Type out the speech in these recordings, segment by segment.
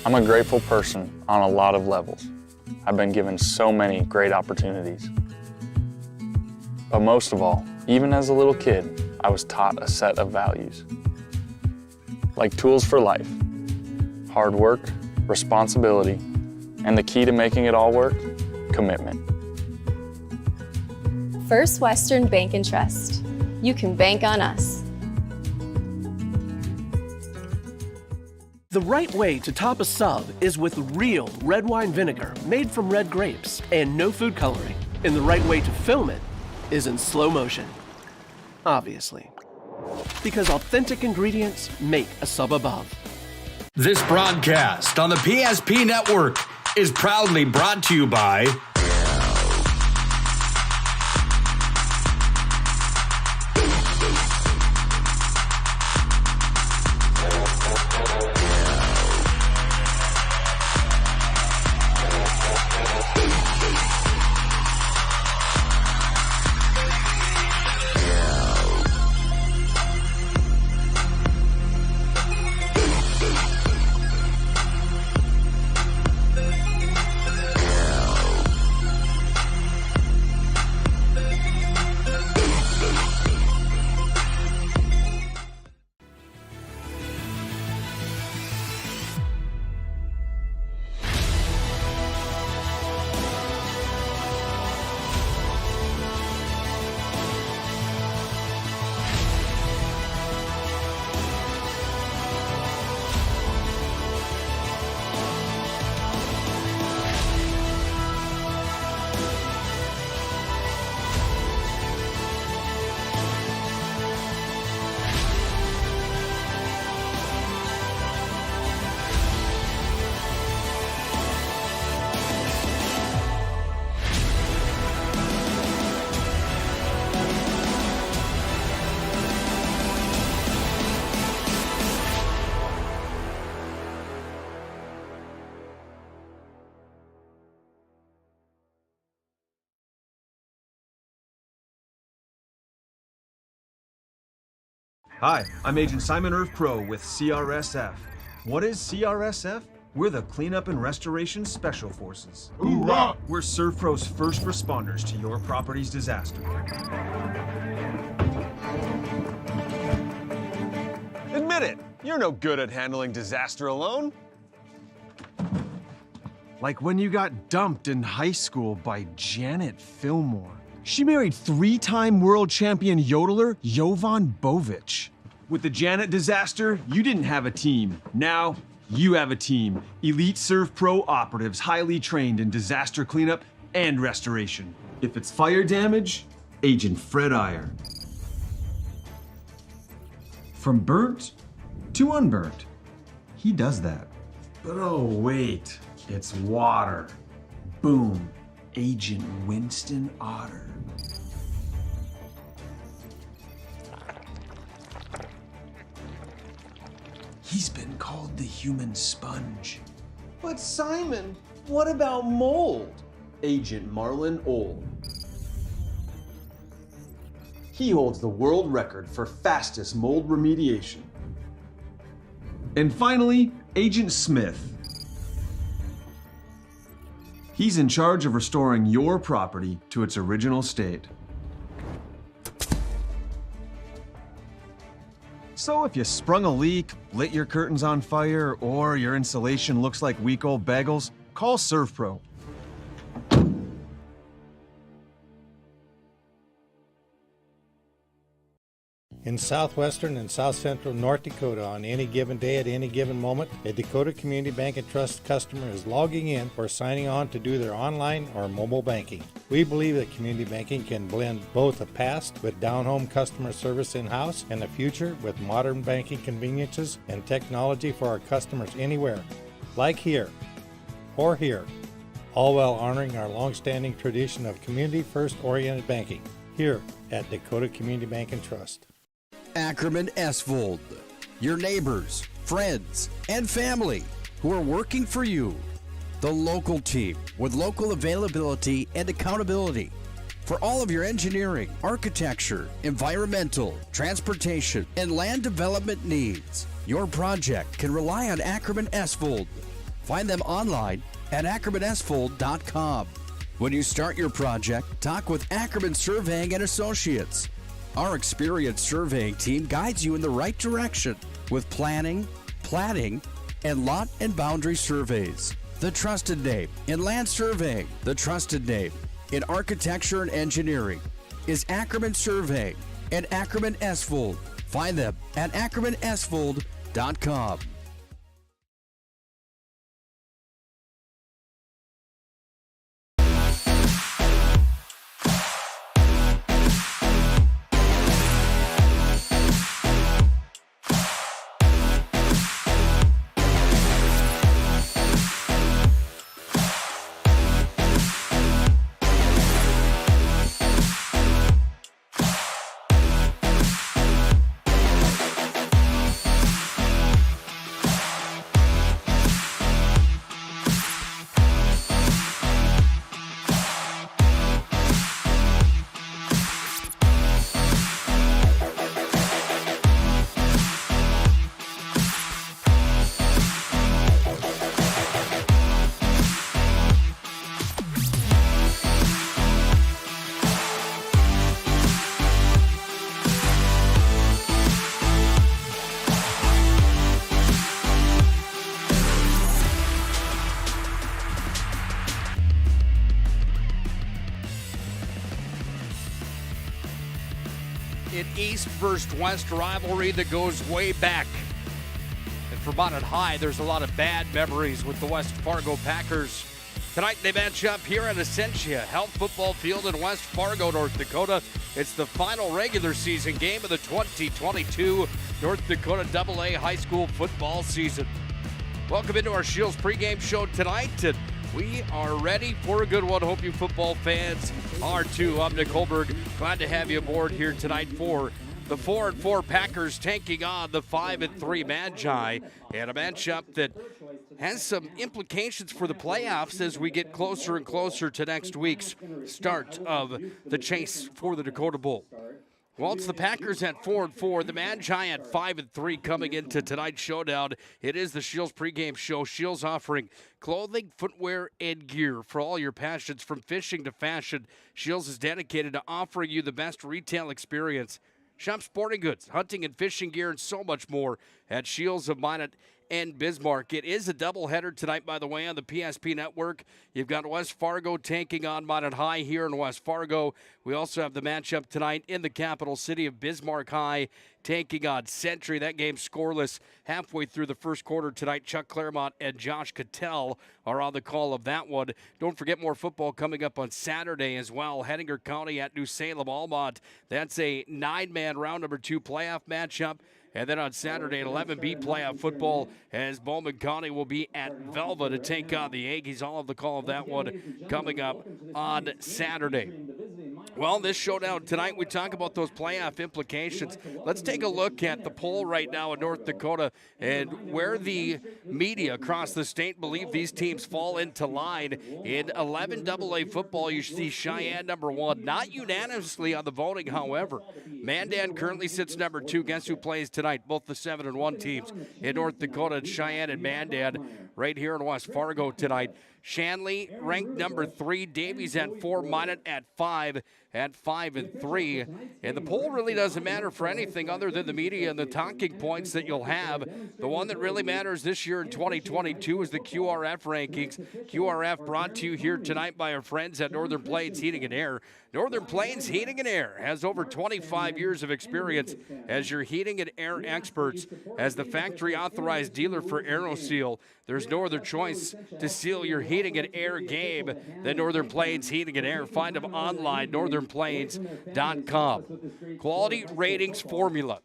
I'm a grateful person on a lot of levels. I've been given so many great opportunities. But most of all, even as a little kid, I was taught a set of values. Like tools for life, hard work, responsibility, and the key to making it all work, commitment. First Western Bank and Trust. You can bank on us. The right way to top a sub is with real red wine vinegar made from red grapes and no food coloring. And the right way to film it is in slow motion. Obviously. Because authentic ingredients make a sub above. This broadcast on the PSP Network is proudly brought to you by Hi, I'm Agent Simon Irv Pro with CRSF. What is CRSF? We're the Cleanup and Restoration Special Forces. Hoorah! We're ServPro's first responders to your property's disaster. Admit it, you're no good at handling disaster alone. Like when you got dumped in high school by Janet Fillmore. She married three-time world champion yodeler Jovan Bovic. With the Janet disaster, you didn't have a team. Now, you have a team. Elite ServPro operatives, highly trained in disaster cleanup and restoration. If it's fire damage, Agent Fred Iyer. From burnt to unburnt, he does that. But oh wait, it's water. Boom, Agent Winston Otter. He's been called the human sponge. But Simon, what about mold? Agent Marlon Old. He holds the world record for fastest mold remediation. And finally, Agent Smith. He's in charge of restoring your property to its original state. So if you sprung a leak, lit your curtains on fire, or your insulation looks like week old bagels, call ServPro. In southwestern and south central North Dakota, on any given day at any given moment, a Dakota Community Bank and Trust customer is logging in or signing on to do their online or mobile banking. We believe that community banking can blend both the past with down-home customer service in-house and the future with modern banking conveniences and technology for our customers anywhere, like here or here, all while honoring our long-standing tradition of community-first oriented banking here at Dakota Community Bank and Trust. Ackerman Esvold, your neighbors, friends, and family who are working for you. The local team with local availability and accountability for all of your engineering, architecture, environmental, transportation, and land development needs. Your project can rely on Ackerman Esvold Find them online at AckermanSfold.com. When you start your project, talk with Ackerman Surveying and Associates. Our experienced surveying team guides you in the right direction with planning, platting, and lot and boundary surveys. The trusted name in land surveying, the trusted name in architecture and engineering is Ackerman Surveying and Ackerman Esfold. Find them at AckermanSfold.com. An East versus West rivalry that goes way back. And for Minot High, there's a lot of bad memories with the West Fargo Packers. Tonight they match up here at Essentia Health Football Field in West Fargo, North Dakota. It's the final regular season game of the 2022 North Dakota AA high school football season. Welcome into our Shields pregame show tonight, and we are ready for a good one. Hope you football fans are too. I'm Nick Holberg. Glad to have you aboard here tonight for the 4-4 Packers taking on the 5-3 Magi, and a matchup that has some implications for the playoffs as we get closer and closer to next week's start of the chase for the Dakota Bowl. Well, it's the Packers at 4-4, the Magi at 5-3 coming into tonight's showdown. It is the Shields pregame show. Shields offering clothing, footwear, and gear for all your passions, from fishing to fashion. Shields is dedicated to offering you the best retail experience. Shop sporting goods, hunting and fishing gear, and so much more at Shields of Minot and Bismarck. It is a doubleheader tonight, by the way, on the PSP Network. You've got West Fargo taking on Minot High here in West Fargo. We also have the matchup tonight in the capital city of Bismarck High taking on Century. That game scoreless halfway through the first quarter tonight. Chuck Claremont and Josh Cattell are on the call of that one. Don't forget more football coming up on Saturday as well. Hettinger County at New Salem Almont. That's a 9-man round number 2 playoff matchup. And then on Saturday, 11B playoff football, as Bowman County will be at Velva to take on the Aggies. All of the call of that one coming up on Saturday. Well, this showdown tonight, we talk about those playoff implications. Let's take a look at the poll right now in North Dakota and where the media across the state believe these teams fall into line. In 11 AA football, you see Cheyenne number 1. Not unanimously on the voting, however. Mandan currently sits number 2. Guess who plays tonight? Both the 7-1 teams in North Dakota, Cheyenne and Mandan, right here in West Fargo tonight. Shanley ranked number 3, Davies at 4, Minot at 5 5-3. And the poll really doesn't matter for anything other than the media and the talking points that you'll have. The one that really matters this year in 2022 is the QRF rankings. QRF brought to you here tonight by our friends at Northern Plains Heating and Air. Northern Plains Heating and Air has over 25 years of experience as your heating and air experts. As the factory authorized dealer for AeroSeal, there's no other choice to seal your heating and air game than Northern Plains Heating and Air. Find them online, northernplains.com. Quality ratings formula.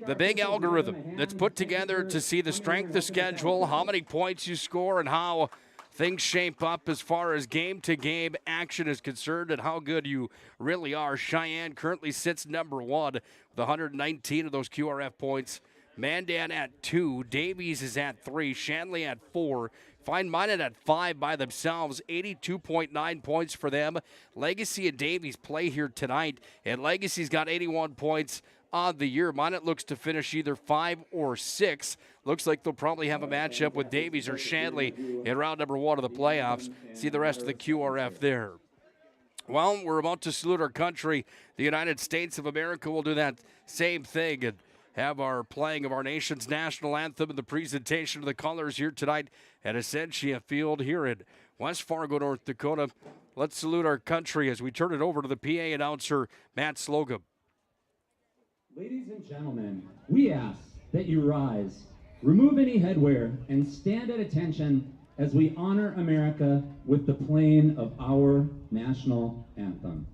The big algorithm that's put together to see the strength of schedule, how many points you score, and how things shape up as far as game-to-game action is concerned and how good you really are. Cheyenne currently sits number 1 with 119 of those QRF points. Mandan at 2. Davies is at 3. Shanley at 4. Find Minot at 5 by themselves. 82.9 points for them. Legacy and Davies play here tonight, and Legacy's got 81 points on the year. Minot looks to finish either 5 or 6. Looks like they'll probably have a matchup with Davies or Shanley in round number 1 of the playoffs. See the rest of the QRF there. Well, we're about to salute our country. The United States of America will do that same thing and have our playing of our nation's national anthem and the presentation of the colors here tonight at Essentia Field here in West Fargo, North Dakota. Let's salute our country as we turn it over to the PA announcer, Matt Slocum. Ladies and gentlemen, we ask that you rise, remove any headwear, and stand at attention as we honor America with the playing of our national anthem.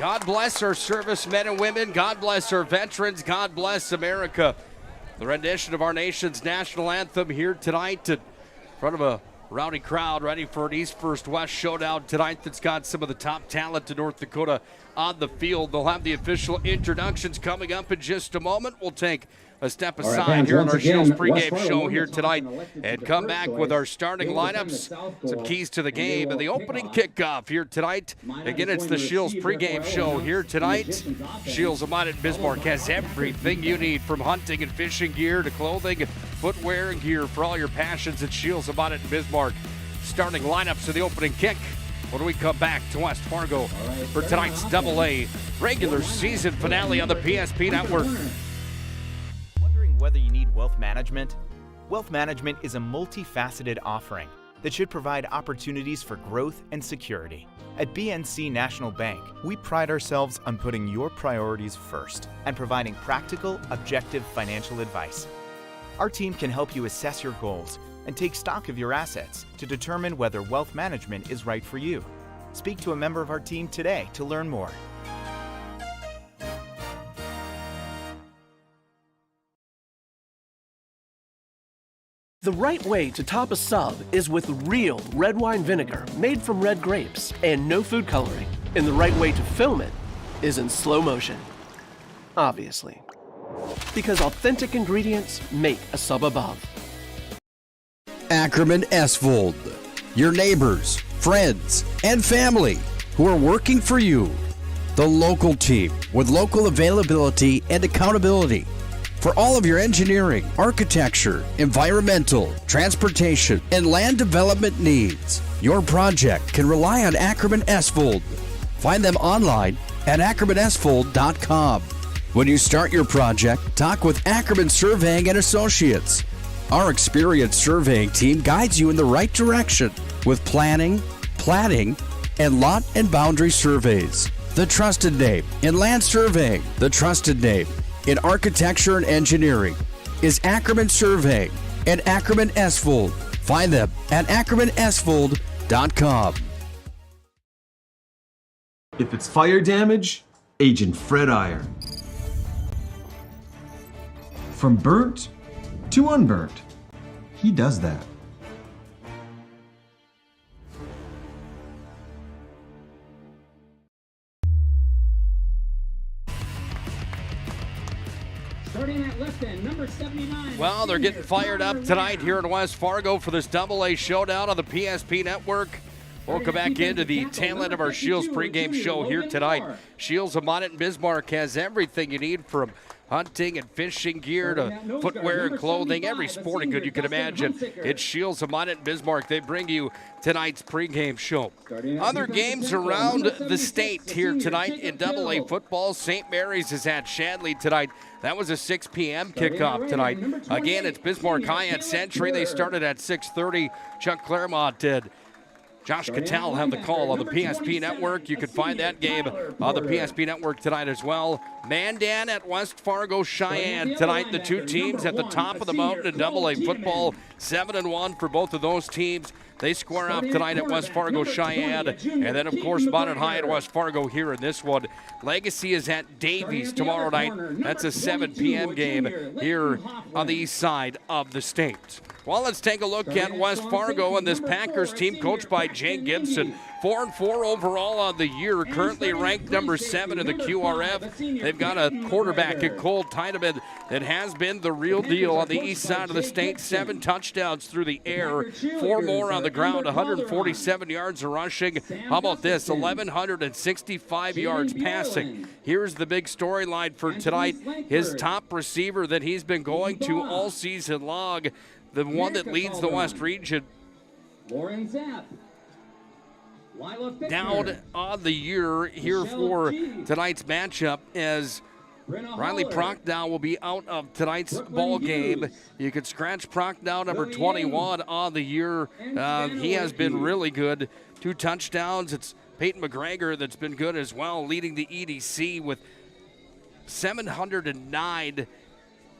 God bless our servicemen and women. God bless our veterans. God bless America. The rendition of our nation's national anthem here tonight in front of a rowdy crowd ready for an East First West showdown tonight that's got some of the top talent in North Dakota on the field. They'll have the official introductions coming up in just a moment. We'll take a step aside here on our Shields pregame show here tonight and come back with our starting lineups, some keys to the game, and the opening kickoff here tonight. Again, it's the Shields pregame show here tonight. Shields of Minot Bismarck has everything you need, from hunting and fishing gear to clothing, footwear, and gear for all your passions at Shields of Minot Bismarck. Starting lineups of the opening kick when we come back to West Fargo for tonight's AA regular season finale on the PSP Network. Whether you need wealth management? Wealth management is a multifaceted offering that should provide opportunities for growth and security. At BNC National Bank, we pride ourselves on putting your priorities first and providing practical, objective financial advice. Our team can help you assess your goals and take stock of your assets to determine whether wealth management is right for you. Speak to a member of our team today to learn more. The right way to top a sub is with real red wine vinegar made from red grapes and no food coloring. And the right way to film it is in slow motion. Obviously. Because authentic ingredients make a sub above. Ackerman Esvold, your neighbors, friends, and family who are working for you. The local team with local availability and accountability. For all of your engineering, architecture, environmental, transportation, and land development needs, your project can rely on Ackerman Esvold. Find them online at ackermanesvold.com. When you start your project, talk with Ackerman Surveying and Associates. Our experienced surveying team guides you in the right direction with planning, platting, and lot and boundary surveys. The trusted name in land surveying, the trusted name in architecture and engineering is Ackerman Surveying and Ackerman Esvold. Find them at ackermanesvold.com. If it's fire damage, Agent Fred Iron. From burnt to unburnt, he does that. Starting at left end, number 79. Well, they're getting fired up tonight here in West Fargo for this AA showdown on the PSP Network. Welcome back into the tail end of our Shields pregame show here tonight. Shields of Minot and Bismarck has everything you need from hunting and fishing gear to footwear and clothing, every sporting good you can imagine. It's Shields of Minot and Bismarck. They bring you tonight's pregame show. Other games around the state here tonight in AA football. St. Mary's is at Shanley tonight. That was a 6 p.m. kickoff tonight. Again, it's Bismarck High at Century. They started at 6:30. Chuck Claremont did. Josh Cattell have the call on the PSP Network. You can find that game on the PSP Network tonight as well. Mandan at West Fargo Cheyenne tonight. The two teams at the top of the mountain in AA football. 7-1 for both of those teams. They square up tonight at West Fargo Cheyenne. And then, of course, Minot High at West Fargo here in this one. Legacy is at Davies tomorrow night. That's a 7 p.m. game here on the east side of the state. Well, let's take a look at West Fargo and this Packers team coached by Jay Gibson. 4-4 overall on the year, currently ranked number 7 in the QRF. They've got a quarterback in Cole Tiedemann that has been the real deal on the east side of the state. 7 touchdowns through the air, 4 more on the ground, 147 yards of rushing. How about this, 1,165 yards passing. Here's the big storyline for tonight. His top receiver that he's been going to all season long, the one that leads the West region, down on the year here for tonight's matchup as Riley Prochnow will be out of tonight's ball game. You could scratch Prochnow, number 21 on the year. He has been really good. 2 touchdowns. It's Peyton McGregor that's been good as well, leading the EDC with 709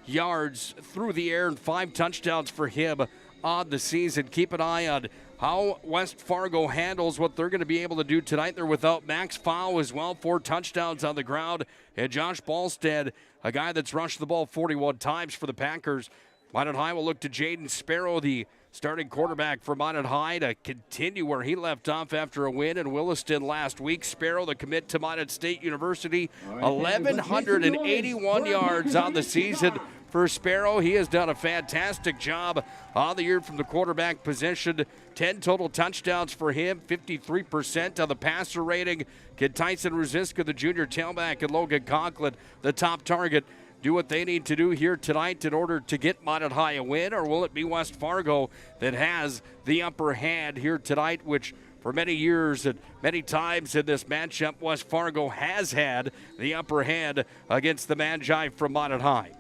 yards through the air and 5 touchdowns for him on the season. Keep an eye on how West Fargo handles what they're going to be able to do tonight. They're without Max Fowl as well, 4 touchdowns on the ground. And Josh Ballstead, a guy that's rushed the ball 41 times for the Packers. Minot High will look to Jaden Sparrow, the starting quarterback for Minot High, to continue where he left off after a win in Williston last week. Sparrow, the commit to Minot State University, 1,181 yards on the season for Sparrow. He has done a fantastic job on the year from the quarterback position. 10 total touchdowns for him, 53% on the passer rating. Can Tyson Ruziska, the junior tailback, and Logan Conklin, the top target, do what they need to do here tonight in order to get Minot High a win? Or will it be West Fargo that has the upper hand here tonight, which for many years and many times in this matchup, West Fargo has had the upper hand against the Magi from Minot High.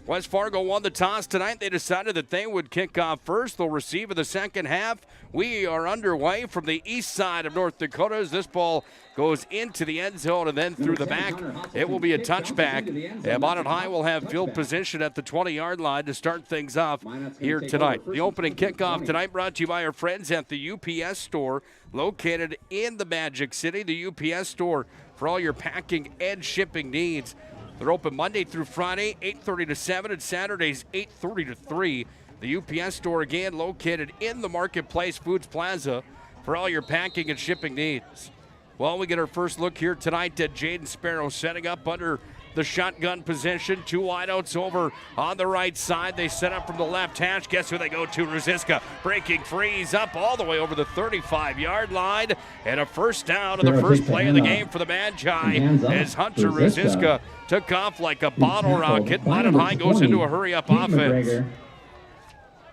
West Fargo won the toss tonight. They decided that they would kick off first. They'll receive in the second half. We are underway from the east side of North Dakota as this ball goes into the end zone and then through the back. It will be a touchback. And Minot High will have field position at the 20-yard line to start things off here tonight. The opening kickoff tonight brought to you by our friends at the UPS store located in the Magic City. The UPS store for all your packing and shipping needs. They're open Monday through Friday, 8:30 to 7, and Saturdays, 8:30 to 3. The UPS store, again, located in the Marketplace Foods Plaza for all your packing and shipping needs. Well, we get our first look here tonight at Jaden Sparrow setting up under the shotgun position. 2 wideouts over on the right side. They set up from the left hash. Guess who they go to? Ruziska breaking free. He's up all the way over the 35-yard line. And a first down on the first play of the game for the Magi as Hunter Ruziska took off like a bottle rocket. Minot High goes into a hurry-up offense.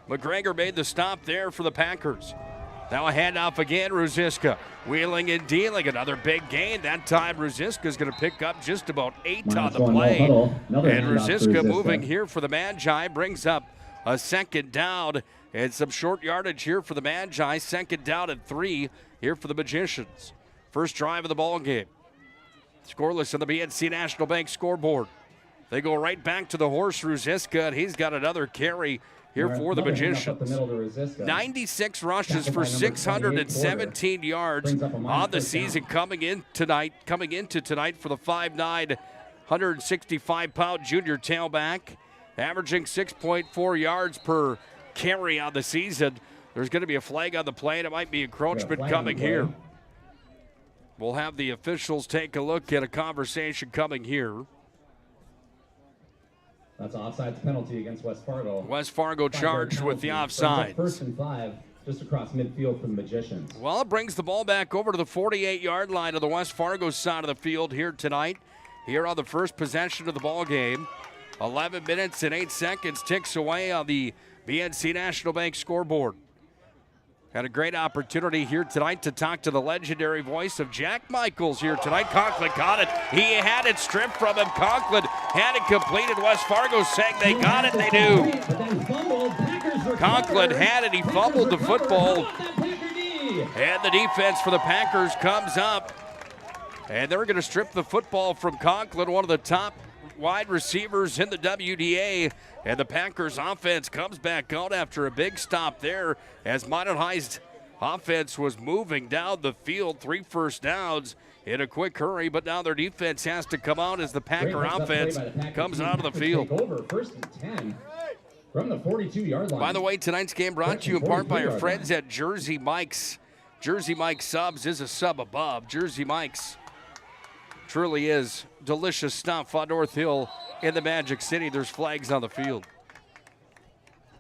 McGregor made the stop there for the Packers. Now a handoff again, Ruziska wheeling and dealing. Another big gain. That time Ruziska is going to pick up just about 8 on the play. And Ruziska moving here for the Magi brings up a second down and some short yardage here for the Magi. Second down and 3 here for the Magicians. First drive of the ball game. Scoreless on the BNC National Bank scoreboard. They go right back to the horse, Ruziska, and he's got another carry here for the Magicians. 96 rushes for 617 yards on the season coming into tonight for the 5'9", 165-pound junior tailback, averaging 6.4 yards per carry on the season. There's going to be a flag on the play, and it might be encroachment coming here. We'll have the officials take a look at a conversation coming here. That's an offsides penalty against West Fargo. West Fargo charged with the offsides. First and 5 just across midfield for the Magicians. Well, it brings the ball back over to the 48-yard line of the West Fargo side of the field here tonight. Here on the first possession of the ball game. 11 minutes and 8 seconds ticks away on the BNC National Bank scoreboard. Had a great opportunity here tonight to talk to the legendary voice of Jack Michaels here tonight. Conklin caught it. He had it stripped from him. Conklin had it completed. West Fargo saying they got it. They do. Conklin had it. He fumbled the football. And the defense for the Packers comes up. And they're going to strip the football from Conklin, one of the top wide receivers in the WDA. And the Packers offense comes back out after a big stop there as Minot High's offense was moving down the field. 3 first downs in a quick hurry, but now their defense has to come out as the Packer offense comes out of the field. Over 1st and 10 from the 42-yard line. By the way, tonight's game brought to you in part by our friends at Jersey Mike's. Jersey Mike's Subs is a sub above. Jersey Mike's truly is delicious stuff on North Hill in the Magic City. There's flags on the field.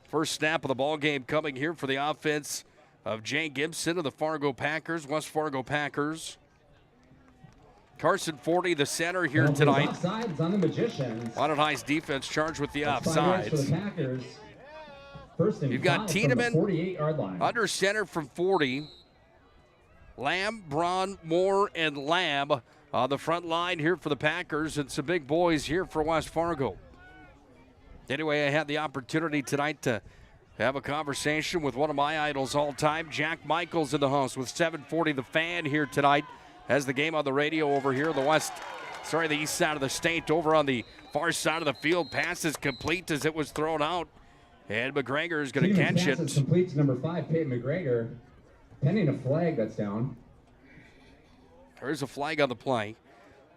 First snap of the ball game coming here for the offense of Jay Gibson of the Fargo Packers, West Fargo Packers. Carson Forty, the center here tonight. Offsides on the Magicians. Minot High's defense charged with the offsides. For the Packers. First and You've got 5 from the Tiedemann 48-yard line. under center from 40. Lamb, Braun, Moore, and Lamb on the front line here for the Packers, and some big boys here for West Fargo. Anyway, I had the opportunity tonight to have a conversation with one of my idols all time, Jack Michaels, in the house with 740 The Fan here tonight. Has the game on the radio over here, the east side of the state, over on the far side of the field. Pass is complete as it was thrown out, and McGregor is going to catch it. Pass is complete to number 5, Peyton McGregor, pending a flag that's down. There's a flag on the play.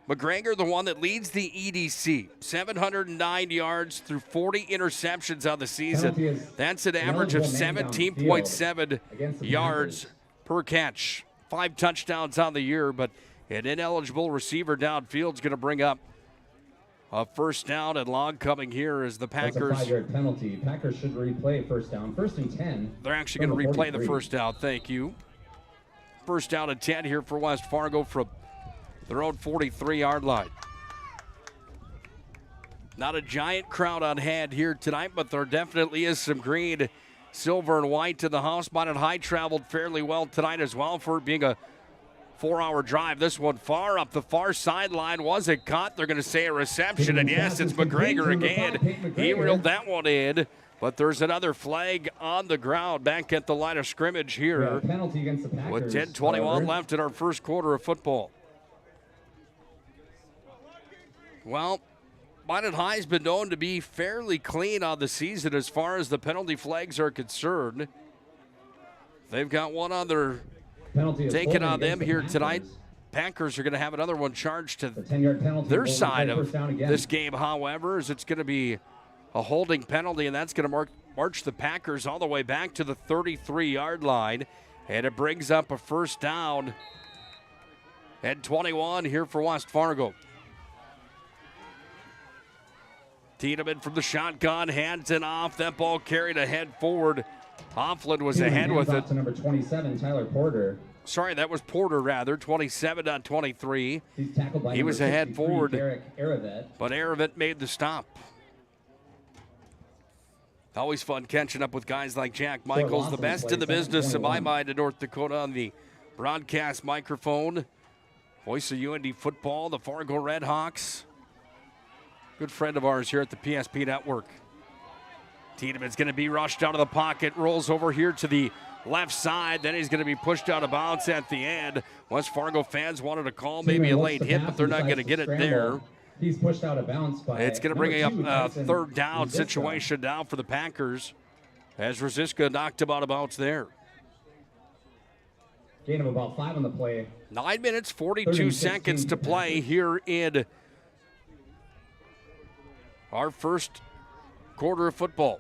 McGregor, the one that leads the EDC, 709 yards through 40 interceptions on the season. That's an average of 17.7 yards per catch. 5 touchdowns on the year, but an ineligible receiver downfield is going to bring up a first down and long coming here as the Packers. That's a 5-yard penalty. Packers should replay first down. 1st and 10. They're actually going to replay the first down. Thank you. First down and 10 here for West Fargo from their own 43-yard line. Not a giant crowd on hand here tonight, but there definitely is some green, silver, and white in the house. Minot High traveled fairly well tonight as well for it being a 4-hour drive. This one far up the far sideline. Was it caught? They're going to say a reception, and yes, it's McGregor again. He reeled that one in. But there's another flag on the ground back at the line of scrimmage here. Penalty against the Packers. With 10:21 left in our first quarter of football. Well, Minot High's been known to be fairly clean on the season as far as the penalty flags are concerned. They've got one on their taken on them here tonight. Packers are going to have another one charged to their side of this game, however, as it's going to be a holding penalty, and that's going to march the Packers all the way back to the 33-yard line. And it brings up a first down at 21 here for West Fargo. Tiedemann from the shotgun, hands it off. That ball carried ahead forward. Hoffland was ahead with it. To number 27, Tyler Porter. Sorry, that was Porter, rather. 27 on 23. He's tackled by he was ahead forward, Aravet. but Aravet made the stop. Always fun catching up with guys like Jack Michaels, the best in the business in my mind in North Dakota on the broadcast microphone. Voice of UND football, the Fargo Redhawks. Good friend of ours here at the PSP Network. Tiedemann's going to be rushed out of the pocket, rolls over here to the left side. Then he's going to be pushed out of bounds at the end. West Fargo fans wanted to call maybe a late hit, but they're not going to get it there. He's pushed out of bounds by. It's going to bring up a third down situation now for the Packers as Rosiska knocked him out of bounds there. Gain of about 5 on the play. 9 minutes, 42 seconds to play here in our first quarter of football.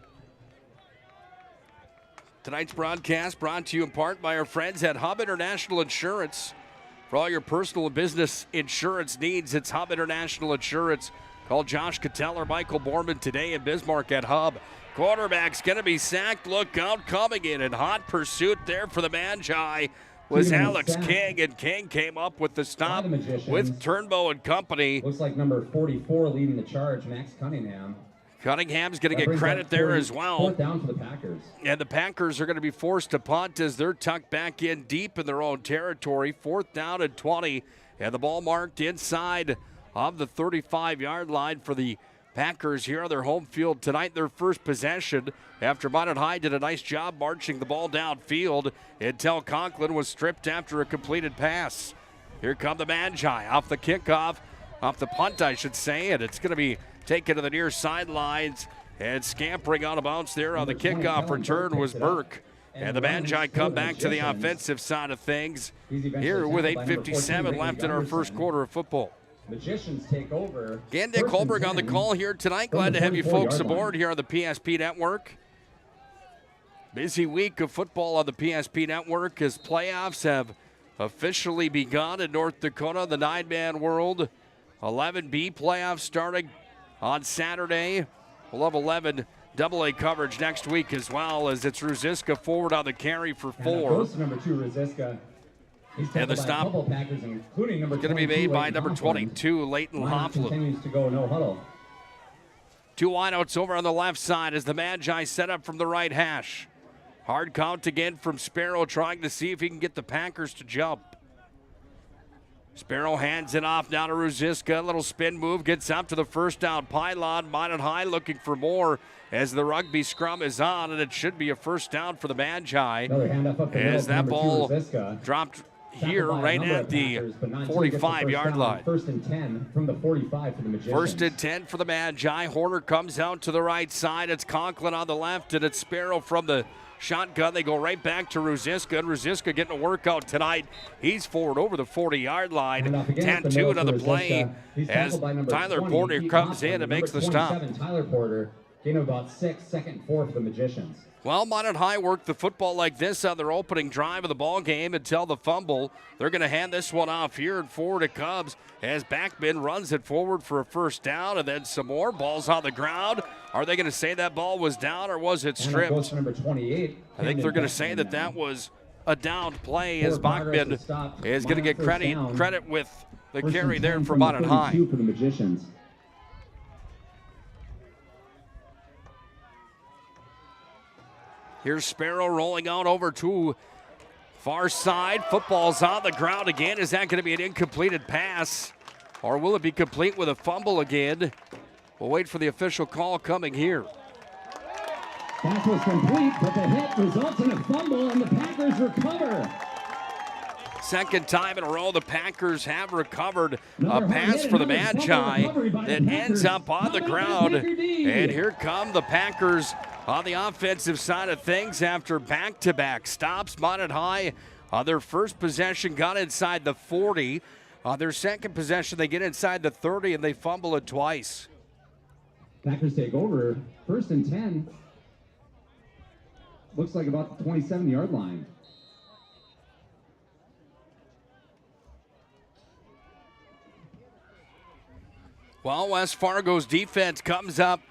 Tonight's broadcast brought to you in part by our friends at Hub International Insurance. For all your personal and business insurance needs, it's Hub International Insurance. Call Josh Cattell or Michael Borman today in Bismarck at Hub. Quarterback's going to be sacked. Look out, coming in hot pursuit there for the Magi was Alex King, and King came up with the stop with Turnbow and company. Looks like number 44 leading the charge, Max Cunningham. Cunningham's going to get credit there as well. Fourth down for the Packers. And the Packers are going to be forced to punt as they're tucked back in deep in their own territory. 4th down and 20, and the ball marked inside of the 35-yard line for the Packers here on their home field tonight. Their first possession after Minot High did a nice job marching the ball downfield until Conklin was stripped after a completed pass. Here come the Magi off the kickoff, off the punt, I should say, and it's going to be taken to the near sidelines and scampering out of bounds there on the kickoff return was Burke. And the Magi come back to the offensive side of things here with 8:57 left in our first quarter of football. Magicians take over. Again, Nick Holberg on the call here tonight. Glad to have you folks aboard here on the PSP Network. Busy week of football on the PSP Network as playoffs have officially begun in North Dakota, the 9-man world. 11B playoffs starting on Saturday. We'll have 11 AA coverage next week as well, as it's Ruziska forward on the carry for 4. Goes to number 2, Ruziska. And the stop is going to be made by number 22, Leighton Hofflin. Continues to go no huddle. 2 wideouts over on the left side as the Magi set up from the right hash. Hard count again from Sparrow, trying to see if he can get the Packers to jump. Sparrow hands it off now to Ruziska. Little spin move, gets up to the first down pylon. Minot High looking for more as the rugby scrum is on, and it should be a first down for the Magi. As that ball dropped here right at the 45-yard line. First and 10 from the 45 for the Magicians. First and 10 for the Magi. Horner comes out to the right side. It's Conklin on the left, and it's Sparrow from the shotgun. They go right back to Ruziska, and Ruziska getting a workout tonight. He's forward over the 40-yard line. 10-2 on the play as Tyler Porter comes in and makes the stop. Tyler Porter, gain of about 6, second, 4 for the Magicians. Well, Minot High worked the football like this on their opening drive of the ball game until the fumble. They're going to hand this one off here, and forward it comes as Backman runs it forward for a first down, and then some more. Ball's on the ground. Are they going to say that ball was down, or was it stripped? Goes to number 28. I think they're going to say that that was a downed play, as Bachman is going to get credit with the carry there for Minot High. For the Magicians. Here's Sparrow rolling out over to far side. Football's on the ground again. Is that going to be an incompleted pass? Or will it be complete with a fumble again? We'll wait for the official call coming here. Pass was complete, but the hit results in a fumble, and the Packers recover. Second time in a row, the Packers have recovered a pass for the Magi that ends up on the ground. And here come the Packers on the offensive side of things after back-to-back stops. Minot High on their first possession got inside the 40. On their second possession, they get inside the 30, and they fumble it twice. Packers take over. First and 10. Looks like about the 27-yard line. Well, West Fargo's defense comes up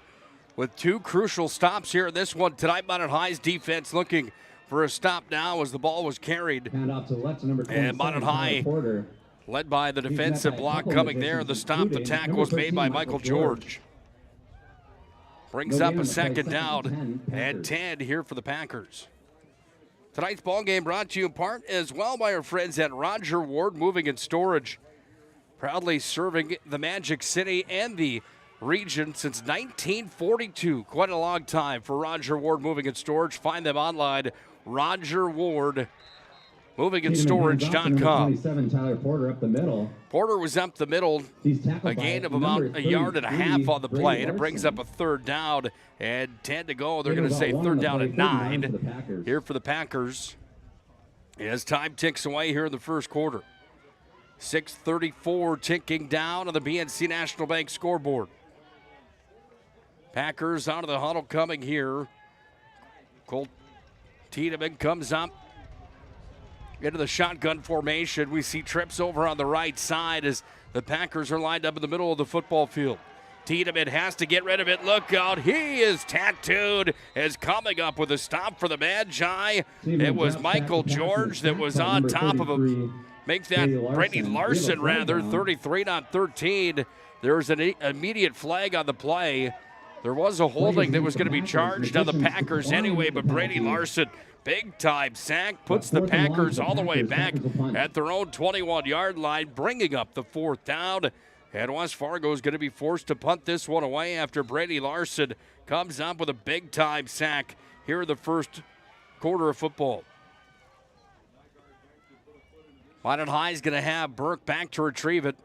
with 2 crucial stops here in this one tonight. Minot High's defense looking for a stop now as the ball was carried. Hand off to the left to number 27, and Minot High, led by the defensive block coming there. The stop, the tackle was made by Michael George. Brings up a second down and 10 here for the Packers. Tonight's ball game brought to you in part as well by our friends at Roger Ward Moving and Storage. Proudly serving the Magic City and the region since 1942. Quite a long time for Roger Ward Moving and Storage. Find them online, RogerWardMovingandStorage.com. Tyler Porter up the middle. Porter was up the middle, a gain of about a yard and a half on the play, and it brings up a third down and 10 to go. They're going to say third down at 9 here for the Packers as time ticks away here in the first quarter. 6:34 ticking down on the BNC National Bank scoreboard. Packers out of the huddle coming here. Colt Tiedemann comes up into the shotgun formation. We see trips over on the right side as the Packers are lined up in the middle of the football field. Tiedemann has to get rid of it. Look out. He is tattooed as coming up with a stop for the Magi. It was Michael George that was on top of him. Make that Brady Larson, rather, 33-13. There's an immediate flag on the play. There was a holding that was going to be charged on the Packers anyway, but Brady Larson, big-time sack, puts the Packers all the way back at their own 21-yard line, bringing up the 4th down. And West Fargo is going to be forced to punt this one away after Brady Larson comes up with a big-time sack here in the first quarter of football. Minot High is going to have Burke back to retrieve it.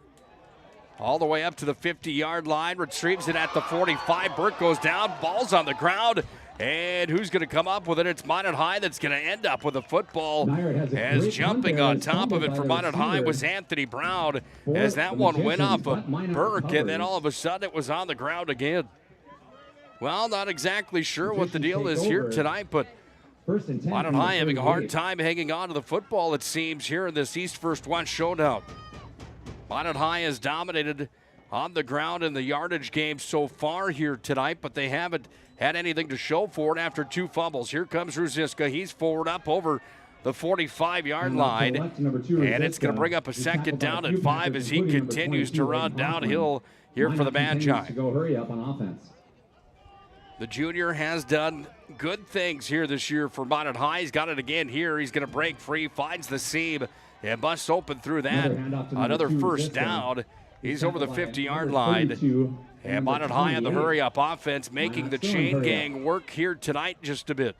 All the way up to the 50-yard line, retrieves it at the 45. Burke goes down, ball's on the ground. And who's going to come up with it? It's Minot High that's going to end up with the football. As jumping on top of it for Minot High was Anthony Brown, as that one went off of Burke, and then all of a sudden it was on the ground again. Well, not exactly sure what the deal is here tonight, but Minot High having a hard time hanging on to the football, it seems, here in this East First West showdown. Minot High has dominated on the ground in the yardage game so far here tonight, but they haven't had anything to show for it after 2 fumbles. Here comes Ruziska. He's forward up over the 45-yard line, and it's going to bring up a 2nd down at 5 as he continues to run downhill here for the Magi. The junior has done good things here this year for Minot High. He's got it again here. He's going to break free, finds the seam, and busts open through that. Another 1st down. He's over the 50-yard line. And Minot High on the hurry-up offense, making the chain gang work here tonight just a bit.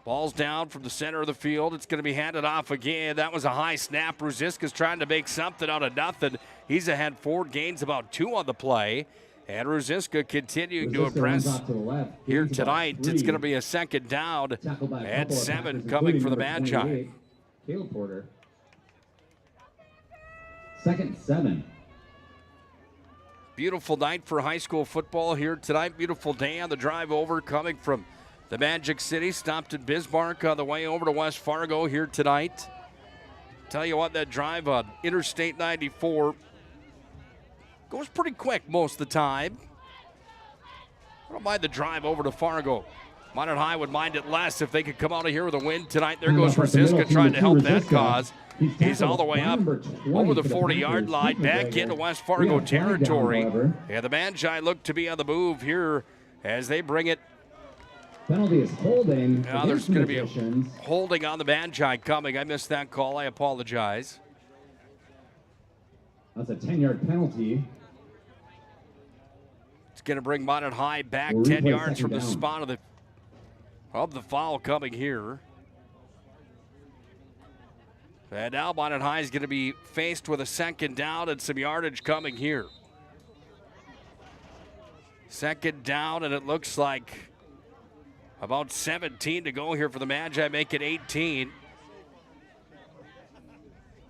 Ball's down from the center of the field. It's going to be handed off again. That was a high snap. Ruziska's trying to make something out of nothing. He's had 4 gains, about 2 on the play. And Ruziska continuing to impress here tonight. It's going to be a 2nd down and 7 coming for the Magi. Caleb Porter. 2nd, 7. Beautiful night for high school football here tonight. Beautiful day on the drive over, coming from the Magic City. Stopped at Bismarck on the way over to West Fargo here tonight. Tell you what, that drive on Interstate 94 goes pretty quick most of the time. I don't mind the drive over to Fargo. Minot High would mind it less if they could come out of here with a win tonight. There goes Ruziska trying to help that cause. He's all the way up over the 40-yard line, back into West Fargo territory. And the Magi look to be on the move here as they bring it. Penalty is holding. Now there's going to be a holding on the Magi coming. I missed that call. I apologize. That's a 10-yard penalty. It's going to bring Minot High back 10 yards from the spot of the foul coming here. And now Minot High is going to be faced with a 2nd down and some yardage coming here. 2nd down, and it looks like about 17 to go here for the Magi, make it 18.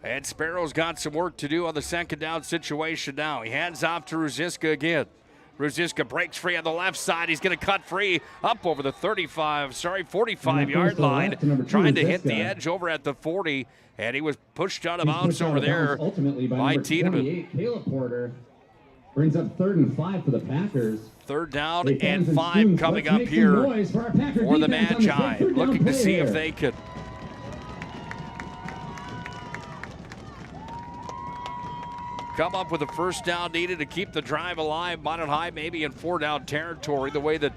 And Sparrow's got some work to do on the 2nd down situation now. He hands off to Ruziska again. Ruziska breaks free on the left side. He's going to cut free up over the 45-yard line, trying to hit the edge over at the 40, and he was pushed out of bounds over there by Tiedemann. Caleb Porter brings up 3rd and 5 for the Packers. 3rd down and 5 coming up here for the Magi, looking to see if they could come up with a 1st down needed to keep the drive alive. Minot High maybe in 4-down territory, the way that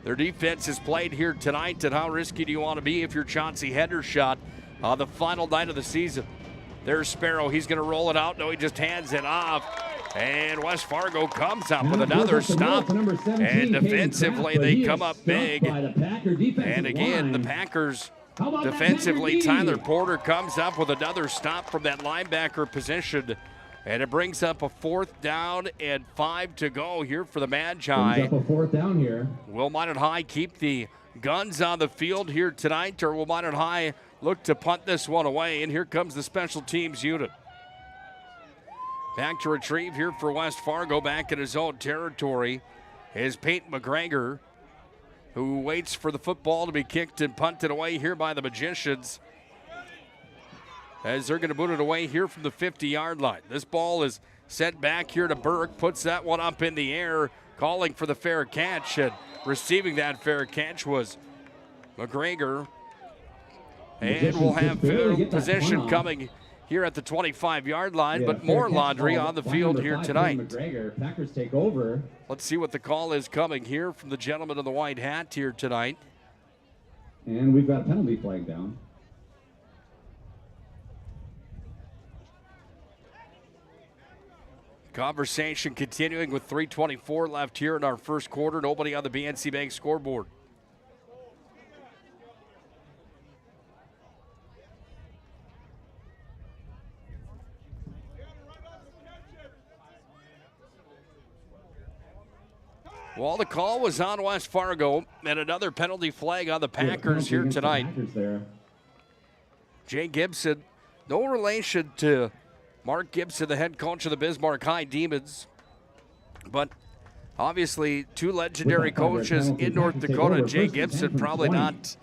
their defense is played here tonight. And how risky do you want to be if you're Chauncey Hendershot on the final night of the season? There's Sparrow. He's going to roll it out. No, he just hands it off. And West Fargo comes up with another stop. And defensively, they come up big. And again, the Packers defensively, Tyler Porter comes up with another stop from that linebacker position. And it brings up a 4th down and 5 to go here for the Magi. Brings up a 4th down here. Will Minot High keep the guns on the field here tonight, or will Minot High look to punt this one away? And here comes the special teams unit. Back to retrieve here for West Fargo, back in his own territory, is Peyton McGregor, who waits for the football to be kicked and punted away here by the Magicians, as they're going to boot it away here from the 50-yard line. This ball is Sent back here to Burke, puts that one up in the air, calling for the fair catch, and receiving that fair catch was McGregor. And we'll have field position coming here at the 25-yard line, but more laundry on the field here tonight. Packers take over. Let's see what the call is coming here from the gentleman in the white hat here tonight. And we've got a penalty flag down. Conversation continuing with 3:24 left here in our first quarter. Nobody on the BNC Bank scoreboard. Well, the call was on West Fargo, and another penalty flag on the Packers here tonight. Jay Gibson, no relation to Mark Gibson, the head coach of the Bismarck High Demons, but obviously two legendary coaches in North Dakota. Jay Gibson probably not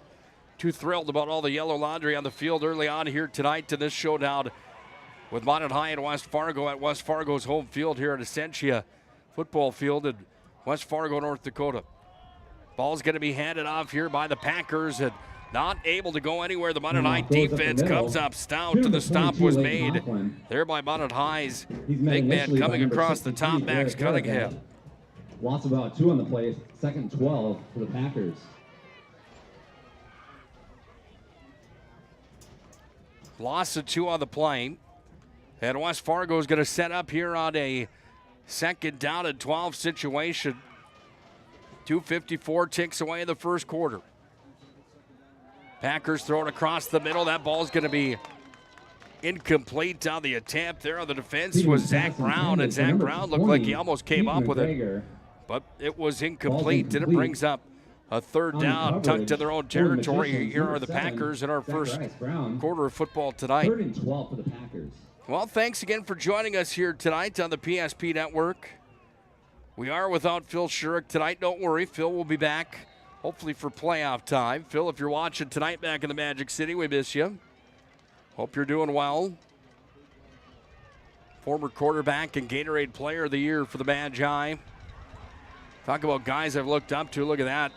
too thrilled about all the yellow laundry on the field early on here tonight to this showdown with Minot High and West Fargo at West Fargo's home field here at Essentia football field in West Fargo, North Dakota. Ball's going to be handed off here by the Packers, and not able to go anywhere. The Minot High defense comes up stout, to the stop was made there by Minot High's big man coming across the top, Max Cunningham. Loss of about 2 on the play, 2nd and 12 for the Packers. Loss of 2 on the play. And West Fargo is going to set up here on a 2nd down and 12 situation. 2:54 ticks away in the first quarter. Packers throwing across the middle. That ball's going to be incomplete on the attempt. There on the defense was Zach Brown, and Zach Brown looked like he almost came up with it, but it was incomplete, and it brings up a 3rd down tucked in their own territory. Here are the Packers in our first quarter of football tonight. 3rd and 12 for the Packers. Well, thanks again for joining us here tonight on the PSP Network. We are without Phil Shurik tonight. Don't worry, Phil will be back hopefully for playoff time. Phil, if you're watching tonight back in the Magic City, we miss you. Hope you're doing well. Former quarterback and Gatorade Player of the Year for the Magi. Talk about guys I've looked up to. Look at that.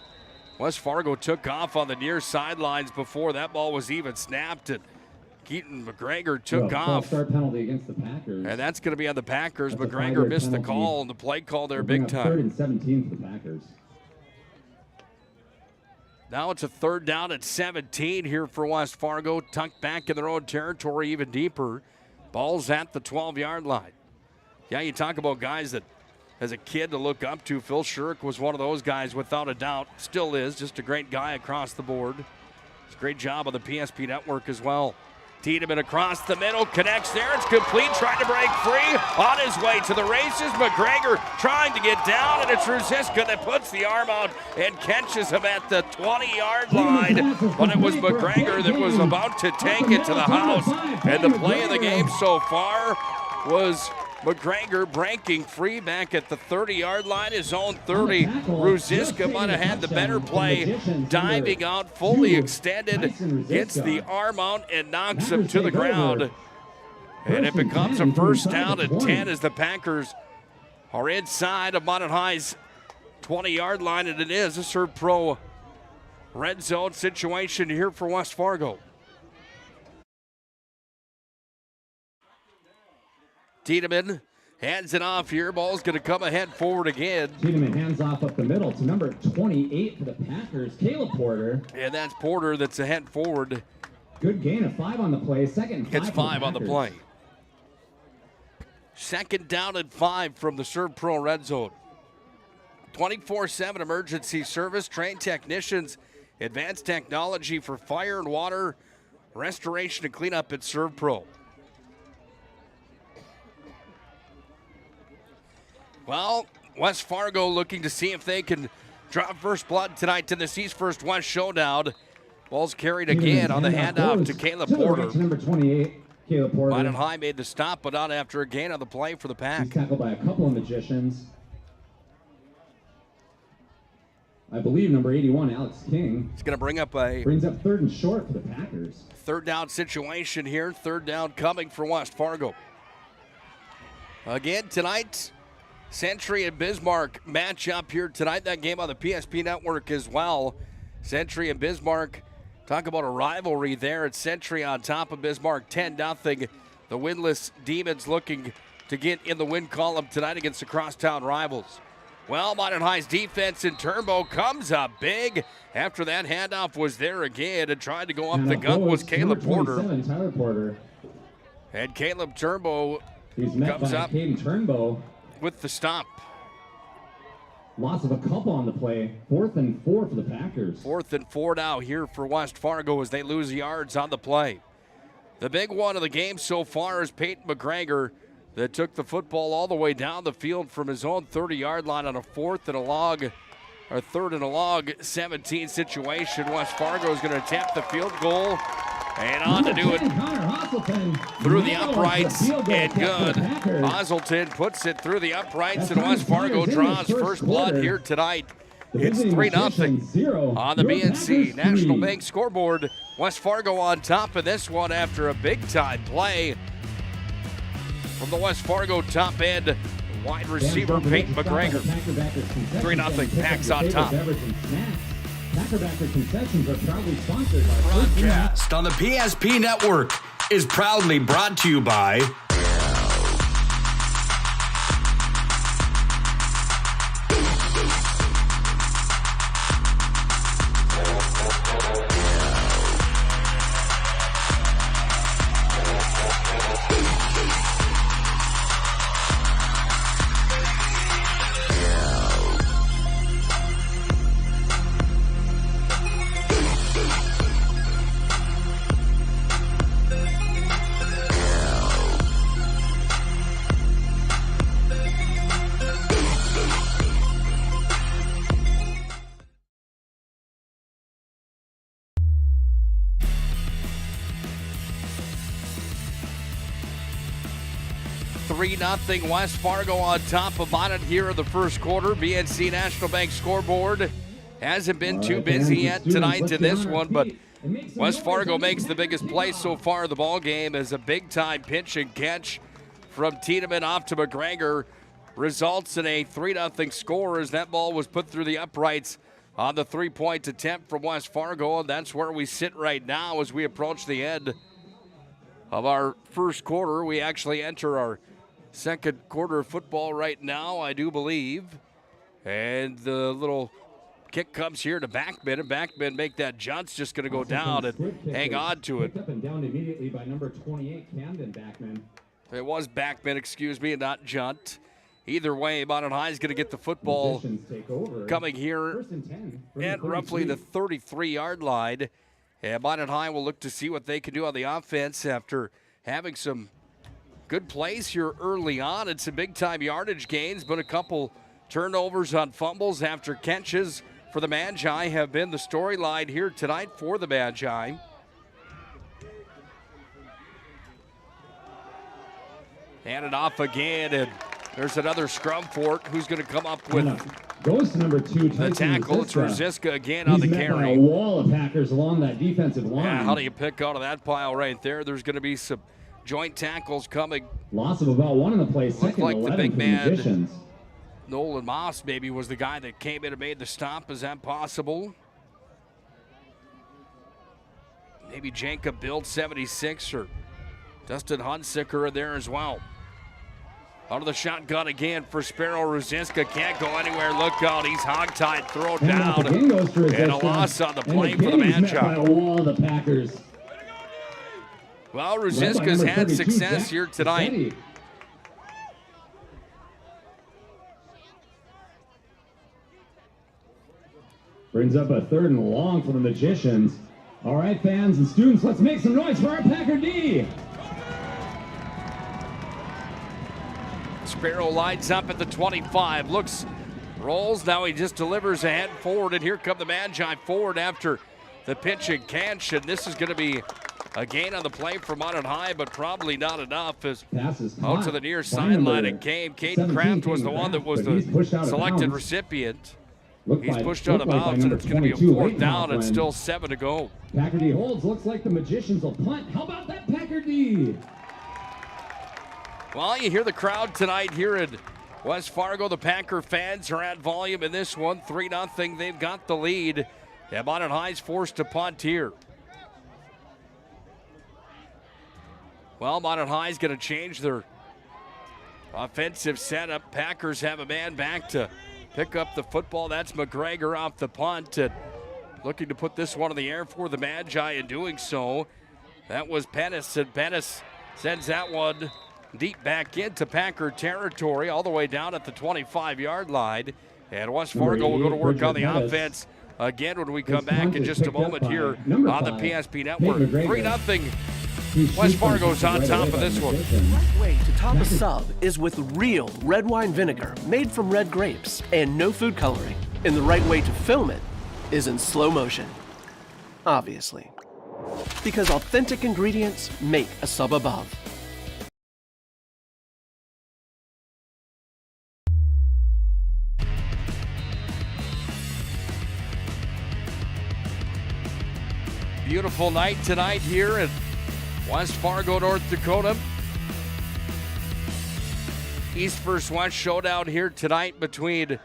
West Fargo took off on the near sidelines before that ball was even snapped. And Keaton McGregor took off. Start penalty against the Packers. And that's going to be on the Packers. McGregor missed the call, and the play call there big time. 3rd and 17 for the Packers. Now it's a 3rd down at 17 here for West Fargo, tucked back in their own territory even deeper. Ball's at the 12-yard line. Yeah, you talk about guys that, as a kid, to look up to. Phil Shurik was one of those guys without a doubt. Still is, just a great guy across the board. It's a great job on the PSP Network as well. Tiedemann across the middle, connects there. It's complete, trying to break free. On his way to the races, McGregor trying to get down, and it's Ruziska that puts the arm out and catches him at the 20-yard line. But it was McGregor that was about to take it to the house. And the play of the game so far was McGregor breaking free back at the 30-yard line, his own 30. Ruziska might have had the better play, diving out, fully extended, gets the arm out and knocks him to the ground. And it becomes a 1st down and 10 as the Packers are inside of Minot High's 20-yard line, and it is a Serve Pro red zone situation here for West Fargo. Tiedemann hands it off here. Ball's going to come ahead forward again. Tiedemann hands off up the middle to number 28 for the Packers, Caleb Porter. And that's Porter that's ahead forward. Good gain of 5 on the play. 2nd and 5. Gets 5 on the play. 2nd down and 5 from the Serve Pro red zone. 24/7 emergency service, trained technicians, advanced technology for fire and water, restoration and cleanup at Serve Pro. Well, West Fargo looking to see if they can drop first blood tonight in this East First West showdown. Ball's carried again on the handoff to Caleb Porter. Number 28, Caleb Porter. Minot High made the stop, but not after a gain on the play for the Pack. He's tackled by a couple of magicians. I believe number 81, Alex King. He's going to brings up 3rd and short for the Packers. 3rd down situation here. 3rd down coming for West Fargo. Again tonight, Century and Bismarck match up here tonight. That game on the PSP Network as well. Century and Bismarck, talk about a rivalry there. It's Century on top of Bismarck 10-0. The winless Demons looking to get in the win column tonight against the crosstown rivals. Well, Minot High's defense in Turnbow comes up big. After that handoff was there again and tried to go up the gut was Caleb Porter. Tyler Porter. And Caleb Turnbow He's met comes by up Caden Turnbow. with the stop. Loss of a couple on the play. 4th and 4 for the Packers. 4th and 4 now here for West Fargo as they lose yards on the play. The big one of the game so far is Peyton McGregor that took the football all the way down the field from his own 30-yard line on a 3rd and a log 17 situation. West Fargo is going to attempt the field goal and on to do it through the uprights and good. Hazelton puts it through the uprights and West Fargo draws first blood here tonight. It's 3-0 on the BNC National Bank scoreboard. West Fargo on top of this one after a big-time play from the West Fargo top end wide receiver Peyton McGregor. 3-0 Packs on top. Packerbacker concessions are proudly sponsored by Broadcast on the PSP Network is proudly brought to you by .3 West Fargo on top of Minot here in the first quarter. BNC National Bank scoreboard hasn't been too busy yet tonight in this one, but West Fargo makes the biggest play so far of the ball game as a big-time pinch and catch from Tiedemann off to McGregor results in a 3-0 score as that ball was put through the uprights on the three-point attempt from West Fargo, and that's where we sit right now as we approach the end of our first quarter. We actually enter our second quarter of football right now, I do believe. And the little kick comes here to Backman, and Backman make that junt's just going to go down and hang on to it. Up and down immediately by number 28, Camden Backman. It was Backman, excuse me, and not Junt. Either way, Minot High is going to get the football coming here at roughly the 33-yard line. And Minot High will look to see what they can do on the offense after having some good plays here early on and some big-time yardage gains, but a couple turnovers on fumbles after catches for the Magi have been the storyline here tonight for the Magi. Hand it off again, and there's another scrum for it. Who's going to come up with goes to number 2, the tackle? It's Rosiska again on the carry. A wall of Packers along that defensive line. Yeah, how do you pick out of that pile right there? There's going to be some joint tackles coming. Loss of about one in the play. Looked like the big man, Nolan Moss, maybe was the guy that came in and made the stop. Is that possible? Maybe Jacob Bild, 76, or Dustin Hunsicker in there as well. Out of the shotgun again for Sparrow. Rosiska can't go anywhere. Look out, he's hogtied, throw down, and a loss on the play for the Magi. A wall of the Packers. Well, Rosiska's had success here tonight. Brings up a 3rd and long for the Magicians. All right, fans and students, let's make some noise for our Packer D. Sparrow lines up at the 25, looks, rolls, now he just delivers a head forward, and here come the Magi forward after the pitch and catch, and this is going to be a gain on the play for Minot High, but probably not enough as out to the near sideline it came. Caden Kraft was the one that was the selected recipient. He's pushed out of bounds, and it's going to be a 4th down and still 7 to go. Packer D holds, looks like the Magicians will punt. How about that Packer D? Well, you hear the crowd tonight here in West Fargo. The Packer fans are at volume in this one. 3-0. They've got the lead. Minot High's forced to punt here. Well, Minot High's going to change their offensive setup. Packers have a man back to pick up the football. That's McGregor off the punt. And looking to put this one in the air for the Magi in doing so. That was Pettis, and Pettis sends that one deep back into Packer territory, all the way down at the 25-yard line. And West Fargo will go to work on the offense again when we come back in just a moment here on the PSP Network. 3-0. West Fargo's on top of this one. The right way to top a sub is with real red wine vinegar made from red grapes and no food coloring. And the right way to film it is in slow motion. Obviously. Because authentic ingredients make a sub above. Beautiful night tonight here in West Fargo, North Dakota. East versus West showdown here tonight between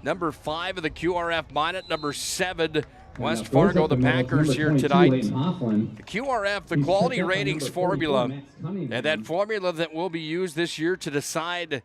number 5 of the QRF Minot, number 7 West Fargo, the Packers here tonight. The QRF, the quality ratings formula, and that formula that will be used this year to decide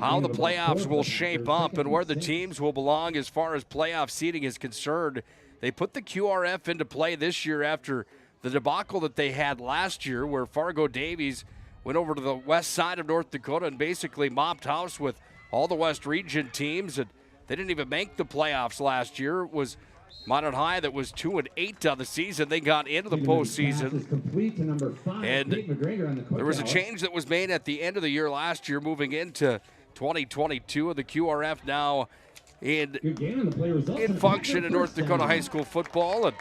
how the playoffs will shape up and where the teams will belong as far as playoff seeding is concerned. They put the QRF into play this year after the debacle that they had last year, where Fargo Davies went over to the west side of North Dakota and basically mopped house with all the West Region teams. And they didn't even make the playoffs last year. It was Minot High that was 2-8 on the season. They got into the postseason. And there was a change that was made at the end of the year last year, moving into 2022, and the QRF now in function in North Dakota high school football. And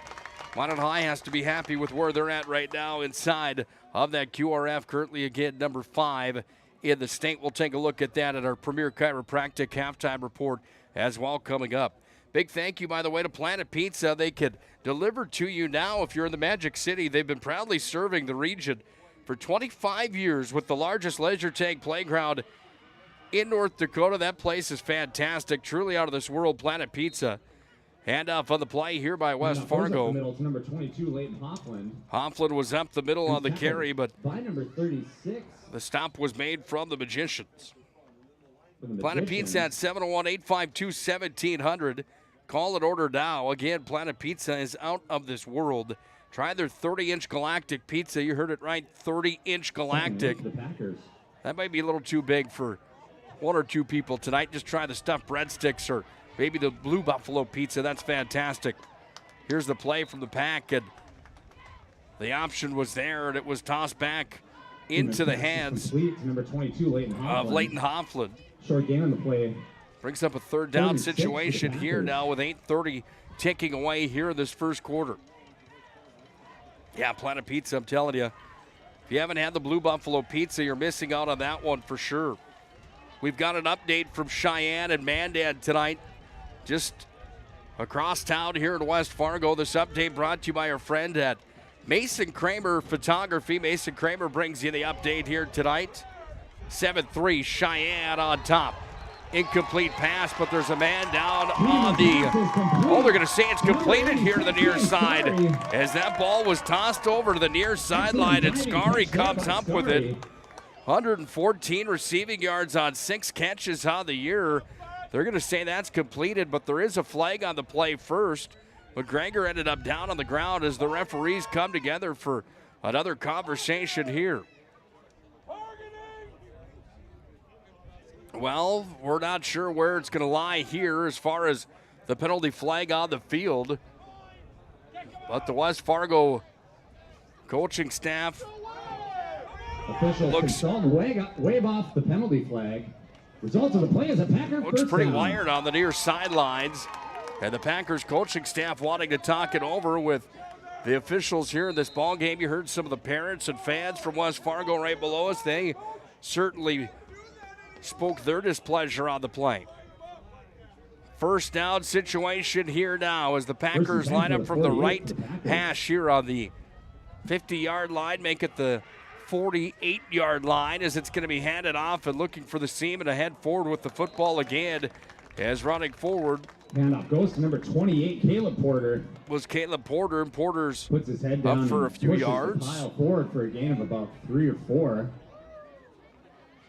Minot High has to be happy with where they're at right now inside of that QRF, currently again number 5 in the state. We'll take a look at that at our Premier Chiropractic halftime report as well coming up. Big thank you, by the way, to Planet Pizza. They could deliver to you now if you're in the Magic City. They've been proudly serving the region for 25 years with the largest laser tag playground in North Dakota. That place is fantastic, truly out of this world. Planet Pizza. Handoff on the play here by West Fargo. Number 22, Leighton Hoffland. Hoffland was up the middle on the carry, but by number 36. The stop was made from the Magicians. Planet Pizza at 701-852-1700. Call and order now. Again, Planet Pizza is out of this world. Try their 30-inch Galactic pizza. You heard it right, 30-inch Galactic. That might be a little too big for one or two people tonight. Just try the stuffed breadsticks or maybe the Blue Buffalo pizza. That's fantastic. Here's the play from the Pack, and the option was there, and it was tossed back into the hands number 22, of Leighton Hoffland. Short gain on the play. Brings up a third down situation here now with 8:30 ticking away here in this first quarter. Yeah, Planet Pizza, I'm telling you. If you haven't had the Blue Buffalo pizza, you're missing out on that one for sure. We've got an update from Cheyenne and Mandan tonight, just across town here in West Fargo. This update brought to you by our friend at Mason Kramer Photography. Mason Kramer brings you the update here tonight. 7-3, Cheyenne on top. Incomplete pass, but there's a man down on the, they're going to say it's completed here to the near side, as that ball was tossed over to the near sideline, and Scary comes up with it. 114 receiving yards on 6 catches on the year. They're going to say that's completed, but there is a flag on the play first. McGregor ended up down on the ground as the referees come together for another conversation here. Well, we're not sure where it's going to lie here as far as the penalty flag on the field. But the West Fargo coaching staff looks wave off the penalty flag. Result of the play is a Packer looks first pretty down. wired on the near sidelines. And the Packers coaching staff wanting to talk it over with the officials here in this ball game. You heard some of the parents and fans from West Fargo right below us. They certainly spoke their displeasure on the play. First down situation here now as the Packers line up from the right hash here on the 50-yard line, make it the 48-yard line as it's going to be handed off, and looking for the seam and a head forward with the football again as running forward. Handoff goes to number 28, Caleb Porter. Was Caleb Porter, and Porter's puts his head down up for a few pushes yards. The pile forward for a gain of about 3 or 4.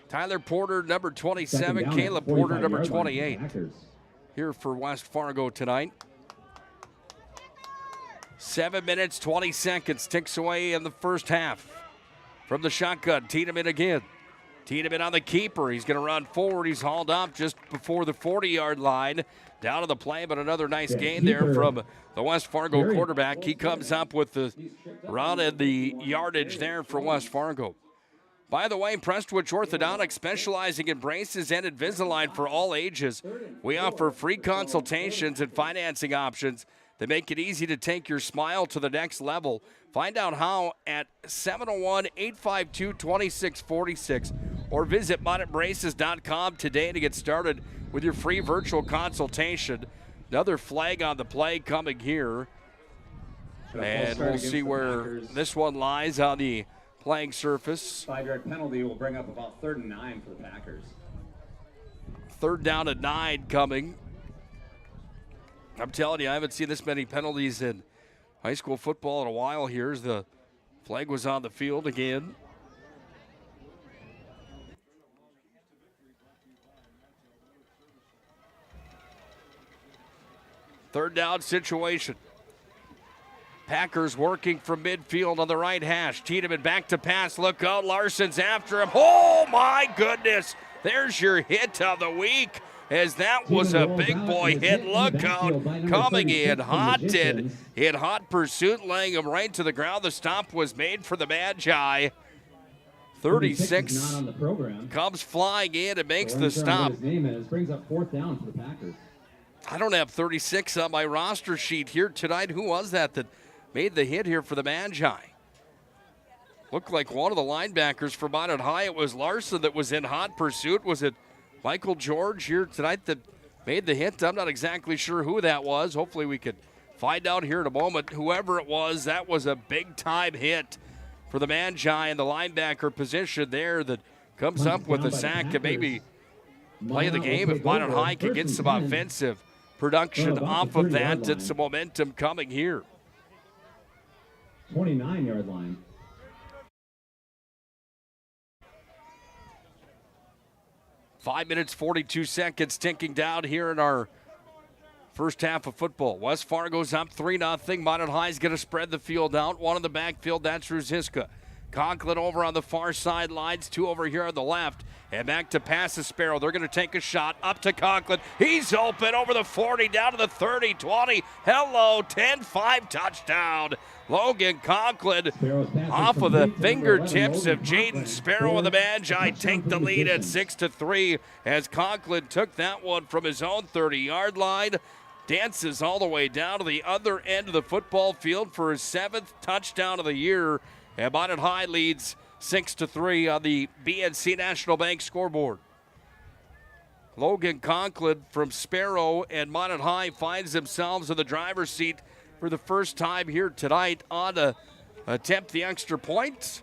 Tyler Porter, number 27, Caleb Porter, number 28. Here for West Fargo tonight. 7 minutes, 20 seconds ticks away in the first half. From the shotgun, Tiedemann again. Tiedemann on the keeper. He's going to run forward. He's hauled up just before the 40-yard line. Down to the play, but another nice gain there from the West Fargo quarterback. He comes up with the run and the yardage there for West Fargo. By the way, Prestwich Orthodontics, specializing in braces and Invisalign for all ages. We offer free consultations and financing options that make it easy to take your smile to the next level. Find out how at 701-852-2646 or visit MinotBraces.com today to get started with your free virtual consultation. Another flag on the play coming here. And we'll see where this one lies on the playing surface. 5-yard penalty will bring up about 3rd and 9 for the Packers. 3rd down and 9 coming. I'm telling you, I haven't seen this many penalties in high school football in a while here as the flag was on the field again. Third down situation. Packers working from midfield on the right hash. Tiedemann back to pass. Look out. Larson's after him. Oh, my goodness. There's your hit of the week, as that was a big boy hit. Look out. Coming in hot and in hot pursuit, laying him right to the ground. The stop was made for the Magi. 36 comes flying in and makes the stop. Brings up 4th down for the Packers. I don't have 36 on my roster sheet here tonight. Who was that made the hit here for the Magi? Looked like one of the linebackers for Minot High. It was Larson that was in hot pursuit. Was it Michael George here tonight that made the hit? I'm not exactly sure who that was. Hopefully we could find out here in a moment. Whoever it was, that was a big-time hit for the Magi in the linebacker position there that comes up with a sack and maybe play the game if Minot High can get some offensive production off of that and some momentum coming here. 29-yard line. Five minutes, 42 seconds ticking down here in our first half of football. West Fargo's up 3-0. Minot High's going to spread the field out. One in the backfield, that's Ruziska. Conklin over on the far sidelines, 2 over here on the left. And back to pass to Sparrow. They're going to take a shot up to Conklin. He's open over the 40, down to the 30, 20. Hello, 10-5 touchdown. Logan Conklin off of the fingertips of Jaden Sparrow of the Magi take the lead at 6-3 as Conklin took that one from his own 30-yard line. Dances all the way down to the other end of the football field for his 7th touchdown of the year. And Minot High leads 6-3 on the BNC National Bank scoreboard. Logan Conklin from Sparrow and Minot High finds themselves in the driver's seat for the first time here tonight on to attempt the extra point.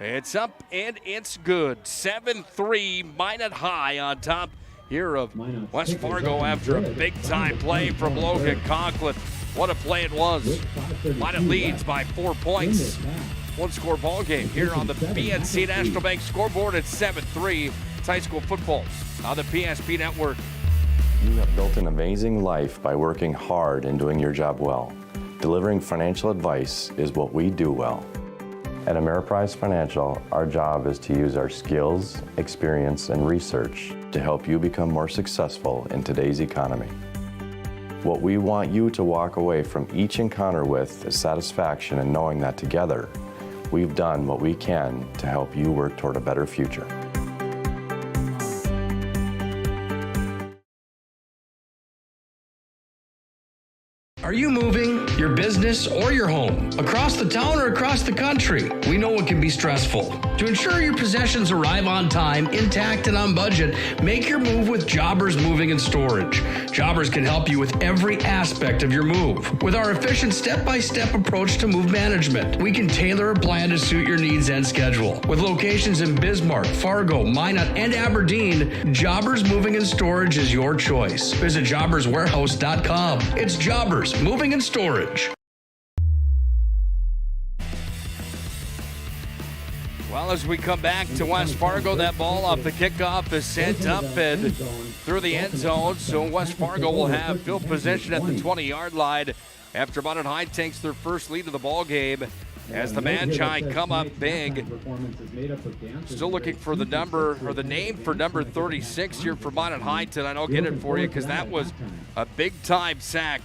It's up and it's good. 7-3 Minot High on top here of West Fargo after a big-time play from Logan Conklin. What a play it was. Minot leads by 4 points. One-score ball game here on the BNC National Bank scoreboard at 7-3. It's high school football on the PSP Network. You have built an amazing life by working hard and doing your job well. Delivering financial advice is what we do well. At Ameriprise Financial, our job is to use our skills, experience, and research to help you become more successful in today's economy. What we want you to walk away from each encounter with is satisfaction in knowing that together, we've done what we can to help you work toward a better future. Are you moving your business or your home across the town or across the country? We know it can be stressful. To ensure your possessions arrive on time, intact, and on budget, make your move with Jobbers Moving and Storage. Jobbers can help you with every aspect of your move. With our efficient step-by-step approach to move management, we can tailor a plan to suit your needs and schedule. With locations in Bismarck, Fargo, Minot, and Aberdeen, Jobbers Moving and Storage is your choice. Visit jobberswarehouse.com. It's Jobbers Moving and Storage. Well, as we come back to West Fargo, that ball off the kickoff is sent up and through the end zone. So West Fargo will have field position at the 20-yard line after Minot High takes their first lead of the ball game. As the Magi come up big. Still looking for the number or the name for number 36 here for Minot High tonight. I'll get it for you because that was a big-time sack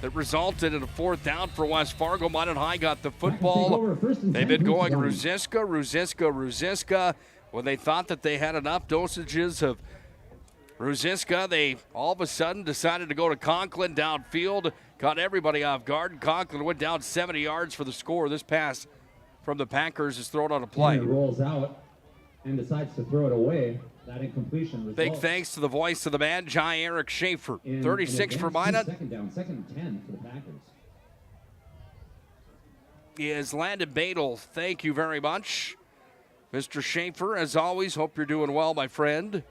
that resulted in a fourth down for West Fargo. Minot High got the football. They've been going Ruziska. When they thought that they had enough dosages of Ruziska, they all of a sudden decided to go to Conklin downfield. Caught everybody off guard. Conklin went down 70 yards for the score. This pass from the Packers is thrown on a play. He rolls out and decides to throw it away. That incompletion results. Big thanks to the voice of the Magi, Eric Schaefer. 36 for Minot. Second down, second and 10 for the Packers. Is Landon Badel. Thank you very much. Mr. Schaefer, as always, hope you're doing well, my friend.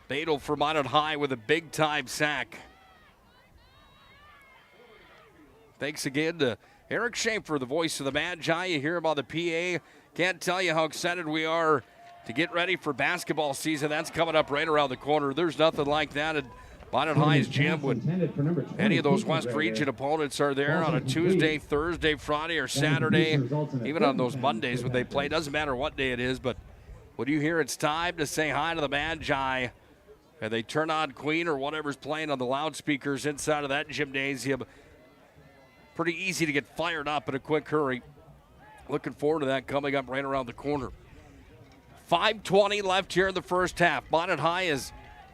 Badel for Minot High with a big-time sack. Thanks again to Eric Schaefer, the voice of the Magi. You hear him on the PA. Can't tell you how excited we are to get ready for basketball season. That's coming up right around the corner. There's nothing like that at Minot High's gym when any of those West Region opponents are there on a Tuesday, Thursday, Friday, or Saturday, even on those Mondays when they play. Doesn't matter what day it is, but when you hear it's time to say hi to the Magi, and they turn on Queen or whatever's playing on the loudspeakers inside of that gymnasium, pretty easy to get fired up in a quick hurry. Looking forward to that coming up right around the corner. 5:20 left here in the first half. Minot High has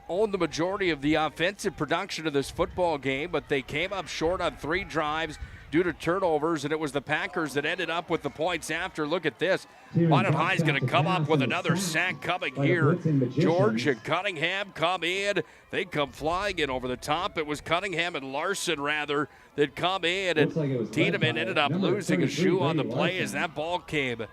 owned the majority of the offensive production of this football game, but they came up short on 3 drives due to turnovers, and it was the Packers that ended up with the points after. Look at this. Minot High is going to come up with another sack coming here. George and Cunningham come in. They come flying in over the top. It was Cunningham and Larson, rather, that come in, and Tiedemann ended up losing a shoe on the play as that ball came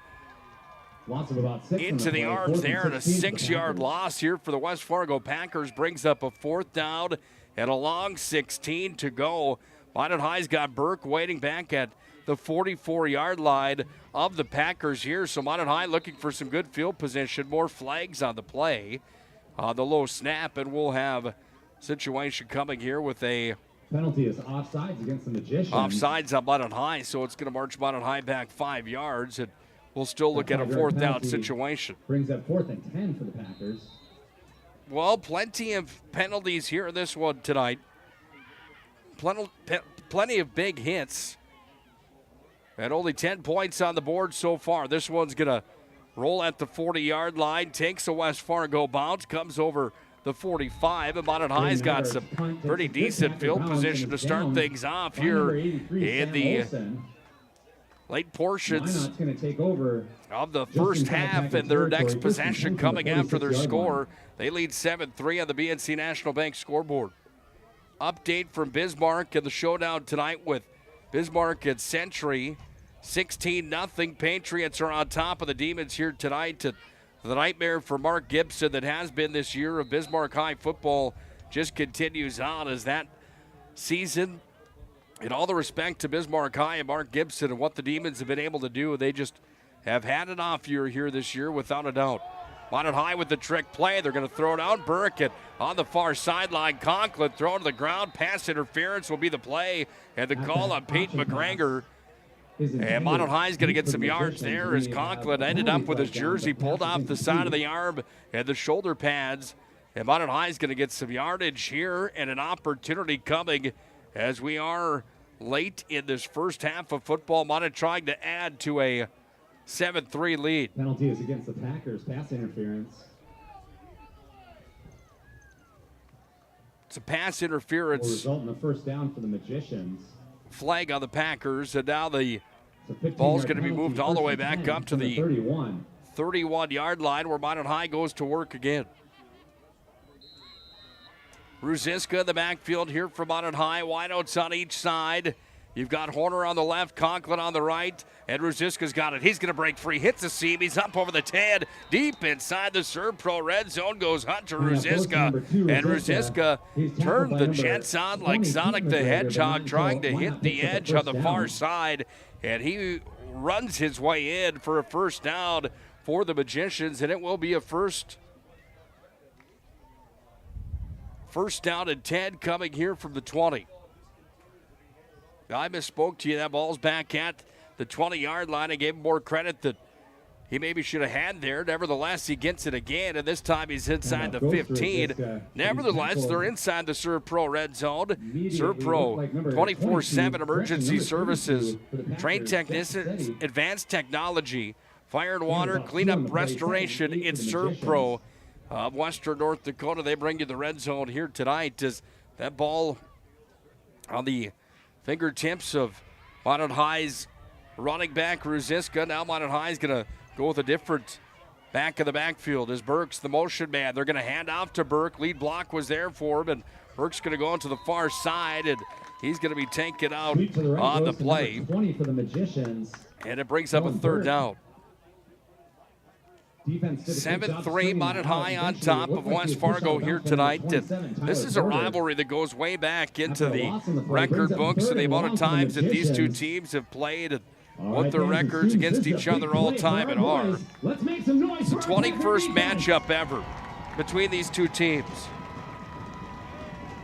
into the arms there, and a 6-yard loss here for the West Fargo Packers brings up a 4th down and a long 16 to go. Minot High's got Burke waiting back at the 44-yard line of the Packers here. So Minot High looking for some good field position. More flags on the play. The low snap, and we'll have a situation coming here with a penalty is offsides against the Magicians. Offsides on Minot High, so it's going to march Minot High back 5 yards, and we'll still look at a 4th down situation. Brings up 4th and 10 for the Packers. Well, plenty of penalties here in this one tonight. Plenty of big hits. And only 10 points on the board so far. This one's going to roll at the 40-yard line, takes a West Fargo bounce, comes over the 45, and Minot High's got some pretty decent field position to start things off here in the late portions of the first half, and their next possession coming after their score. They lead 7-3 on the BNC National Bank scoreboard. Update from Bismarck and the showdown tonight with Bismarck at Century. 16-0. Patriots are on top of the Demons here tonight. The nightmare for Mark Gibson that has been this year of Bismarck High football just continues on as that season. In all the respect to Bismarck High and Mark Gibson and what the Demons have been able to do, they just have had an off year here this year without a doubt. Minot High with the trick play. They're going to throw it out. Burkett on the far sideline. Conklin thrown to the ground. Pass interference will be the play. And the call on Pete McGregor. And Minot High's going to get some yards there as Conklin ended up with his jersey pulled off the side of the arm and the shoulder pads. And Minot High's going to get some yardage here and an opportunity coming as we are late in this first half of football. Minot trying to add to a 7-3 lead. Penalty is against the Packers. Pass interference. It's a pass Will interference result in a first down for the Magicians. flag on the Packers, and now the It's a 15-yard ball's going to be penalty, moved all the first way and back 10 up to from the 31. 31-yard line where Minot High goes to work again. Ruziska in the backfield here for Minot High. Wideouts on each side. You've got Horner on the left, Conklin on the right, and Ruziska's got it. He's going to break free, hits the seam. He's up over the 10, deep inside the Serve Pro red zone goes Hunter Ruziska. And Ruziska turned the Jets on like Sonic the Hedgehog, trying to hit the edge on the far side. And he runs his way in for a first down for the Magicians, and it will be a first down and 10 coming here from the 20. I misspoke to you. That ball's back at the 20-yard line. I gave him more credit that he maybe should have had there. Nevertheless, he gets it again, and this time he's inside the 15. Nevertheless, they're inside the Serve Pro red zone. Serve Pro 24/7 emergency services, trained technicians, advanced technology, fire and water, cleanup, restoration. It's Serve Pro of Western North Dakota. They bring you the red zone here tonight. As that ball on the fingertips of Minot High's running back, Ruziska. Now Minot High's going to go with a different back of the backfield as Burke's the motion man. They're going to hand off to Burke. Lead block was there for him, and Burke's going to go onto the far side, and he's going to be taken out on the play. 20 for the Magicians. And it brings up a third down. 7-3 Minot High on top of West Fargo here tonight. And this is a rivalry that goes way back into the record books and the amount of times that these two teams have played and what their records against each other all time are. It's the 21st matchup ever between these two teams.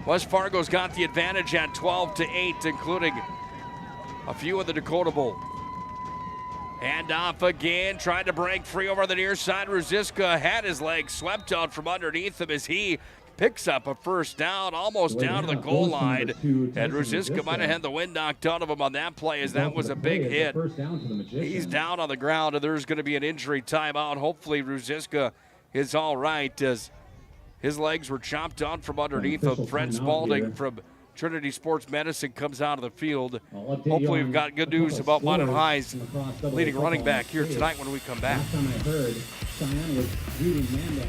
West Fargo's got the advantage at 12-8, including a few in the Dakota Bowl. Hand off again, trying to break free over the near side. Ruziska had his leg swept out from underneath him as he picks up a first down, almost down to the goal line. And Ruziska might have had the wind knocked out of him on that play as that was a big hit. He's down on the ground, and there's going to be an injury timeout. Hopefully Ruziska is all right as his legs were chopped out from underneath him. Fred Spalding from Trinity Sports Medicine comes out of the field. Hopefully we've got good news about Minot High's leading running back here tonight when we come back. Last time I heard, Cheyenne was leading Mandan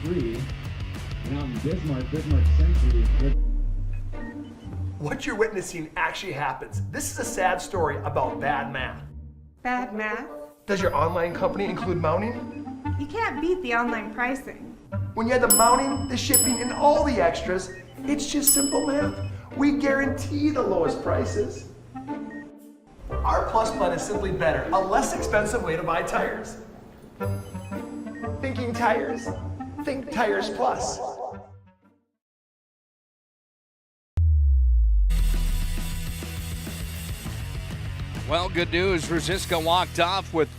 7-3. And out in Bismarck Century. What you're witnessing actually happens. This is a sad story about bad math. Bad math? Does your online company include mounting? You can't beat the online pricing. When you add the mounting, the shipping, and all the extras, it's just simple math. We guarantee the lowest prices. Our Plus plan is simply better, a less expensive way to buy tires. Thinking tires? Think Tires Plus. Well, good news. Ruziska walked off with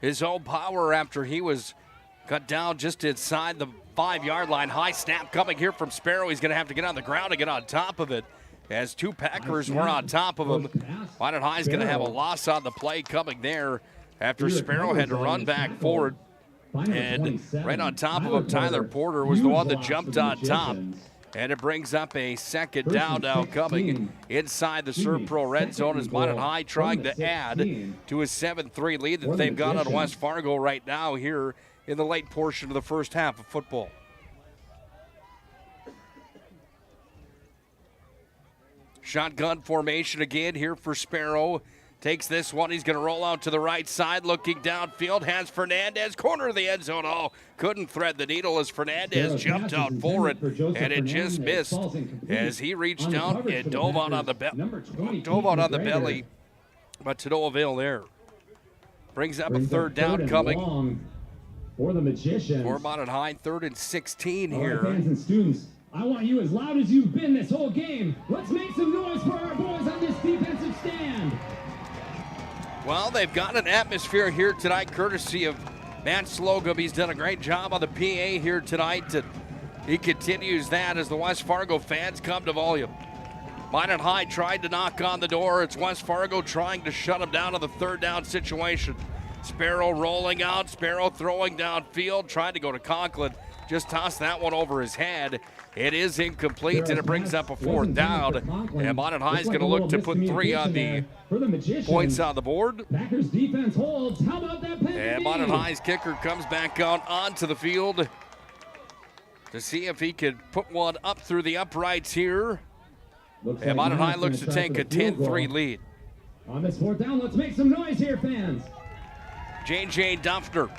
his own power after he was cut down just inside the 5-yard line. High snap coming here from Sparrow. He's going to have to get on the ground and get on top of it as two Packers were on top of him. Minot High's going to have a loss on the play coming there after Sparrow had to run back forward. And right on top of him, Tyler Porter was the one that jumped on top. And it brings up a second down now coming inside the Serve Pro red zone as Minot High trying to add to a 7-3 lead that they've got on West Fargo right now here in the late portion of the first half of football. Shotgun formation again here for Sparrow. Takes this one. He's going to roll out to the right side. Looking downfield. Has Fernandez. Corner of the end zone. Oh, couldn't thread the needle as Fernandez jumped out for it. And it just missed as he reached out and dove out on the belly. But to no avail there. Brings up a third down coming for the Magicians. For Minot High, 3rd and 16 All here. right, fans and students, I want you as loud as you've been this whole game. Let's make some noise for our boys on this defensive stand. Well, they've got an atmosphere here tonight, courtesy of Matt Slocum. He's done a great job on the PA here tonight. And he continues that as the West Fargo fans come to volume. Minot High tried to knock on the door. It's West Fargo trying to shut him down on the third down situation. Sparrow rolling out. Sparrow throwing downfield, trying to go to Conklin. just tossed that one over his head. It is incomplete, and it brings up a 4th down. And Minot High is going to look to put 3 on the points on the board. Packers defense holds. How about that penalty? And Minot High's kicker comes back out onto the field to see if he could put one up through the uprights here. And Minot High looks to take a 10-3 lead. On this 4th down, let's make some noise here, fans. J.J. Duffner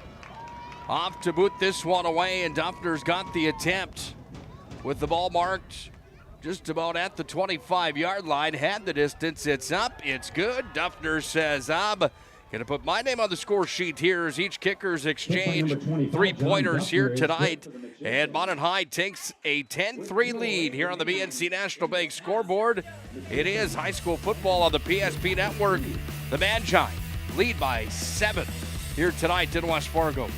off to boot this one away, and Duffner's got the attempt with the ball marked just about at the 25-yard line. Had the distance, it's up, it's good. Duffner says, I'm going to put my name on the score sheet here as each kickers exchange 3-pointers here tonight. And Minot High takes a 10-3 lead here on the BNC National Bank scoreboard. It is high school football on the PSP Network. The Magi lead by 7 here tonight in West Fargo.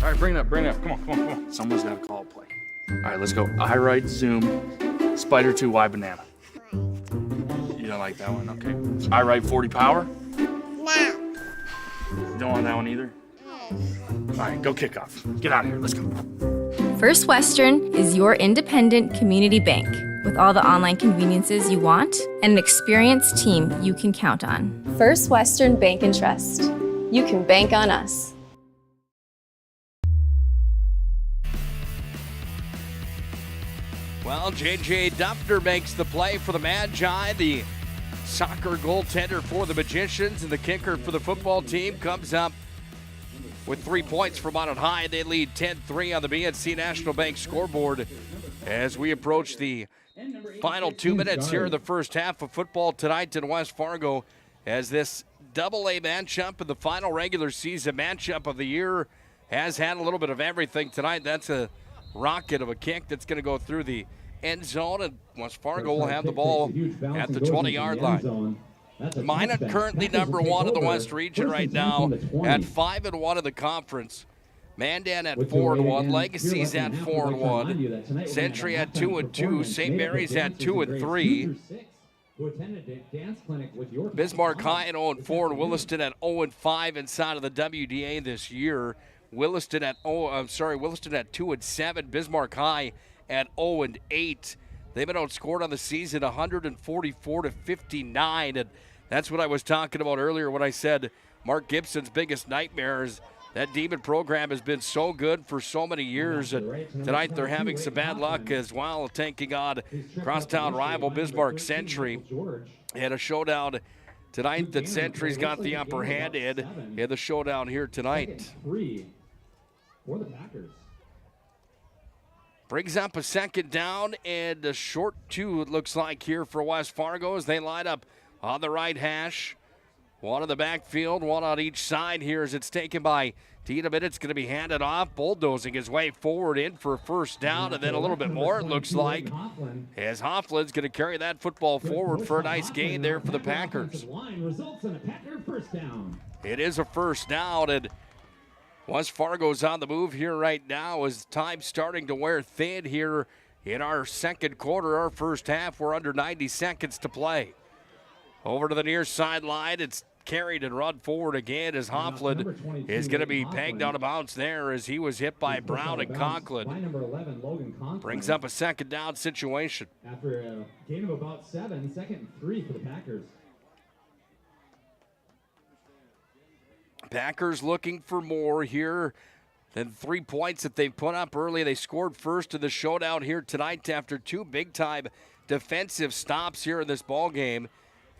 All right, bring it up. Come on. Someone's got to call a play. All right, let's go. I right, zoom, spider 2, Y banana. You don't like that one? Okay. I right, 40 power? No. Don't want that one either? All right, go kickoff. Get out of here. Let's go. First Western is your independent community bank with all the online conveniences you want and an experienced team you can count on. First Western Bank and Trust. You can bank on us. Well, J.J. Duffner makes the play for the Magi. The soccer goaltender for the Magicians and the kicker for the football team comes up with 3 points for Minot High. They lead 10-3 on the BNC National Bank scoreboard as we approach the final 2 minutes here in the first half of football tonight in West Fargo, as this AA matchup and the final regular season matchup of the year has had a little bit of everything tonight. That's a rocket of a kick that's going to go through the end zone, and West Fargo will have the ball at the 20-yard line. Minot currently number 1 in the West region right now at 5-1 in the conference. Mandan at 4-1, Legacy's at 4-1, Century at 2-2, St. Mary's at 2-3. Bismarck High at 0-4, and Williston at 0-5 inside of the WDA this year. Williston at 2-7, Bismarck High at 0-8. They've been outscored on the season 144-59, and that's what I was talking about earlier when I said Mark Gibson's biggest nightmare is that Demon program has been so good for so many years, and tonight they're having some bad luck as well, taking on crosstown rival Bismarck Century. And a showdown tonight that Century's got the upper hand in the showdown here tonight. For the Packers. Brings up a 2nd down and a short 2, it looks like, here for West Fargo as they line up on the right hash. 1 in the backfield, 1 on each side here as it's taken by Tiedemann. It's going to be handed off, bulldozing his way forward in for a 1st down, and then a little bit more, it looks like, as Hoffland's going to carry that football forward for a nice gain there for the Packers. It is a 1st down, and West Fargo's on the move here right now as time's starting to wear thin here in our 2nd quarter, our first half. We're under 90 seconds to play. Over to the near sideline, it's carried and run forward again as Hoffland is going to be pegged out of bounds there as he was hit by Brown and Conklin. Brings up a 2nd down situation. After a gain of about 7, 2nd and 3 for the Packers. Packers looking for more here than 3 points that they've put up early. They scored first in the showdown here tonight after 2 big-time defensive stops here in this ball game.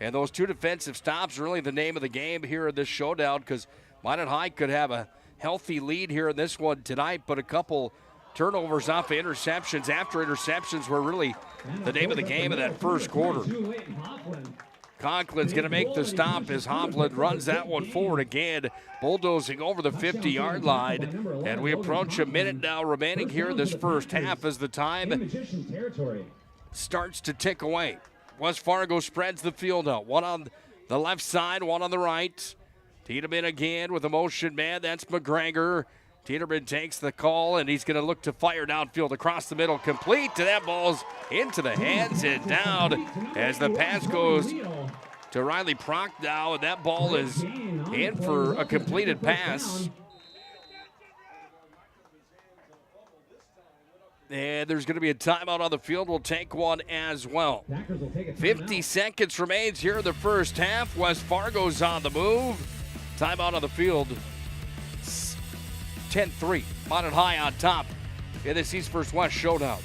And those 2 defensive stops are really the name of the game here in this showdown, because Minot High could have a healthy lead here in this one tonight, but a couple turnovers off of interceptions after interceptions were really the name of the game in that first quarter. Conklin's going to make the stop as Hoffland runs that one forward again, bulldozing over the 50-yard line. And we approach a minute now remaining here in this first half as the time starts to tick away. West Fargo spreads the field out. 1 on the left side, 1 on the right. Tiedemann again with a motion man. That's McGregor. Tiedemann takes the call, and he's going to look to fire downfield across the middle. Complete, and that ball's into the hands and down as the pass goes to Riley Prock now, and that ball is in for a completed pass. And there's going to be a timeout on the field. We'll take one as well. 50 seconds remains here in the first half. West Fargo's on the move. Timeout on the field. 10-3. Minot High on top in this East vs. West showdown.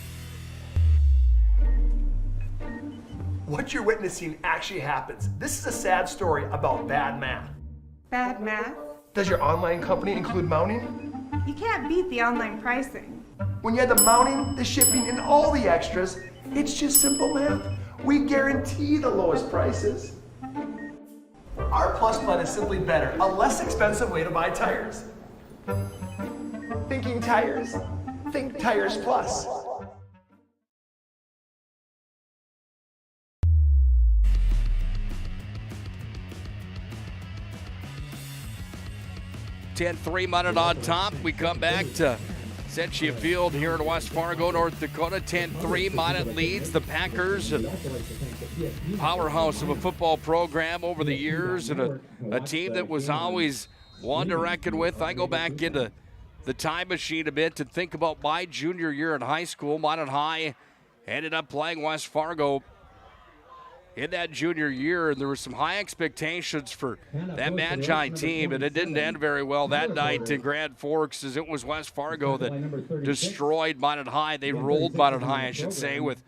What you're witnessing actually happens. This is a sad story about bad math. Bad math? Does your online company include mounting? You can't beat the online pricing. When you add the mounting, the shipping, and all the extras, it's just simple math. We guarantee the lowest prices. Our Plus plan is simply better, a less expensive way to buy tires. Thinking tires? Think Tires Plus. $10-3 Minot on top. We come back to Essentia Field here in West Fargo, North Dakota. 10-3. Minot leads the Packers. Powerhouse of a football program over the years, and a team that was always one to reckon with. I go back into the time machine a bit to think about my junior year in high school. Minot High ended up playing West Fargo in that junior year, and there were some high expectations for that Magi team, and it didn't end very well that night in Grand Forks, as it was West Fargo that destroyed Minot High. They rolled Minot High, I should say, with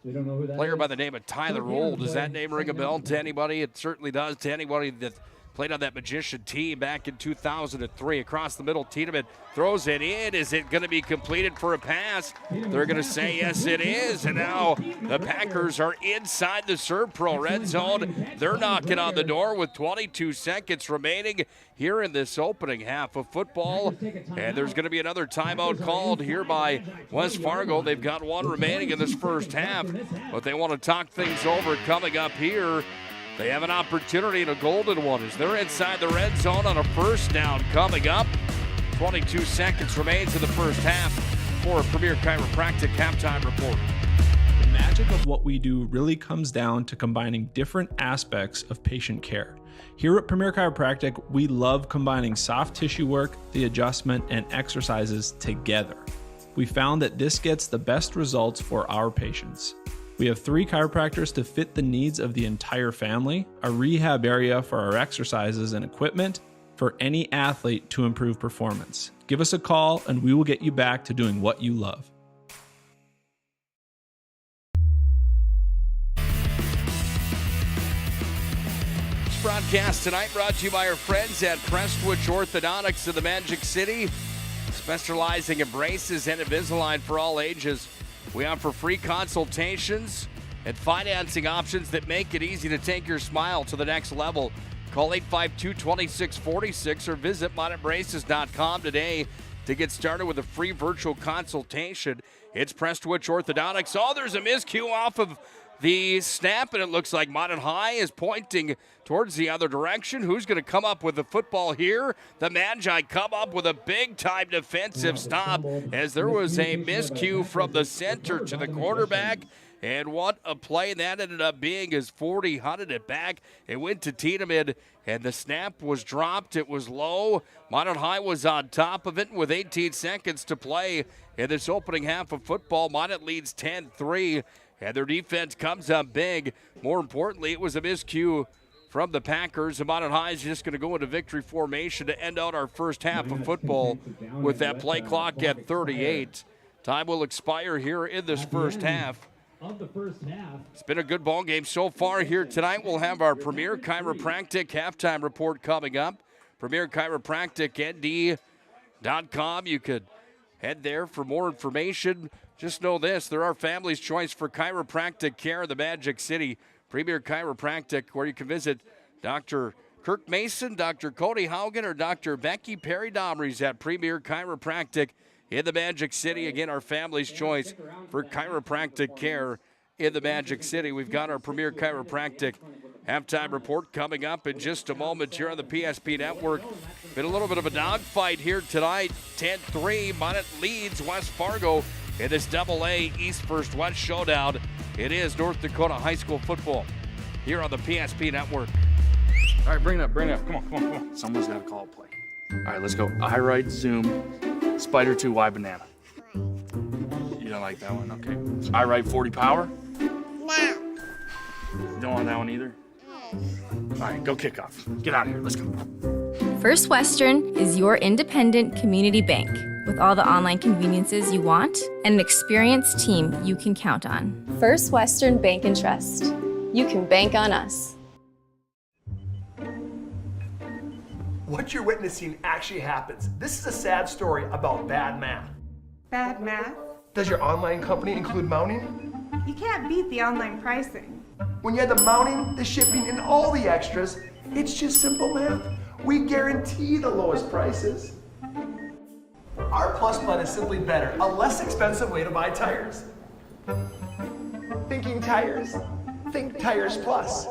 a player by the name of Tyler Roll. Does that name ring a bell to anybody? It certainly does to anybody that played on that Magician team back in 2003. Across the middle, Tiedemann throws it in. Is it going to be completed for a pass? They're going to say yes, it is. And now the Packers are inside the Serve Pro red zone. They're knocking on the door with 22 seconds remaining here in this opening half of football. And there's going to be another timeout called here by West Fargo. They've got one remaining in this first half, but they want to talk things over coming up here. They have an opportunity and a golden one as they're inside the red zone on a first down coming up. 22 seconds remains in the first half for a Premier Chiropractic halftime report. The magic of what we do really comes down to combining different aspects of patient care. Here at Premier Chiropractic, we love combining soft tissue work, the adjustment, and exercises together. We found that this gets the best results for our patients. We have 3 chiropractors to fit the needs of the entire family, a rehab area for our exercises and equipment for any athlete to improve performance. Give us a call and we will get you back to doing what you love. This broadcast tonight brought to you by our friends at Prestwich Orthodontics in the Magic City, specializing in braces and Invisalign for all ages. We offer free consultations and financing options that make it easy to take your smile to the next level. Call 852-2646 or visit minotbraces.com today to get started with a free virtual consultation. It's Prestwich Orthodontics. Oh, there's a miscue off of the snap, and it looks like Minot High is pointing towards the other direction. Who's going to come up with the football here? The Magi come up with a big-time defensive stop as there was a miscue from the center to the quarterback. And what a play that ended up being as 40 hunted it back. It went to Tiedemann, and the snap was dropped. It was low. Minot High was on top of it with 18 seconds to play in this opening half of football. Minot leads 10-3. And their defense comes up big. More importantly, it was a miscue from the Packers. And Minot High is just going to go into victory formation to end out our first half of football with that play clock at 38. Time will expire here in this first half. It's been a good ball game so far here tonight. We'll have our Premier Chiropractic halftime report coming up. PremierChiropracticND.com. You could head there for more information. Just know this, they're our family's choice for chiropractic care in the Magic City. Premier Chiropractic, where you can visit Dr. Kirk Mason, Dr. Cody Haugen, or Dr. Becky Perry-Domries at Premier Chiropractic in the Magic City. Again, our family's choice for chiropractic care in the Magic City. We've got our Premier Chiropractic halftime report coming up in just a moment here on the PSP Network. Been a little bit of a dogfight here tonight. 10-3, Minot leads West Fargo in this AA East vs. West showdown. It is North Dakota high school football here on the PSP Network. All right, bring it up. Come on. Someone's got to call a play. All right, let's go. I right, zoom, spider 2, Y banana. You like that one. Okay. I write 40 power? No. Don't want that one either? All right, go kick off. Get out of here. Let's go. First Western is your independent community bank with all the online conveniences you want and an experienced team you can count on. First Western Bank and Trust. You can bank on us. What you're witnessing actually happens. This is a sad story about bad math. Bad math? Does your online company include mounting? You can't beat the online pricing. When you add the mounting, the shipping, and all the extras, it's just simple math. We guarantee the lowest prices. Our Plus plan is simply better, a less expensive way to buy tires. Thinking tires? Think Tires Plus.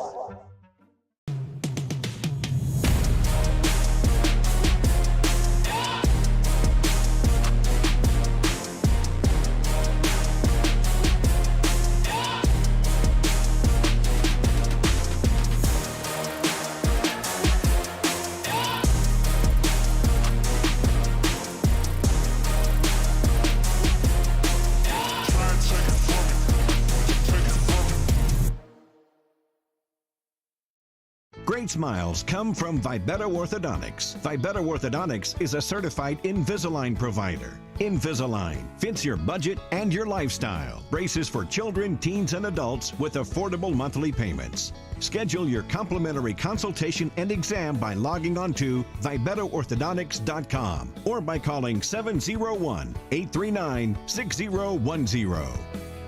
Great smiles come from Vibetta Orthodontics. Vibetta Orthodontics is a certified Invisalign provider. Invisalign fits your budget and your lifestyle. Braces for children, teens, and adults with affordable monthly payments. Schedule your complimentary consultation and exam by logging on to VibettaOrthodontics.com or by calling 701-839-6010.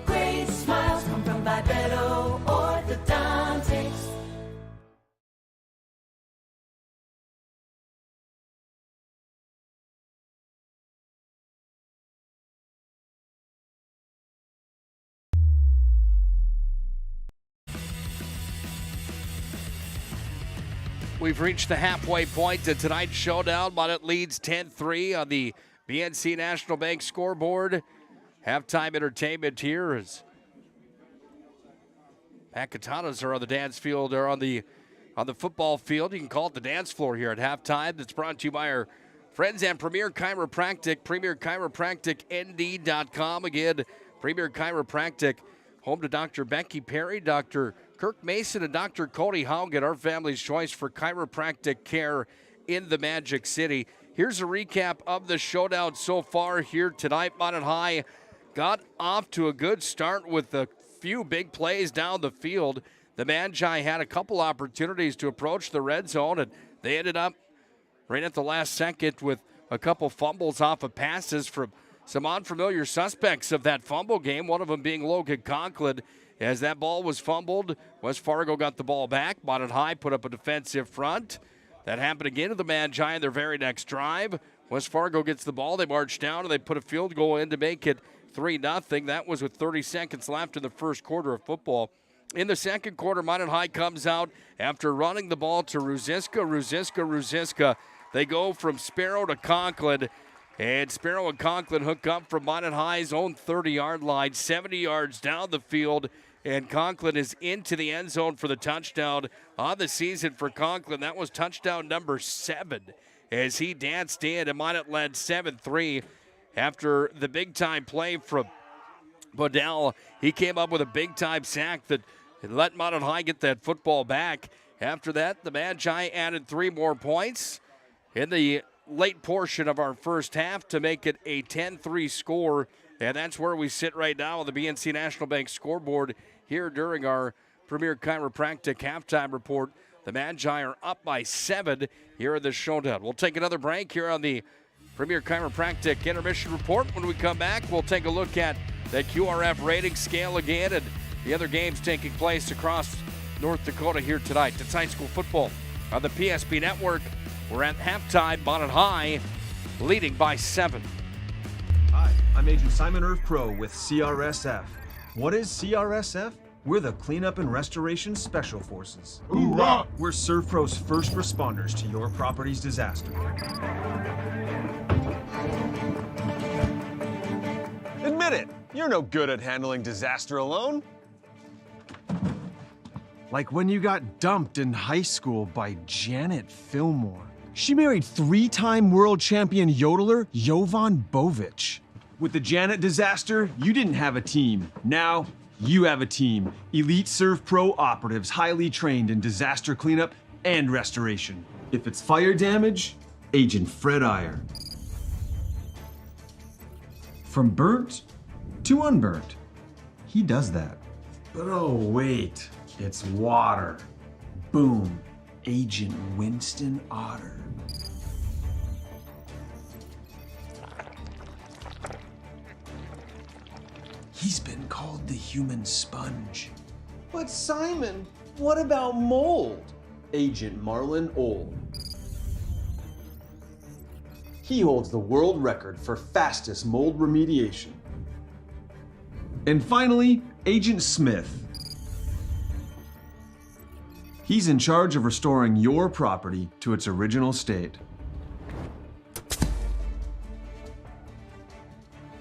Great smiles come from Vibetta Orthodontics. We've reached the halfway point to tonight's showdown. Minot leads 10-3 on the BNC National Bank scoreboard. Halftime entertainment here as Pacatanas are on the dance field, or on the football field. You can call it the dance floor here at halftime. That's brought to you by our friends at Premier Chiropractic, PremierChiropracticND.com. Again, Premier Chiropractic, home to Dr. Becky Perry, Dr. Kirk Mason, and Dr. Cody Haugen, our family's choice for chiropractic care in the Magic City. Here's a recap of the showdown so far here tonight. Minot High got off to a good start with a few big plays down the field. The Magi had a couple opportunities to approach the red zone, and they ended up right at the last second with a couple fumbles off of passes from some unfamiliar suspects of that fumble game, one of them being Logan Conklin. As that ball was fumbled, West Fargo got the ball back. Minot High put up a defensive front. That happened again to the Magi in their very next drive. West Fargo gets the ball. They march down, and they put a field goal in to make it 3-0. That was with 30 seconds left in the first quarter of football. In the second quarter, Minot High comes out after running the ball to Ruziska. They go from Sparrow to Conklin. And Sparrow and Conklin hook up from Minot High's own 30-yard line, 70 yards down the field. And Conklin is into the end zone for the touchdown on the season for Conklin. That was touchdown number 7 as he danced in, and Minot led 7-3 after the big-time play from Bodell. He came up with a big-time sack that let Minot High get that football back. After that, the Magi added 3 more points in the late portion of our first half to make it a 10-3 score, and that's where we sit right now on the BNC National Bank scoreboard here during our Premier Chiropractic halftime report. The Magi are up by 7 here in the showdown. We'll take another break here on the Premier Chiropractic intermission report. When we come back, we'll take a look at the QRF rating scale again and the other games taking place across North Dakota here tonight. It's high school football on the PSP Network. We're at halftime, Minot High leading by 7. Hi, I'm Agent Simon Irv Pro with CRSF. What is CRSF? We're the Cleanup and Restoration Special Forces. Hoorah! We're ServPro's first responders to your property's disaster. Admit it, you're no good at handling disaster alone. Like when you got dumped in high school by Janet Fillmore. She married 3-time world champion yodeler Jovan Bovic. With the Janet disaster, you didn't have a team. Now, you have a team. Elite ServPro operatives, highly trained in disaster cleanup and restoration. If it's fire damage, Agent Fred Iyer. From burnt to unburnt, he does that. But oh wait, it's water. Boom, Agent Winston Otter. He's been called the human sponge. But Simon, what about mold? Agent Marlon Old. He holds the world record for fastest mold remediation. And finally, Agent Smith. He's in charge of restoring your property to its original state.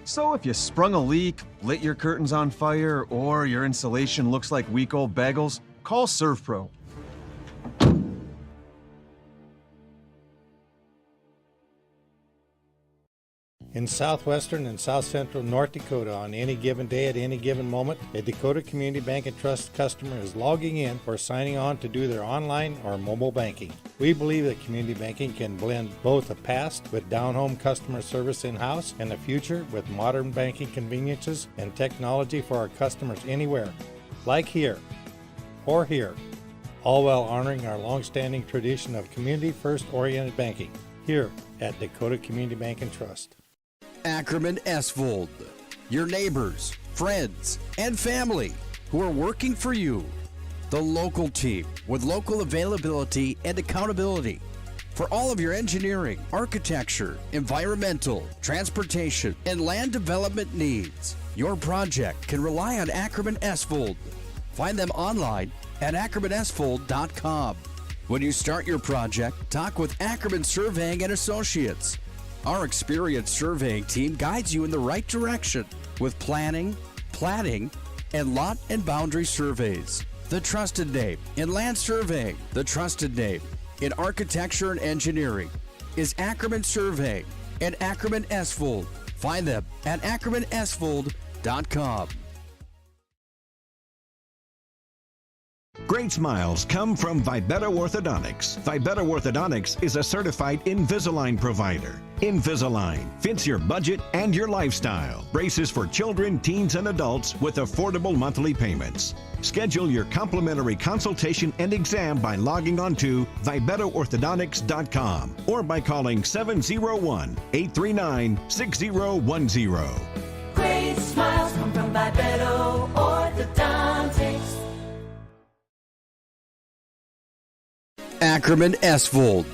So if you sprung a leak, lit your curtains on fire, or your insulation looks like week old bagels, call ServPro. In southwestern and south central North Dakota, on any given day at any given moment, a Dakota Community Bank and Trust customer is logging in or signing on to do their online or mobile banking. We believe that community banking can blend both the past with down-home customer service in-house and the future with modern banking conveniences and technology for our customers anywhere, like here or here, all while honoring our long-standing tradition of community-first oriented banking here at Dakota Community Bank and Trust. Ackerman Esvold, your neighbors, friends, and family who are working for you. The local team with local availability and accountability for all of your engineering, architecture, environmental, transportation, and land development needs. Your project can rely on Ackerman Esvold. Find them online at ackermanesvold.com. When you start your project, talk with Ackerman Surveying and Associates. Our experienced surveying team guides you in the right direction with planning, platting, and lot and boundary surveys. The trusted name in land surveying, the trusted name in architecture and engineering is Ackerman Surveying and Ackerman Esvold. Find them at ackermanesvold.com. Great smiles come from Vibetta Orthodontics. Vibetta Orthodontics is a certified Invisalign provider. Invisalign fits your budget and your lifestyle. Braces for children, teens, and adults with affordable monthly payments. Schedule your complimentary consultation and exam by logging on to VibettaOrthodontics.com or by calling 701-839-6010. Great smiles come from Vibetta Orthodontics. Ackerman Esvold,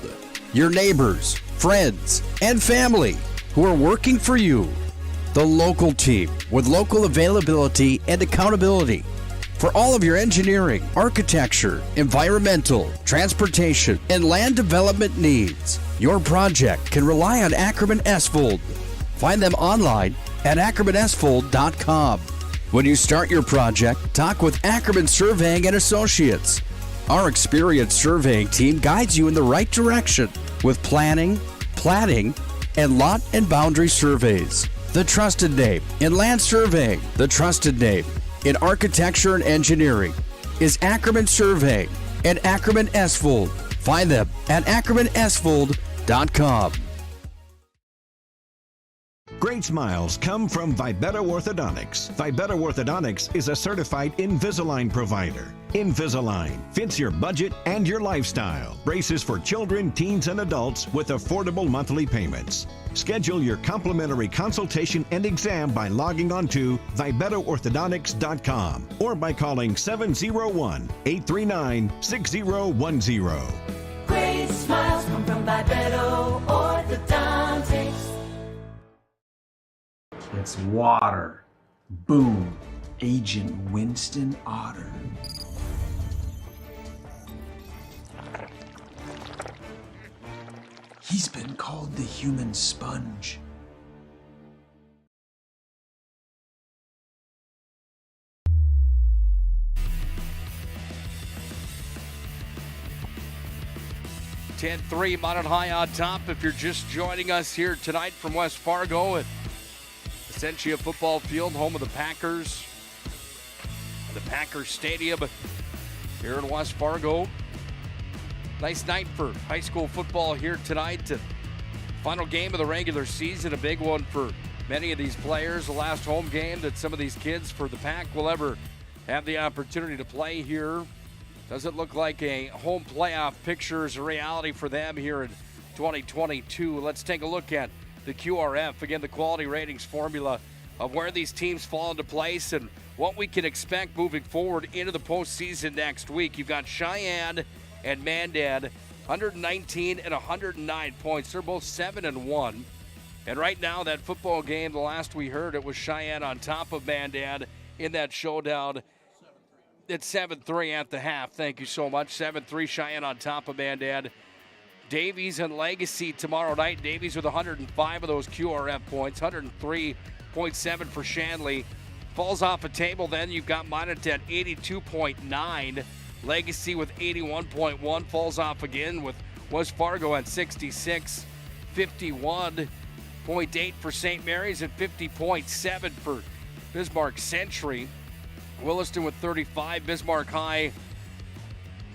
your neighbors, friends, and family who are working for you. The local team with local availability and accountability for all of your engineering, architecture, environmental, transportation, and land development needs. Your project can rely on Ackerman Esvold. Find them online at ackermanesvold.com. When you start your project, talk with Ackerman Surveying and Associates. Our experienced surveying team guides you in the right direction with planning, platting, and lot and boundary surveys. The trusted name in land surveying, the trusted name in architecture and engineering is Ackerman Surveying and Ackerman Esvold. Find them at ackermanesvold.com. Great smiles come from Vibetta Orthodontics. Vibetta Orthodontics is a certified Invisalign provider. Invisalign fits your budget and your lifestyle. Braces for children, teens, and adults with affordable monthly payments. Schedule your complimentary consultation and exam by logging on to VibettaOrthodontics.com or by calling 701-839-6010. Great smiles come from Vibetta Orthodontics. It's water. Boom. Agent Winston Otter. He's been called the human sponge. (10-3) Minot High on top. If you're just joining us here tonight from West Fargo, and the Essentia football field, home of the Packers. The Packers Stadium here in West Fargo. Nice night for high school football here tonight. Final game of the regular season, a big one for many of these players. The last home game that some of these kids for the Pack will ever have the opportunity to play here. Doesn't look like a home playoff picture is a reality for them here in 2022. Let's take a look at the QRF. Again, the quality ratings formula of where these teams fall into place and what we can expect moving forward into the postseason next week. You've got Cheyenne and Mandan, 119 and 109 points. They're both 7-1. And right now, that football game, the last we heard, it was Cheyenne on top of Mandan in that showdown. It's 7-3 at the half. Thank you so much. 7-3 Cheyenne on top of Mandan. Davies and Legacy tomorrow night. Davies with 105 of those QRF points, 103.7 for Shanley. Falls off a table then. You've got Minot at 82.9. Legacy with 81.1. Falls off again with West Fargo at 66. 51.8 for St. Mary's and 50.7 for Bismarck Century. Williston with 35. Bismarck High,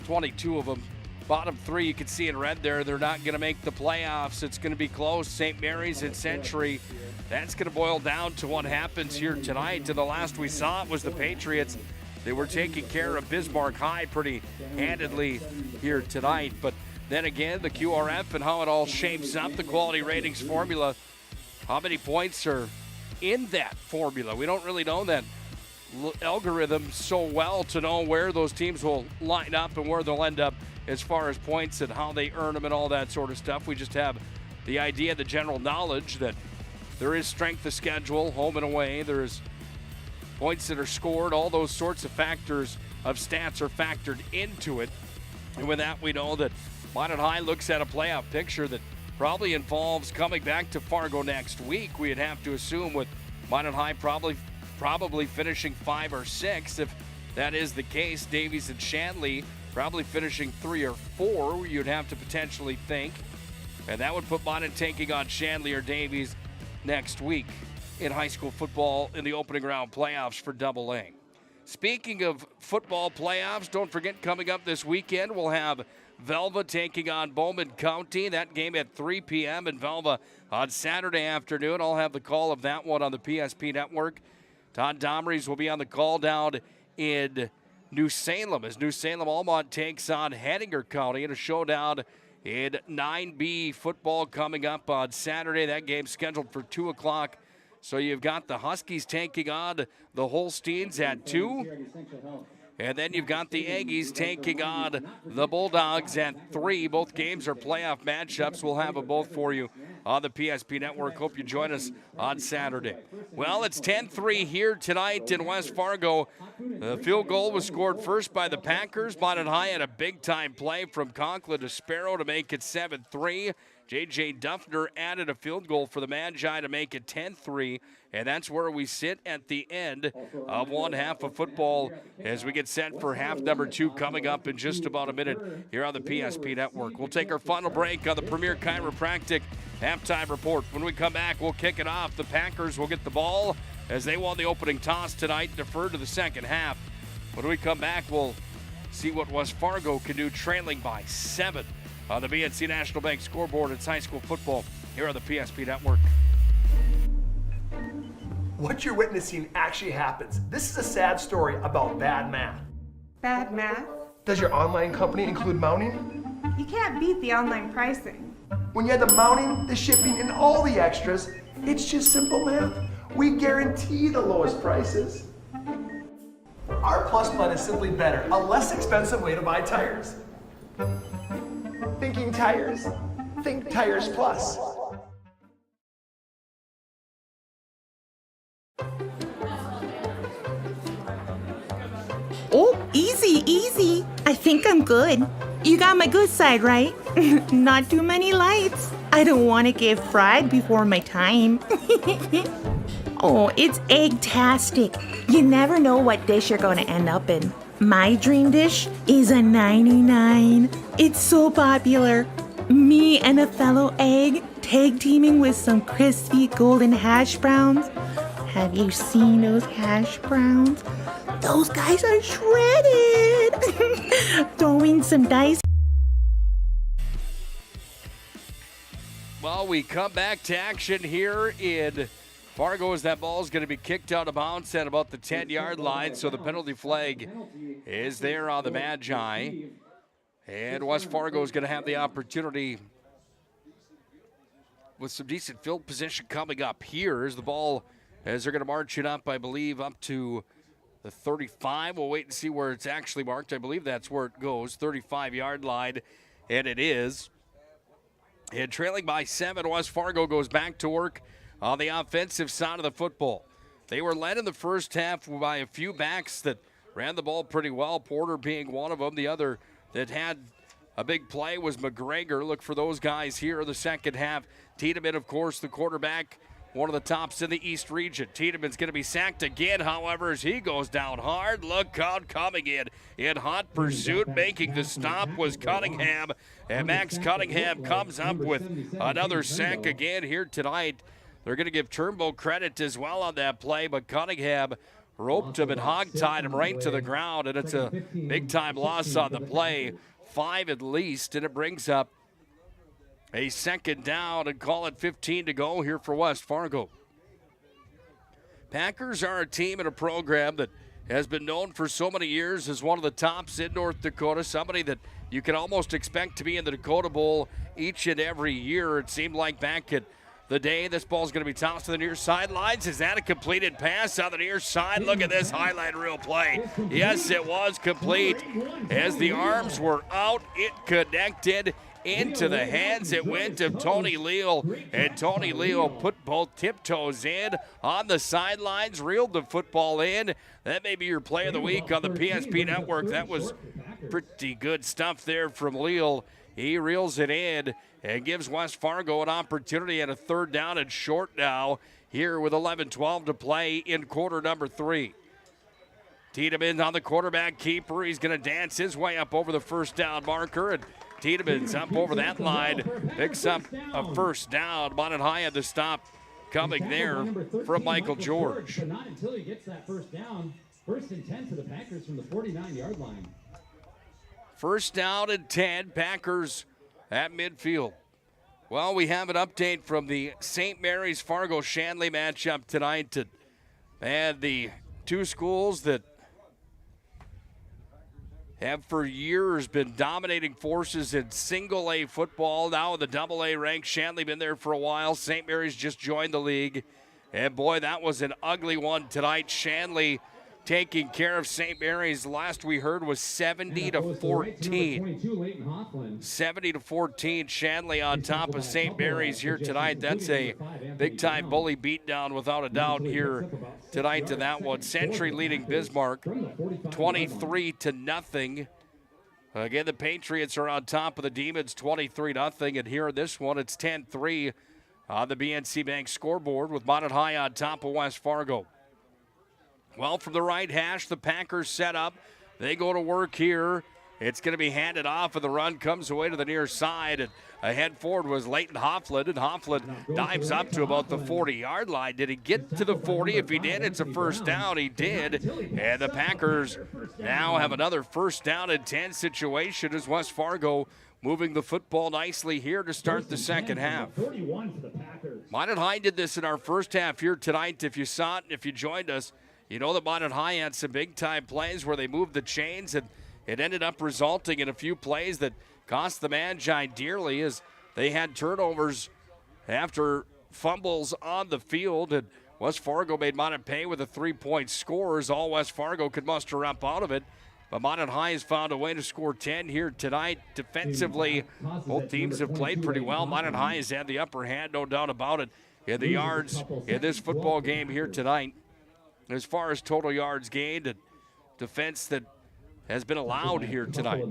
22 of them. Bottom three, you can see in red there, they're not going to make the playoffs. It's going to be close. St. Mary's and Century. That's going to boil down to what happens here tonight. And the last we saw it was the Patriots. They were taking care of Bismarck High pretty handedly here tonight. But then again, the QRF and how it all shapes up, the quality ratings formula, how many points are in that formula? We don't really know that algorithm so well to know where those teams will line up and where they'll end up as far as points and how they earn them and all that sort of stuff. We just have the idea, the general knowledge that there is strength of schedule, home and away. There's points that are scored. All those sorts of factors of stats are factored into it. And with that, we know that Minot High looks at a playoff picture that probably involves coming back to Fargo next week. We'd have to assume with Minot High probably finishing 5 or 6. If that is the case, Davies and Shanley probably finishing 3 or 4, you'd have to potentially think. And that would put Minot taking on Shanley or Davies next week in high school football in the opening round playoffs for AA. Speaking of football playoffs, don't forget coming up this weekend, we'll have Velva taking on Bowman County. That game at 3 p.m. in Velva on Saturday afternoon. I'll have the call of that one on the PSP network. Todd Domrys will be on the call down in New Salem as New Salem Almont takes on Hettinger County in a showdown in 9B football coming up on Saturday. That game's scheduled for 2 o'clock. So you've got the Huskies taking on the Holsteins at 2. And then you've got the Aggies taking on the Bulldogs at 3. Both games are playoff matchups. We'll have them both for you on the PSP Network. Hope you join us on Saturday. Well, it's 10-3 here tonight in West Fargo. The field goal was scored first by the Packers. Minot High had a big-time play from Conklin to Sparrow to make it 7-3. J.J. Duffner added a field goal for the Magi to make it 10-3, and that's where we sit at the end of one half of football as we get set for half number 2 coming up in just about a minute here on the PSP Network. We'll take our final break on the Premier Chiropractic halftime report. When we come back, we'll kick it off. The Packers will get the ball as they won the opening toss tonight, deferred to the second half. When we come back, we'll see what West Fargo can do, trailing by 7. On the BNC National Bank scoreboard, it's high school football here on the PSP Network. What you're witnessing actually happens. This is a sad story about bad math. Bad math? Does your online company include mounting? You can't beat the online pricing. When you add the mounting, the shipping, and all the extras, it's just simple math. We guarantee the lowest prices. Our Plus plan is simply better, a less expensive way to buy tires. Thinking tires? Think Tires Plus. Oh, easy. I think I'm good. You got my good side, right? Not too many lights. I don't want to get fried before my time. Oh, it's egg-tastic. You never know what dish you're going to end up in. My dream dish is a 99. It's so popular. Me and a fellow egg tag teaming with some crispy golden hash browns. Have you seen those hash browns? Those guys are shredded. Throwing some dice. Well, we come back to action here in Fargo as that ball is going to be kicked out of bounds at about the 10-yard line. So the penalty flag is there on the Magi. And West Fargo is going to have the opportunity with some decent field position coming up here as the ball, as they're going to march it up, I believe, up to the 35. We'll wait and see where it's actually marked. I believe that's where it goes, 35-yard line, and it is. And trailing by 7, West Fargo goes back to work on the offensive side of the football. They were led in the first half by a few backs that ran the ball pretty well, Porter being one of them. The other that had a big play was McGregor. Look for those guys here in the second half. Tiedemann, of course, the quarterback, one of the tops in the East region. Tiedemann's going to be sacked again, however, as he goes down hard. Look out coming in hot pursuit. Making the stop was Cunningham, and Max Cunningham comes up with another sack again here tonight. They're going to give Turnbull credit as well on that play, but Cunningham roped him and hog-tied him right to the ground, and it's a big-time loss on the play, 5 at least, and it brings up a second down and call it 15 to go here for West Fargo. Packers are a team and a program that has been known for so many years as one of the tops in North Dakota, somebody that you can almost expect to be in the Dakota Bowl each and every year. It seemed like back at the day this ball's going to be tossed to the near sidelines. Is that a completed pass on the near side? Look at this highlight reel play. Yes, it was complete. As the arms were out, it connected into the hands. It went to Tony Leal, and Tony Leal put both tiptoes in on the sidelines, reeled the football in. That may be your play of the week on the PSP Network. That was pretty good stuff there from Leal. He reels it in and gives West Fargo an opportunity at a third down and short now here with 11-12 to play in quarter number 3. Tiedemann on the quarterback keeper. He's going to dance his way up over the first down marker, and Tiedemann's up over that line, picks up a first down. Minot High had the stop coming there from Michael George. But not until he gets that first down. First and 10 for the Packers from the 49-yard line. First down and 10, Packers at midfield. Well, we have an update from the St. Mary's Fargo Shanley matchup tonight. And the two schools that have for years been dominating forces in single A football. Now in the double A ranks, Shanley been there for a while. St. Mary's just joined the league. And boy, that was an ugly one tonight. Shanley taking care of St. Mary's. Last we heard was 70-14. 70-14. Shanley on top of St. Mary's here tonight. That's a big-time bully beatdown without a doubt here tonight to that one. Century leading Bismarck 23-0. Again, the Patriots are on top of the Demons 23-0. And here in this one, it's 10-3 on the BNC Bank scoreboard with Minot High on top of West Fargo. Well, from the right hash, the Packers set up. They go to work here. It's going to be handed off, and the run comes away to the near side. And ahead forward was Leighton Hoffland, and Hoffland dives up to about the 40-yard line. Did he get to the 40? If he did, it's a first down. He did. And the Packers now have another first down and 10 situation as West Fargo moving the football nicely here to start the second half. Minot High did this in our first half here tonight. If you saw it and if you joined us, you know that Minot High had some big-time plays where they moved the chains, and it ended up resulting in a few plays that cost the Magi dearly as they had turnovers after fumbles on the field. And West Fargo made Minot pay with a 3-point score as all West Fargo could muster up out of it. But Minot High has found a way to score 10 here tonight. Defensively, both teams have played pretty well. Minot High has had the upper hand, no doubt about it, in the yards in this football game here tonight. As far as total yards gained and defense that has been allowed here tonight.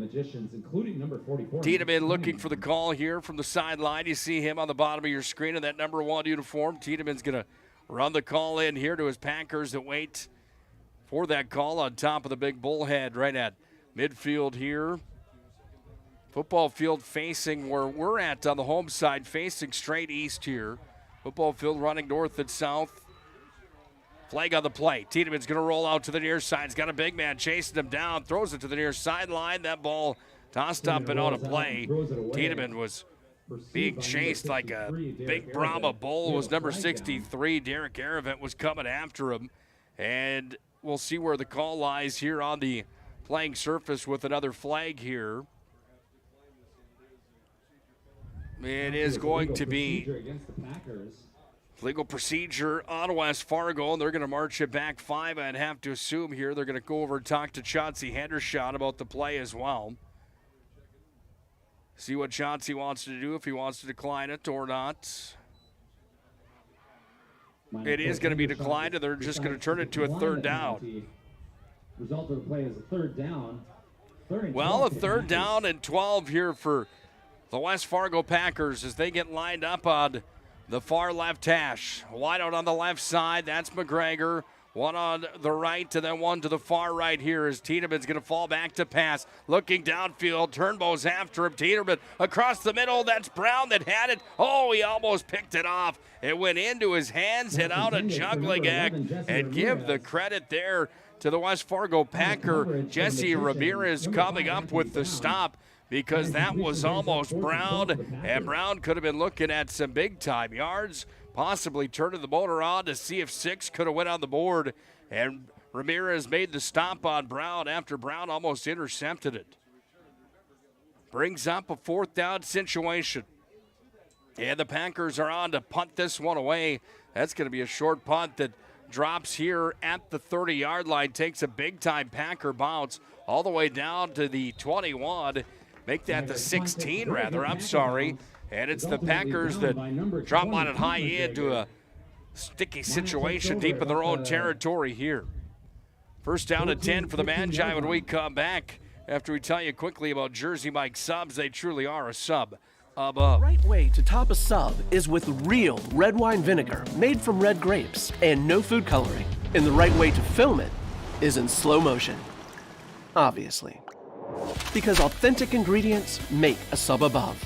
Tiedemann looking for the call here from the sideline. You see him on the bottom of your screen in that number 1 uniform. Tiedemann's going to run the call in here to his Packers that wait for that call on top of the big bullhead right at midfield here. Football field facing where we're at on the home side, facing straight east here. Football field running north and south. Flag on the play. Tiedemann's going to roll out to the near side. He's got a big man chasing him down. Throws it to the near sideline. That ball tossed up and out of play. Tiedemann was being chased like a big Brahma bull. Was number 63. Derek Aravent was coming after him. And we'll see where the call lies here on the playing surface with another flag here. It is going to be legal procedure on West Fargo, and they're going to march it back 5. I'd have to assume here they're going to go over and talk to Chauncey Hendershot about the play as well. See what Chauncey wants to do, if he wants to decline it or not. It is going to be declined, and they're just going to turn it to a third down. Result of the play is a third down. Well, a third down and 12 here for the West Fargo Packers as they get lined up on the far left hash. Wide out on the left side, that's McGregor. One on the right, and then one to the far right here as Tiedemann's going to fall back to pass. Looking downfield, Turnbow's after him. Tiedemann across the middle, that's Brown that had it. Oh, he almost picked it off. It went into his hands, hit out a juggling act, and give the credit there to the West Fargo Packer. Jesse Ramirez coming up with the stop, because that was almost Brown, and Brown could have been looking at some big-time yards, possibly turning the motor on to see if 6 could have went on the board, and Ramirez made the stop on Brown after Brown almost intercepted it. Brings up a 4th down situation, and the Packers are on to punt this one away. That's going to be a short punt that drops here at the 30-yard line, takes a big-time Packer bounce all the way down to the 21. Make that the 16, rather. I'm sorry. And it's the Packers that drop on it high into a sticky situation deep in their own territory here. First down and 10 for the Magi when we come back. After we tell you quickly about Jersey Mike subs, they truly are a sub above. The right way to top a sub is with real red wine vinegar made from red grapes and no food coloring. And the right way to film it is in slow motion. Obviously. Because authentic ingredients make a sub above.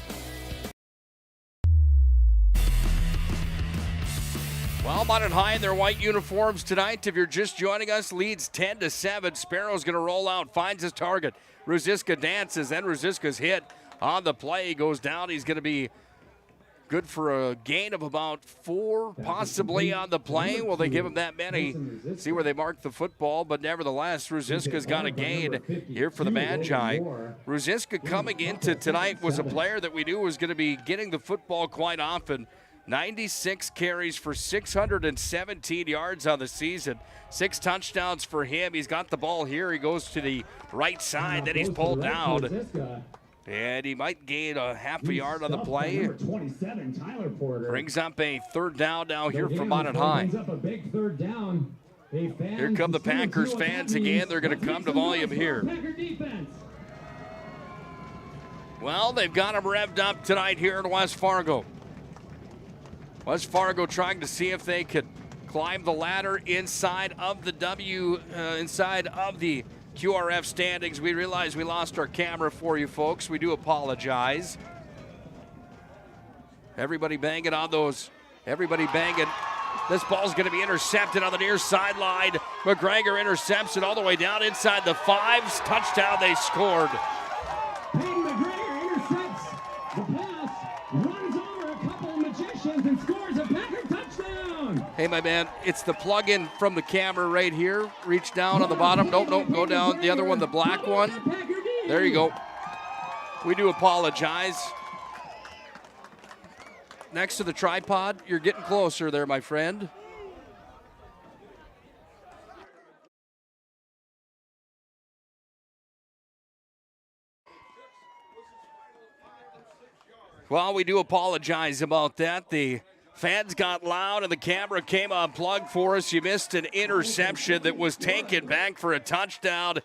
Well, Minot High in their white uniforms tonight. If you're just joining us, leads 10-7. Sparrow's going to roll out, finds his target. Ruziska dances, then Ruziska's hit on the play. He goes down. He's going to be good for a gain of about 4, possibly on the play. Will they give him that many? See where they mark the football, but nevertheless, Ruziska's got a gain here for the Magi. Ruziska coming into tonight was a player that we knew was going to be getting the football quite often. 96 carries for 617 yards on the season. 6 touchdowns for him. He's got the ball here. He goes to the right side, then he's pulled down. And he might gain a half a yard on the play. Brings up a third down now here for Minot High. Here come the Packers fans again. They're going to come to volume here. Well, they've got them revved up tonight here in West Fargo. West Fargo trying to see if they could climb the ladder inside of the inside of the QRF standings. We realize we lost our camera for you folks. We do apologize. Everybody banging on those. Everybody banging. This ball's going to be intercepted on the near sideline. McGregor intercepts it all the way down inside the 5s. Touchdown, they scored. Peyton McGregor intercepts the pass, runs over a couple of magicians, and scores a Packer touchdown. Hey, my man, it's the plug-in from the camera right here. Reach down on the bottom. Nope, go down. The other one, the black one. There you go. We do apologize. Next to the tripod, you're getting closer there, my friend. Well, we do apologize about that. The fans got loud and the camera came unplugged for us. You missed an interception that was taken back for a touchdown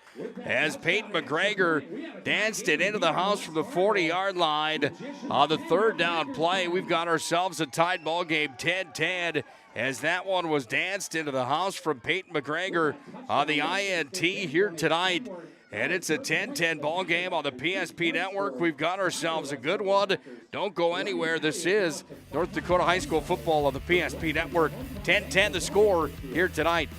as Peyton McGregor danced it into the house from the 40-yard line. On the third down play, we've got ourselves a tied ball game 10-10 as that one was danced into the house from Peyton McGregor on the INT here tonight. And it's a 10-10 ball game on the PSP Network. We've got ourselves a good one. Don't go anywhere. This is North Dakota High School football on the PSP Network. 10-10 the score here tonight.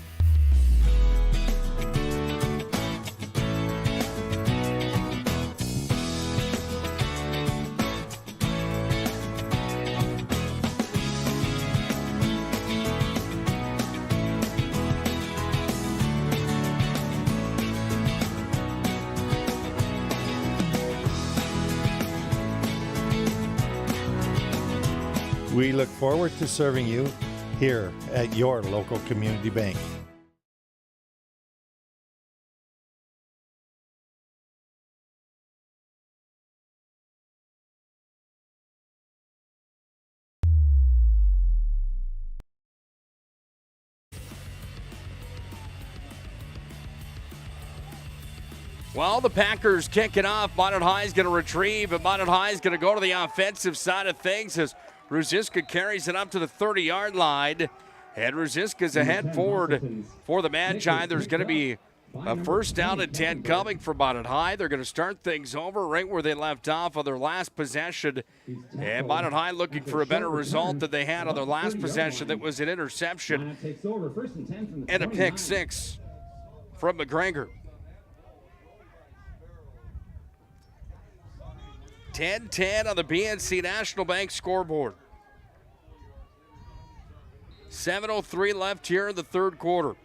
We look forward to serving you here at your local community bank. Well, the Packers kick it off. Minot High is going to retrieve, and Minot High is going to go to the offensive side of things as Ruziska carries it up to the 30-yard line. And Ruziska's ahead forward for the Magi. There's going to be a first down and 10 coming from Minot High. They're going to start things over right where they left off on their last possession. And Minot High looking for a better result than they had on their last possession. That was an interception and a pick six from McGregor. 10-10 on the BNC National Bank scoreboard. 7:03 left here in the third quarter.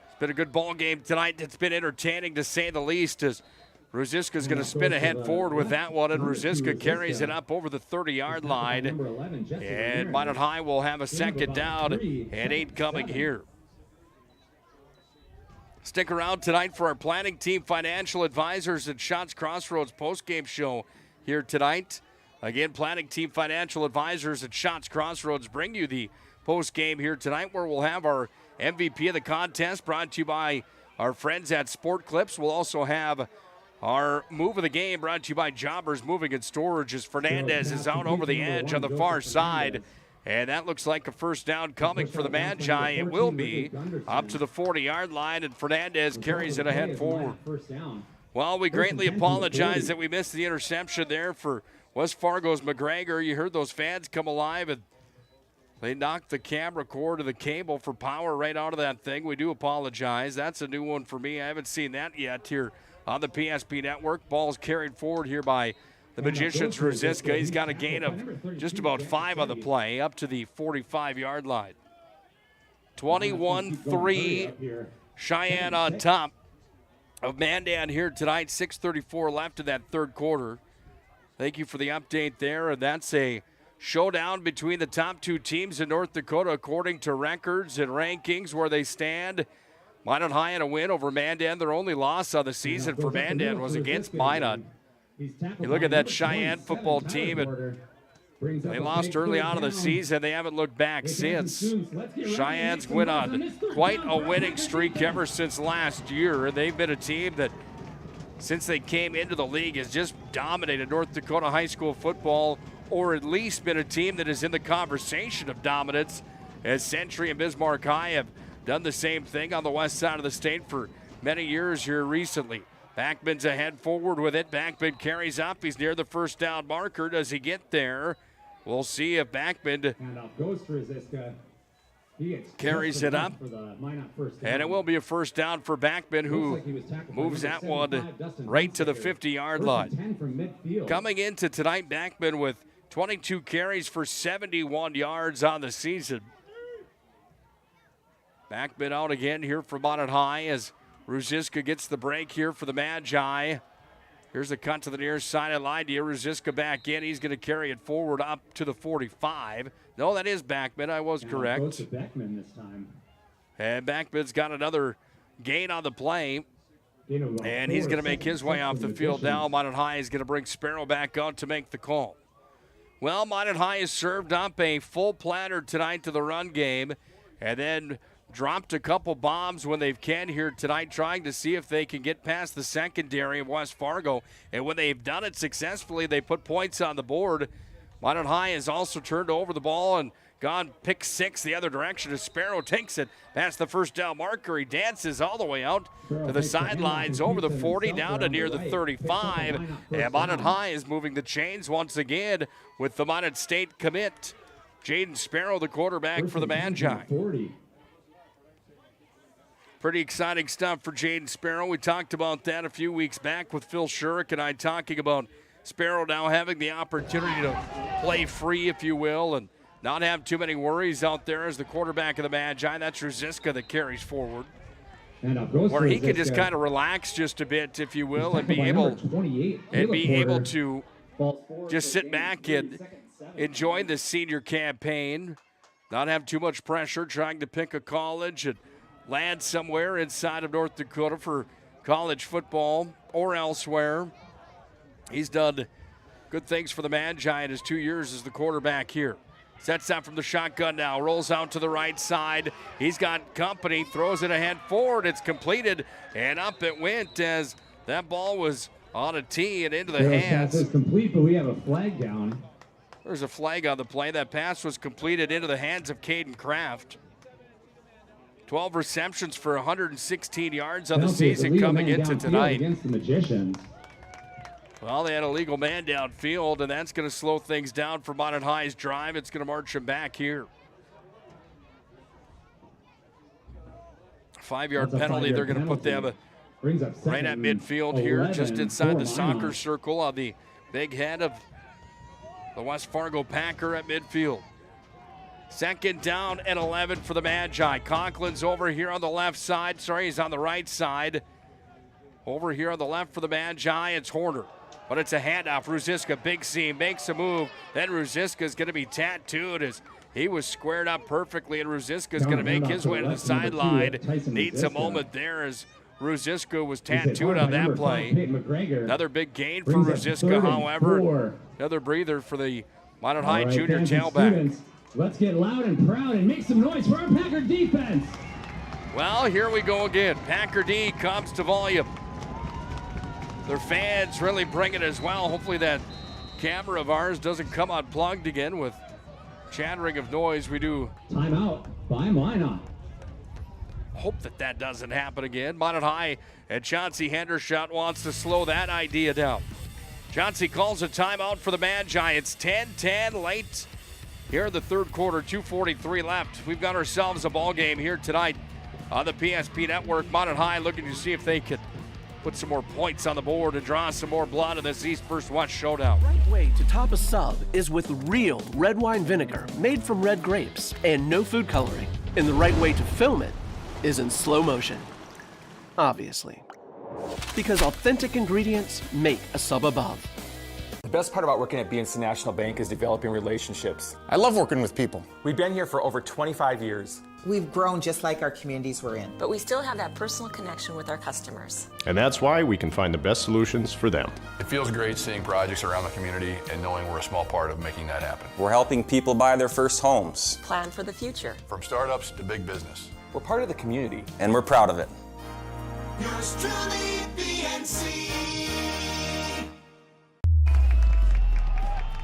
It's been a good ball game tonight. It's been entertaining to say the least as Ruziska's going to spin ahead forward with that one, and Ruziska carries it up over the 30-yard line. And Minot High will have a second down and 8 coming here. Stick around tonight for our planning team financial advisors at Shots Crossroads postgame show here tonight. Again, planning team financial advisors at Shots Crossroads bring you the postgame here tonight where we'll have our MVP of the contest brought to you by our friends at Sport Clips. We'll also have our move of the game brought to you by Jobbers Moving and Storage as Fernandez is out over the edge on the far side. And that looks like a first down coming for the Magi. It will be up to the 40-yard line, and Fernandez carries it ahead forward. Well, we greatly apologize that we missed the interception there for West Fargo's McGregor. You heard those fans come alive, and they knocked the camera cord of the cable for power right out of that thing. We do apologize. That's a new one for me. I haven't seen that yet here on the PSP Network. Ball's carried forward here by the Magicians. Ruziska, he's got a gain of just about 5 on the play, up to the 45-yard line. 21-3, Cheyenne on top of Mandan here tonight. 6:34 left in that third quarter. Thank you for the update there, and that's a showdown between the top two teams in North Dakota according to records and rankings where they stand. Minot High in a win over Mandan. Their only loss on the season for Mandan was against Minot. You look at that Cheyenne football team, and they lost early on in the season. They haven't looked back since. Cheyenne's went on quite a winning streak ever since last year, and they've been a team that, since they came into the league, has just dominated North Dakota high school football, or at least been a team that is in the conversation of dominance, as Century and Bismarck High have done the same thing on the west side of the state for many years here recently. Backman's ahead forward with it. Backman carries up. He's near the first down marker. Does he get there? We'll see if Backman carries it up. And it will be a first down for Backman, who moves that one right to the 50-yard line. Coming into tonight, Backman with 22 carries for 71 yards on the season. Backman out again here for Minot High as Ruziska gets the break here for the Magi. Here's the cut to the near side. I lied to you. Ruziska back in. He's going to carry it forward up to the 45. No, that is Backman. I was correct. Goes to Beckman this time. And Backman's got another gain on the play. And he's going to make his way off the field now. Minot High is going to bring Sparrow back out to make the call. Well, Minot High has served up a full platter tonight to the run game. And then dropped a couple bombs when they can here tonight, trying to see if they can get past the secondary of West Fargo. And when they've done it successfully, they put points on the board. Minot High has also turned over the ball and gone pick 6 the other direction as Sparrow takes it past the first down marker. He dances all the way out to the sidelines, over the 40, down to near the 35. And Minot High is moving the chains once again with the Minot State commit. Jaden Sparrow, the quarterback for the Magi. Pretty exciting stuff for Jaden Sparrow. We talked about that a few weeks back with Phil Shurik and I talking about Sparrow now having the opportunity to play free, if you will, and not have too many worries out there as the quarterback of the Magi. That's Ruziska that carries forward. Where he can just kind of relax just a bit, if you will, and be able to just sit back and enjoy the senior campaign, not have too much pressure trying to pick a college and land somewhere inside of North Dakota for college football or elsewhere. He's done good things for the Magi in his 2 years as the quarterback here. Sets up from the shotgun now, rolls out to the right side. He's got company, throws it ahead forward. It's completed, and up it went as that ball was on a tee and into the hands. Pass is complete, but we have a flag down. There's a flag on the play. That pass was completed into the hands of Caden Kraft. 12 receptions for 116 yards on the season coming into tonight. Against the Magicians. Well, they had a legal man downfield, and that's going to slow things down for Minot High's drive. It's going to march them back here. 5-yard penalty. They're going to put them right at midfield here, just inside the soccer circle on the big head of the West Fargo Packer at midfield. 2nd down and 11 for the Magi. Conklin's over here on the left side. Sorry, he's on the right side. Over here on the left for the Magi, it's Horner. But it's a handoff. Ruziska, big seam, makes a move. Then Ruziska's going to be tattooed as he was squared up perfectly, and Ruziska's going to make his way to the sideline. Needs a moment there as Ruziska was tattooed on that play. Another big gain for Ruziska, however. Another breather for the Minot High junior tailback. Let's get loud and proud and make some noise for our Packer defense. Well, here we go again. Packer D comes to volume. Their fans really bring it as well. Hopefully that camera of ours doesn't come unplugged again with chattering of noise. We do. Timeout by Minot. Hope that doesn't happen again. Minot High and Chauncey Hendershot wants to slow that idea down. Chauncey calls a timeout for the Magi. It's 10-10 late here in the third quarter, 2:43 left. We've got ourselves a ball game here tonight on the PSP Network. Minot High looking to see if they can put some more points on the board and draw some more blood in this East versus West showdown. The right way to top a sub is with real red wine vinegar made from red grapes and no food coloring. And the right way to film it is in slow motion. Obviously. Because authentic ingredients make a sub above. The best part about working at BNC National Bank is developing relationships. I love working with people. We've been here for over 25 years. We've grown just like our communities we're in. But we still have that personal connection with our customers. And that's why we can find the best solutions for them. It feels great seeing projects around the community and knowing we're a small part of making that happen. We're helping people buy their first homes. Plan for the future. From startups to big business. We're part of the community. And we're proud of it. Yours truly, BNC.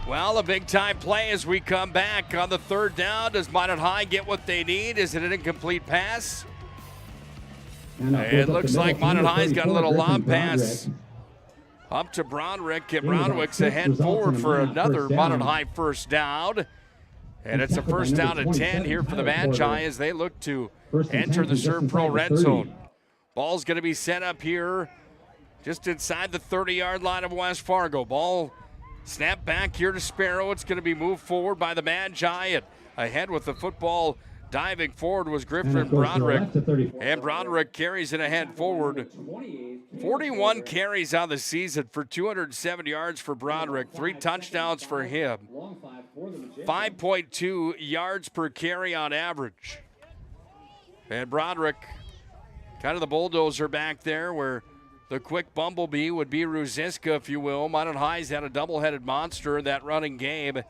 Well, a big-time play as we come back on the 3rd down. Does Minot High get what they need? Is it an incomplete pass? It looks like Minot High's got a little lob pass up to Broderick, and Broderick's ahead forward for another Minot High first down. And it's a first down and 10 here for the Magi as they look to enter the Serve Pro red zone. Ball's going to be set up here just inside the 30-yard line of West Fargo. Ball snap back here to Sparrow. It's going to be moved forward by the Magi. And ahead with the football diving forward was Griffin Broderick. And Broderick carries it ahead forward. 41 carries on the season for 207 yards for Broderick. 3 touchdowns for him. 5.2 yards per carry on average. And Broderick, kind of the bulldozer back there where the quick bumblebee would be Ruziska, if you will. Minot High's had a double-headed monster in that running game.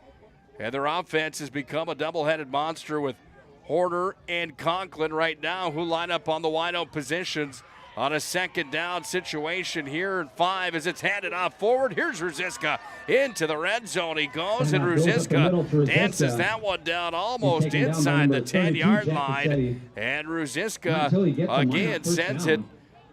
And their offense has become a double-headed monster with Horner and Conklin right now, who line up on the wide-out positions on a second down situation here and 5 as it's handed off forward. Here's Ruziska into the red zone. He goes, and Ruziska dances that one down almost inside the 10-yard line. And Ruziska again sends it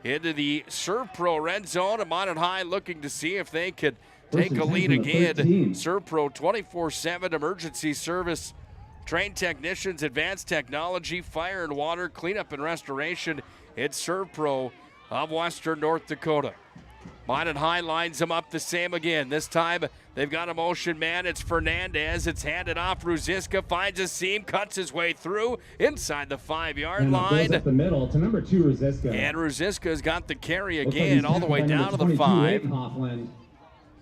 into the Servpro red zone. And Minot High looking to see if they could take a lead again. Servpro 24/7 emergency service, trained technicians, advanced technology, fire and water, cleanup and restoration. It's Servpro of Western North Dakota. Minot High lines them up the same again. This time they've got a motion man. It's Fernandez. It's handed off. Ruziska finds a seam, cuts his way through inside the 5-yard line. Up the middle to number 2, Ruziska. And Ruziska's got the carry again all the way down to the 5.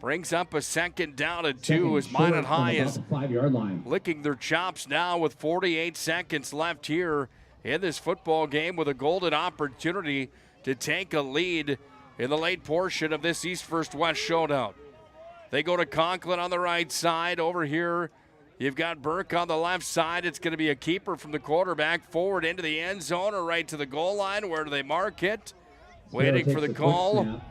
Brings up a second down and 2 as Minot High is 5-yard line. licking their chops now with 48 seconds left here in this football game, with a golden opportunity to take a lead in the late portion of this East First West showdown. They go to Conklin on the right side. Over here, you've got Burke on the left side. It's going to be a keeper from the quarterback forward into the end zone or right to the goal line. Where do they mark it? Waiting for the call.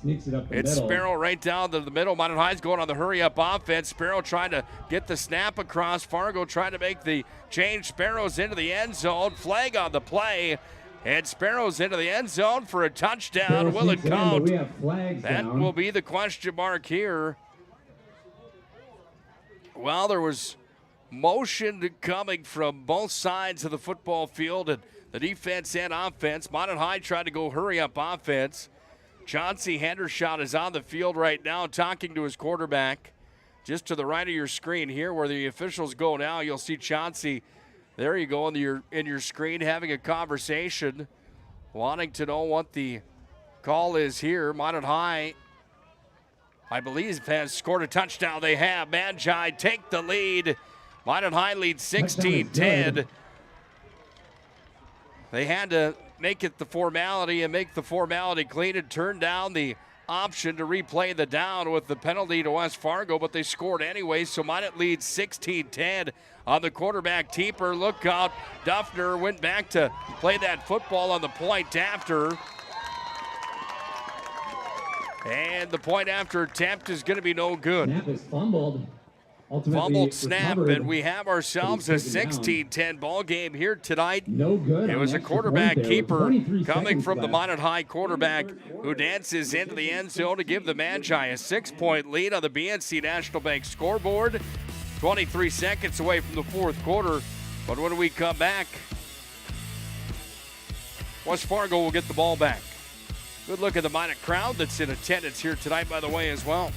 Sneaks it up the It's middle. Sparrow right down to the middle. Minot High's going on the hurry-up offense. Sparrow trying to get the snap across. Fargo trying to make the change. Sparrow's into the end zone. Flag on the play. And Sparrow's into the end zone for a touchdown. Will it count? We have flags That down. will be the question mark here. Well, there was motion coming from both sides of the football field, and the defense and offense. Minot High tried to go hurry-up offense. Chauncey Hendershot is on the field right now talking to his quarterback. Just to the right of your screen here where the officials go now, you'll see Chauncey. There you go in your screen having a conversation, wanting to know what the call is here. Minot High, I believe, has scored a touchdown. They have. Magi take the lead. Minot High leads 16-10. They had to make it the formality and make the formality clean and turn down the option to replay the down with the penalty to West Fargo, but they scored anyway, so Minot leads 16-10 on the quarterback keeper. Look out, Duffner went back to play that football on the point after. And the point after attempt is going to be no good. Snap is fumbled. Fumbled snap, and we have ourselves a 16-10 ball game here tonight. No good. It was a quarterback keeper coming from the Minot High quarterback who dances into the end zone to give the Magi a 6-point lead on the BNC National Bank scoreboard. 23 seconds away from the fourth quarter, but when we come back, West Fargo will get the ball back. Good look at the Minot crowd that's in attendance here tonight, by the way, as well.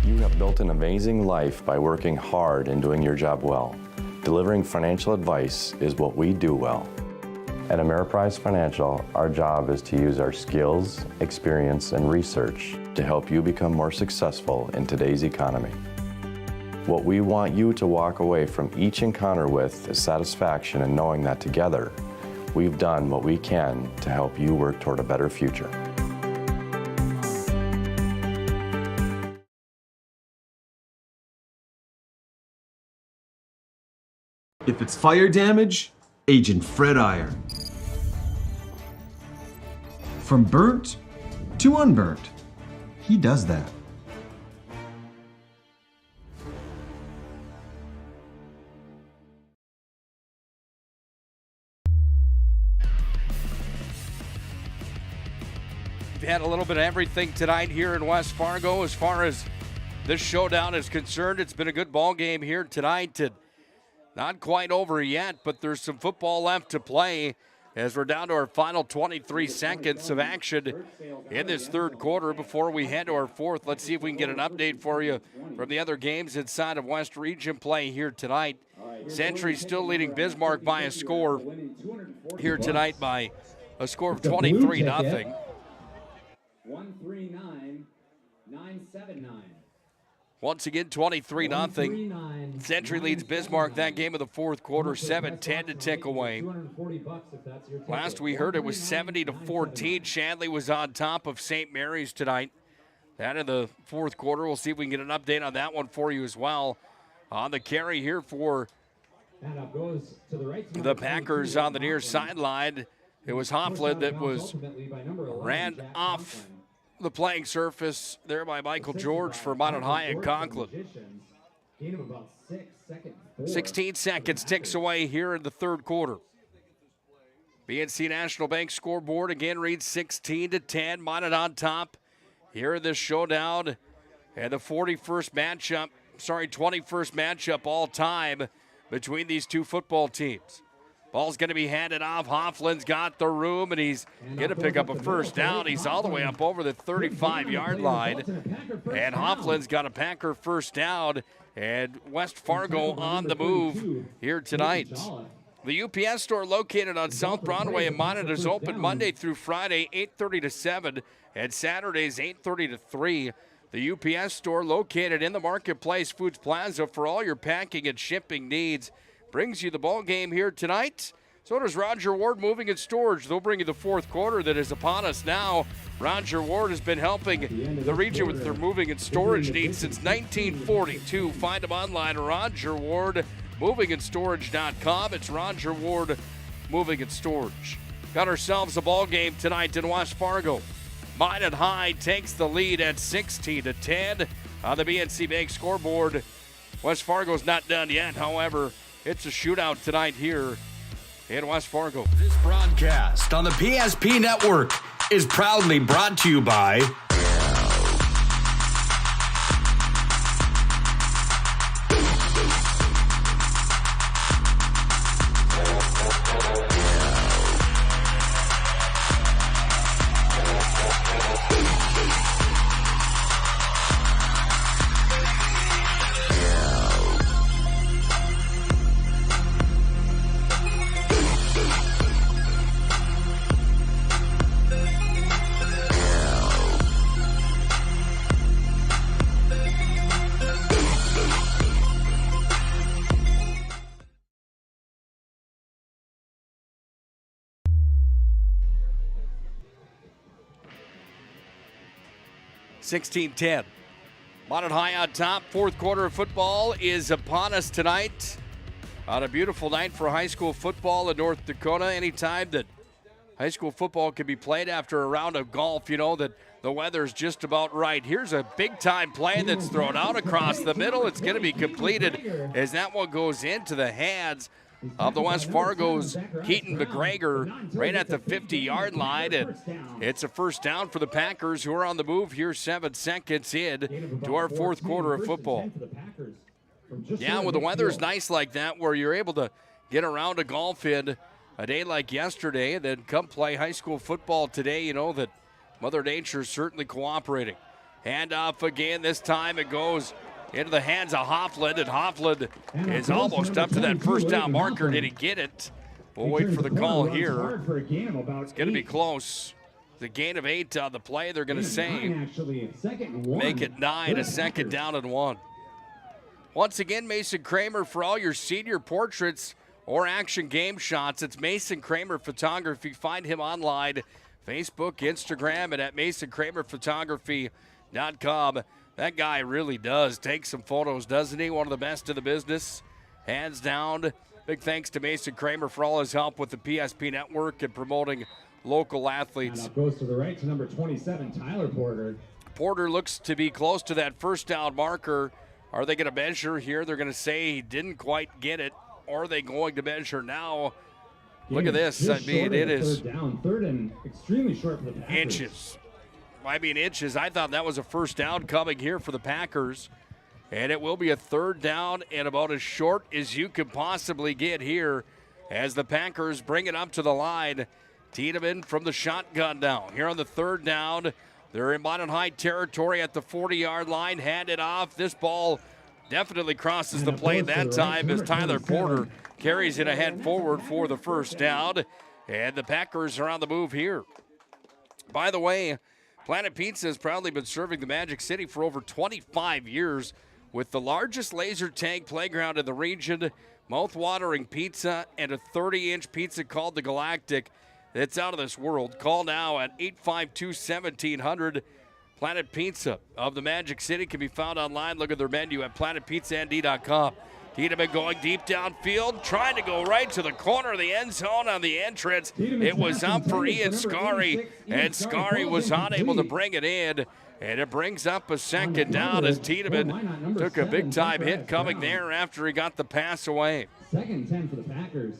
You have built an amazing life by working hard and doing your job well. Delivering financial advice is what we do well. At Ameriprise Financial, our job is to use our skills, experience, and research to help you become more successful in today's economy. What we want you to walk away from each encounter with is satisfaction in knowing that together, we've done what we can to help you work toward a better future. If it's fire damage, Agent Fred Iyer. From burnt to unburnt, he does that. We've had a little bit of everything tonight here in West Fargo. As far as this showdown is concerned, it's been a good ball game here tonight. Not quite over yet, but there's some football left to play as we're down to our final 23 seconds of action in this third quarter before we head to our fourth. Let's see if we can get an update for you from the other games inside of West Region play here tonight. Century still leading Bismarck by a score here tonight by a score of 23-0. 139-979. Once again, 23-0. Century leads Bismarck that game of the fourth quarter, 7-10 to tick away. Last we heard it was 70-14. Shanley was on top of St. Mary's tonight. That in the fourth quarter. We'll see if we can get an update on that one for you as well. On the carry here for the Packers on the near sideline. It was Hofflin that was ran off the playing surface there by Michael George for Minot High and Conklin. 16 seconds ticks away here in the third quarter. BNC National Bank scoreboard again reads 16-10. Minot on top here in this showdown. And the 21st matchup all time between these two football teams. Ball's going to be handed off. Hofflin's got the room, and he's going to pick up a first down. He's all the way up over the 35-yard line. And Hofflin's got a Packer first down. And West Fargo on the move here tonight. The UPS store located on South Broadway in Minot is open Monday through Friday, 8:30 to 7, and Saturdays, 8:30 to 3. The UPS store located in the Marketplace Foods Plaza for all your packing and shipping needs. Brings you the ball game here tonight. So does Roger Ward Moving and Storage. They'll bring you the fourth quarter that is upon us now. Roger Ward has been helping the region with their moving and storage needs since 1942. Find them online, RogerWardMovingandStorage.com. It's Roger Ward Moving and Storage. Got ourselves a ball game tonight in West Fargo. Minot High takes the lead at 16-10 on the BNC Bank scoreboard. West Fargo's not done yet, however. It's a shootout tonight here in West Fargo. This broadcast on the PSP Network is proudly brought to you by $16-10. Minot High on top. Fourth quarter of football is upon us tonight. On a beautiful night for high school football in North Dakota. Anytime that high school football can be played after a round of golf, you know that the weather's just about right. Here's a big-time play that's thrown out across the middle. It's going to be completed as that one goes into the hands of the West Fargo's Keaton McGregor right at the 50-yard line. And it's a first down for the Packers, who are on the move here 7 seconds in to our fourth quarter of football. Yeah, when the weather's nice like that, where you're able to get around a golf in a day like yesterday and then come play high school football today, you know that Mother Nature's certainly cooperating. Handoff again. This time it goes into the hands of Hofflin, and Hofflin is almost up to that first down marker. Did he get it? We'll wait for the call here. It's going to be close. The gain of 8 on the play. They're going to say make it 9, a second down and 1. Once again, Mason Kramer for all your senior portraits or action game shots. It's Mason Kramer Photography. Find him online, Facebook, Instagram, and at MasonKramerPhotography.com. That guy really does take some photos, doesn't he? One of the best in the business, hands down. Big thanks to Mason Kramer for all his help with the PSP Network and promoting local athletes. And goes to the right to number 27, Tyler Porter. Porter looks to be close to that first down marker. Are they going to measure here? They're going to say he didn't quite get it. Or are they going to measure now? Look at this. I mean, it is third down, third and extremely short for the Packers. Inches. I mean, inches. I thought that was a first down coming here for the Packers. And it will be a third down and about as short as you could possibly get here as the Packers bring it up to the line. Tiedemann from the shotgun down. Here on the third down, they're in Minot High territory at the 40-yard line. Hand it off. This ball definitely crosses the plane that time as Tyler Porter carries it ahead forward for the first down. And the Packers are on the move here. By the way, Planet Pizza has proudly been serving the Magic City for over 25 years with the largest laser tag playground in the region, mouth-watering pizza, and a 30-inch pizza called the Galactic. It's out of this world. Call now at 852-1700. Planet Pizza of the Magic City can be found online. Look at their menu at planetpizzand.com. Tiedemann going deep downfield, trying to go right to the corner of the end zone on the entrance. It was up for Ian Scarry, and Scarry was unable to bring it in. And it brings up a second down as Tiedemann took a big-time hit coming there after he got the pass away. 2nd and 10 for the Packers.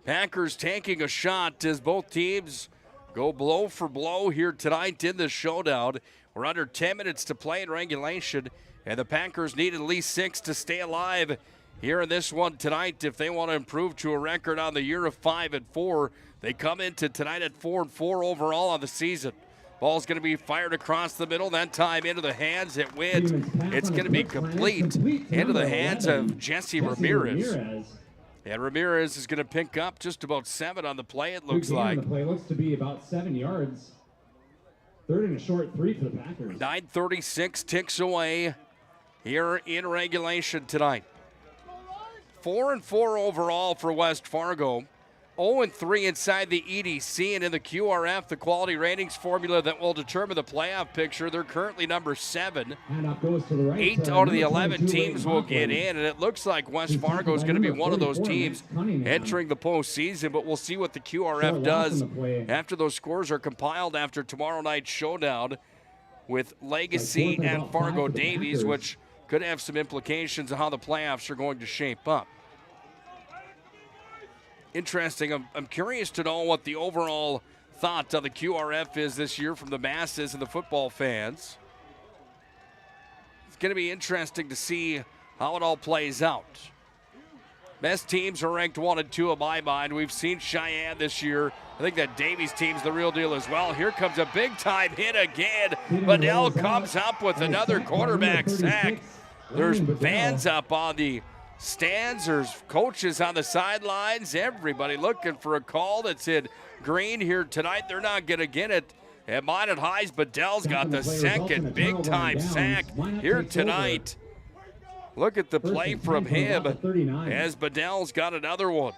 Packers taking a shot as both teams go blow for blow here tonight in the showdown. We're under 10 minutes to play in regulation, and the Packers need at least 6 to stay alive here in this one tonight if they want to improve to a record on the year of 5-4. They come into tonight at 4-4 overall on the season. Ball's going to be fired across the middle, that time into the hands. It wins. It's going to be complete into the hands of Jesse Ramirez. And Ramirez is going to pick up just about 7 on the play, it looks like. The play looks to be about 7 yards. 3rd and a short 3 for the Packers. 9:36 ticks away here in regulation tonight. 4-4 overall for West Fargo. 0-3 inside the EDC, and in the QRF, the quality ratings formula that will determine the playoff picture, they're currently number 7. 8 out of the 11 teams will get in, and it looks like West Fargo is going to be one of those teams entering the postseason, but we'll see what the QRF does after those scores are compiled after tomorrow night's showdown with Legacy and Fargo Davies, which could have some implications of how the playoffs are going to shape up. Interesting. I'm curious to know what the overall thought on the QRF is this year from the masses and the football fans. It's going to be interesting to see how it all plays out. Best teams are ranked 1 and 2 in my mind. We've seen Cheyenne this year. I think that Davies team's the real deal as well. Here comes a big-time hit again. Bedell comes up with another quarterback sack. There's fans up on the stands, there's coaches on the sidelines, everybody looking for a call that's in green here tonight. They're not going to get it. And Minot High's Bedell's got the second big-time sack here tonight. Look at the play from him as Bedell's got another one.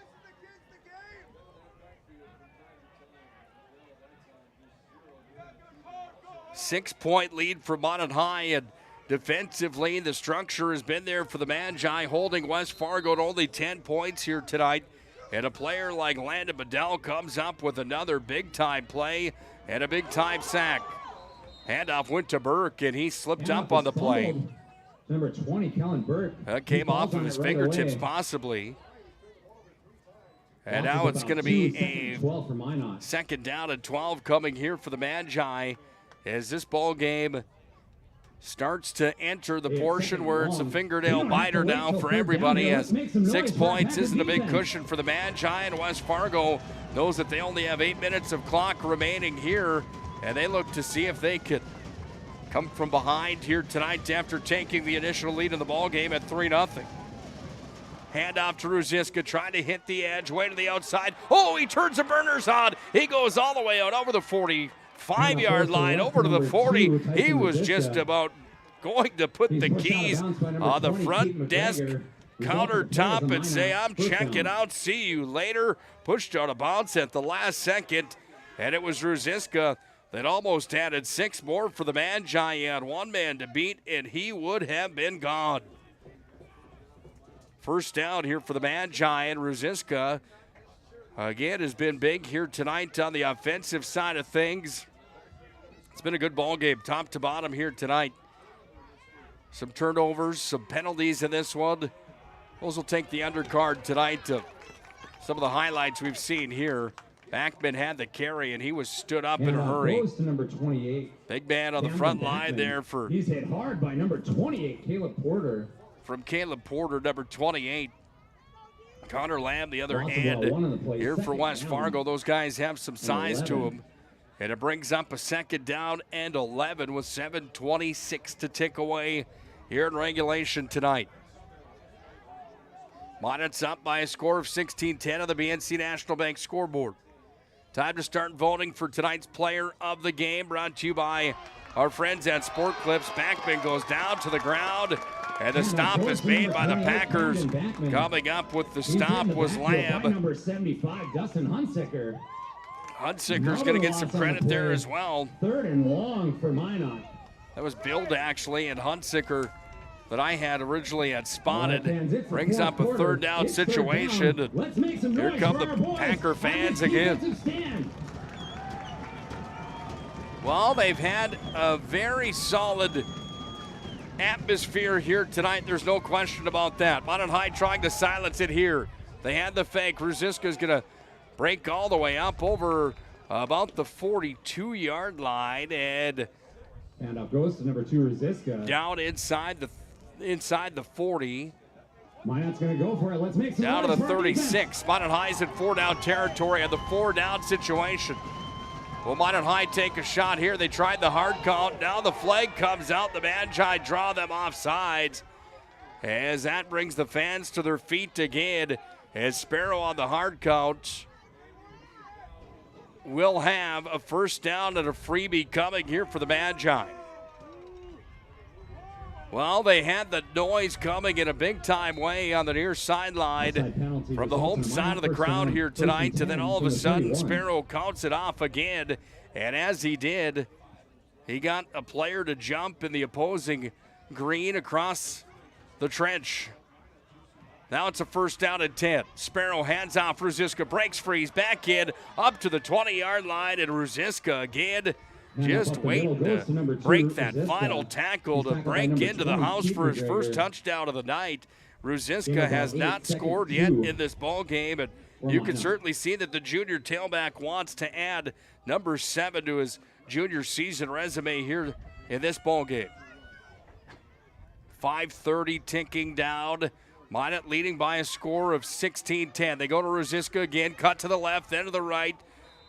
Six-point lead for Minot High, and defensively, the structure has been there for the Magi, holding West Fargo to only 10 points here tonight. And a player like Landon Bedell comes up with another big-time play and a big-time sack. Handoff went to Burke, and he slipped up on the play. Number 20, Kellen Burke. That came off of his fingertips, possibly. And now it's going to be a 2nd down and 12 coming here for the Magi as this ball game starts to enter the portion where it's a fingernail biter now for everybody, as 6 points isn't a big cushion for the Magi, and West Fargo knows that they only have 8 minutes of clock remaining here, and they look to see if they could come from behind here tonight after taking the initial lead in the ball game at 3-0. Handoff to Ruziska, trying to hit the edge, way to the outside. Oh, he turns the burners on. He goes all the way out over the 45-yard line, over to the 40. He was just about going to put the keys on the front desk countertop and say, I'm checking out, see you later. Pushed out of bounds at the last second, and it was Ruziska that almost added 6 more for the Magi. He had one man to beat, and he would have been gone. First down here for the Magi, and Ruziska, again, has been big here tonight on the offensive side of things. It's been a good ball game, top to bottom here tonight. Some turnovers, some penalties in this one. Those will take the undercard tonight of some of the highlights we've seen here. Backman had the carry, and he was stood up in a hurry. Goes to number 28. Big man on the front line there for. He's hit hard by number 28, Caleb Porter. From Caleb Porter, number 28. Connor Lamb, the other end here for West Fargo. Those guys have some size to them. And it brings up a 2nd down and 11 with 7:26 to tick away here in regulation tonight. Minot's up by a score of 16-10 on the BNC National Bank scoreboard. Time to start voting for tonight's player of the game, brought to you by our friends at Sport Clips. Backman goes down to the ground, and the stop is made by the Packers. Coming up with the stop was Lamb. Number 75, Dustin Hunsicker. Hunsicker's going to get some credit there as well. 3rd and long for Minot. That was Billed, actually, and Hunsicker, that I had originally spotted. Brings up a third down situation. Here come the Packer fans again. Well, they've had a very solid atmosphere here tonight. There's no question about that. Minot High trying to silence it here. They had the fake. Ruziska's going to break all the way up over about the 42-yard line, and up goes to number 2, Ruziska. Down inside the 40. Minot's going to go for it. Let's make some down to the 36. Minot High's in 4-down territory on the 4-down situation. Will Minot High take a shot here? They tried the hard count. Now the flag comes out. The Magi draw them off sides. As that brings the fans to their feet again. As Sparrow on the hard count will have a first down and a freebie coming here for the Magi. Well, they had the noise coming in a big-time way on the near sideline from the home side of the crowd here tonight, and then all of a sudden, Sparrow counts it off again, and as he did, he got a player to jump in the opposing green across the trench. Now it's a first down and 10. Sparrow hands off Ruziska, breaks free, he's back in, up to the 20-yard line, and Ruziska again just waiting to break that final tackle to break into the house for his first touchdown of the night. Ruziska has not scored yet in this ball game, and you can certainly see that the junior tailback wants to add number 7 to his junior season resume here in this ball game. 5:30 ticking down. Minot leading by a score of 16-10. They go to Ruziska again, cut to the left, then to the right.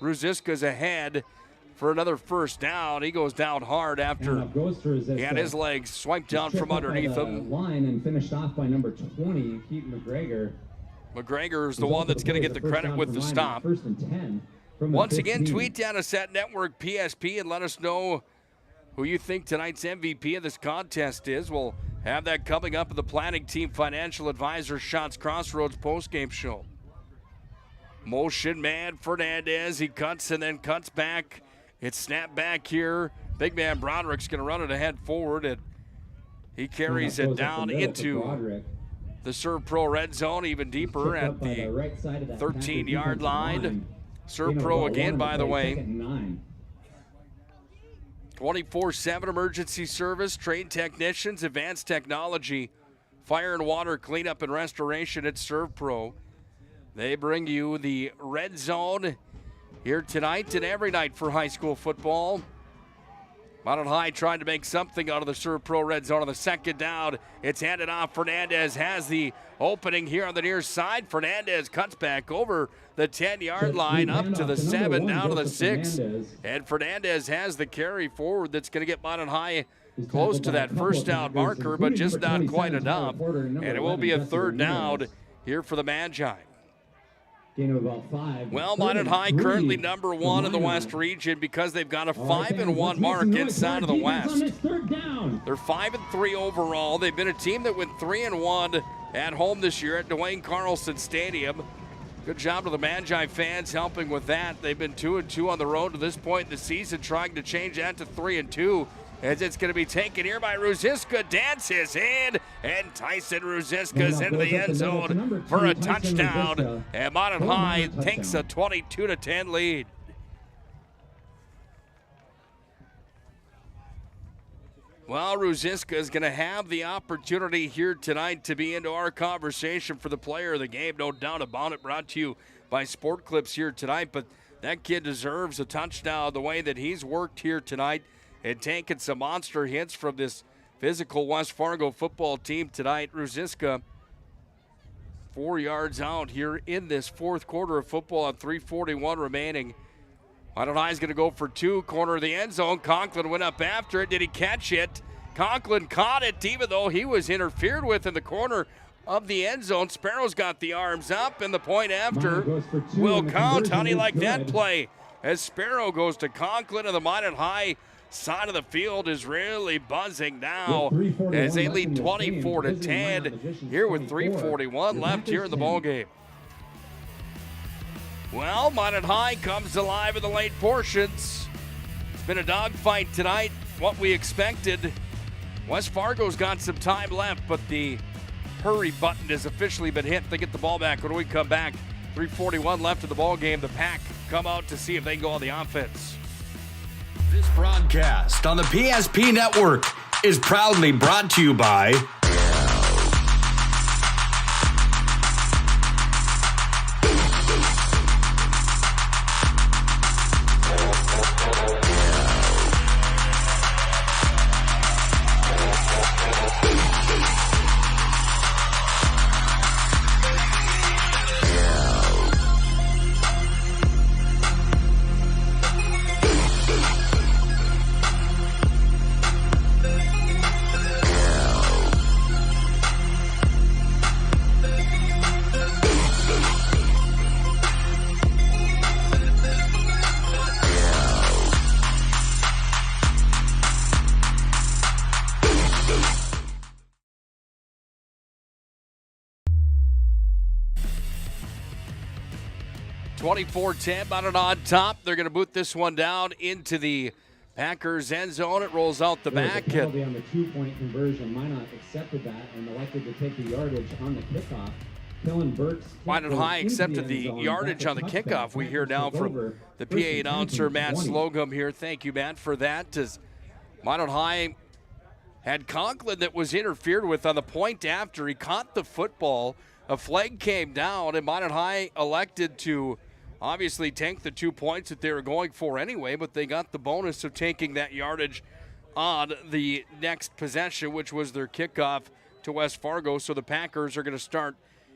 Ruziska's ahead for another first down. He goes down hard after he had his legs swiped down from underneath him. Line and finished off by number 20, Keaton McGregor. McGregor is the one that's going to get the credit with the stop. First and 10. Once again, tweet down us at Network PSP and let us know who you think tonight's MVP of this contest is. We'll have that coming up in the Planning Team Financial Advisor Shots Crossroads postgame show. Motion man Fernandez. He cuts and then cuts back. It's snapped back here. Big man Broderick's going to run it ahead forward, and he carries it down into the Serve Pro red zone, even deeper at the 13-yard line. Serve Pro again, by the way. 24/7 emergency service, trained technicians, advanced technology, fire and water cleanup and restoration at Serve Pro. They bring you the red zone here tonight and every night for high school football. Minot High trying to make something out of the Serve Pro red zone on the second down. It's handed off. Fernandez has the opening here on the near side. Fernandez cuts back over the 10-yard line up to the 7, down to the 6. And Fernandez has the carry forward that's going to get Minot High close to that first down marker, but just not quite enough. And it will be a third down here for the Magi. Gain of about 5. Well, Minot High currently number 1 in the West region because they've got a 5-1 mark inside of the West. They're 5-3 overall. They've been a team that went 3-1 at home this year at Dwayne Carlson Stadium. Good job to the Magi fans helping with that. They've been 2-2 on the road to this point in the season, trying to change that to 3-2. As it's going to be taken here by Ruziska, dances in, and Tyson Ruziska's into the end zone for a touchdown. And Minot High takes a 22-10 lead. Well, Ruziska is going to have the opportunity here tonight to be into our conversation for the player of the game. No doubt about it. Brought to you by Sport Clips here tonight. But that kid deserves a touchdown the way that he's worked here tonight and taking some monster hits from this physical West Fargo football team tonight. Ruziska 4 yards out here in this fourth quarter of football at 3:41 remaining. Minot High is going to go for 2, corner of the end zone. Conklin went up after it. Did he catch it? Conklin caught it, even though he was interfered with in the corner of the end zone. Sparrow's got the arms up, and the point after will count. How do you like that play? As Sparrow goes to Conklin, and the Minot High side of the field is really buzzing now as they lead 24-10 here with 3:41 left here in the ball game. Well, Minot High comes alive in the late portions. It's been a dogfight tonight, what we expected. West Fargo's got some time left, but the hurry button has officially been hit. They get the ball back when we come back. 3:41 left in the ball game. The Pack come out to see if they can go on the offense. This broadcast on the PSP Network is proudly brought to you by .24-10, Minot on top. They're going to boot this one down into the Packers end zone. It rolls out the back. There was a penalty on the two-point conversion. Minot accepted that and elected to take the yardage on the kickoff. Kellen Burks. Minot High accepted the yardage on the kickoff. We hear now from the PA announcer, Matt Slocum here. Thank you, Matt, for that. As Minot High had Conklin that was interfered with on the point after. He caught the football. A flag came down, and Minot High elected to obviously take the 2 points that they were going for anyway, but they got the bonus of taking that yardage on the next possession, which was their kickoff to West Fargo. So the Packers are going to start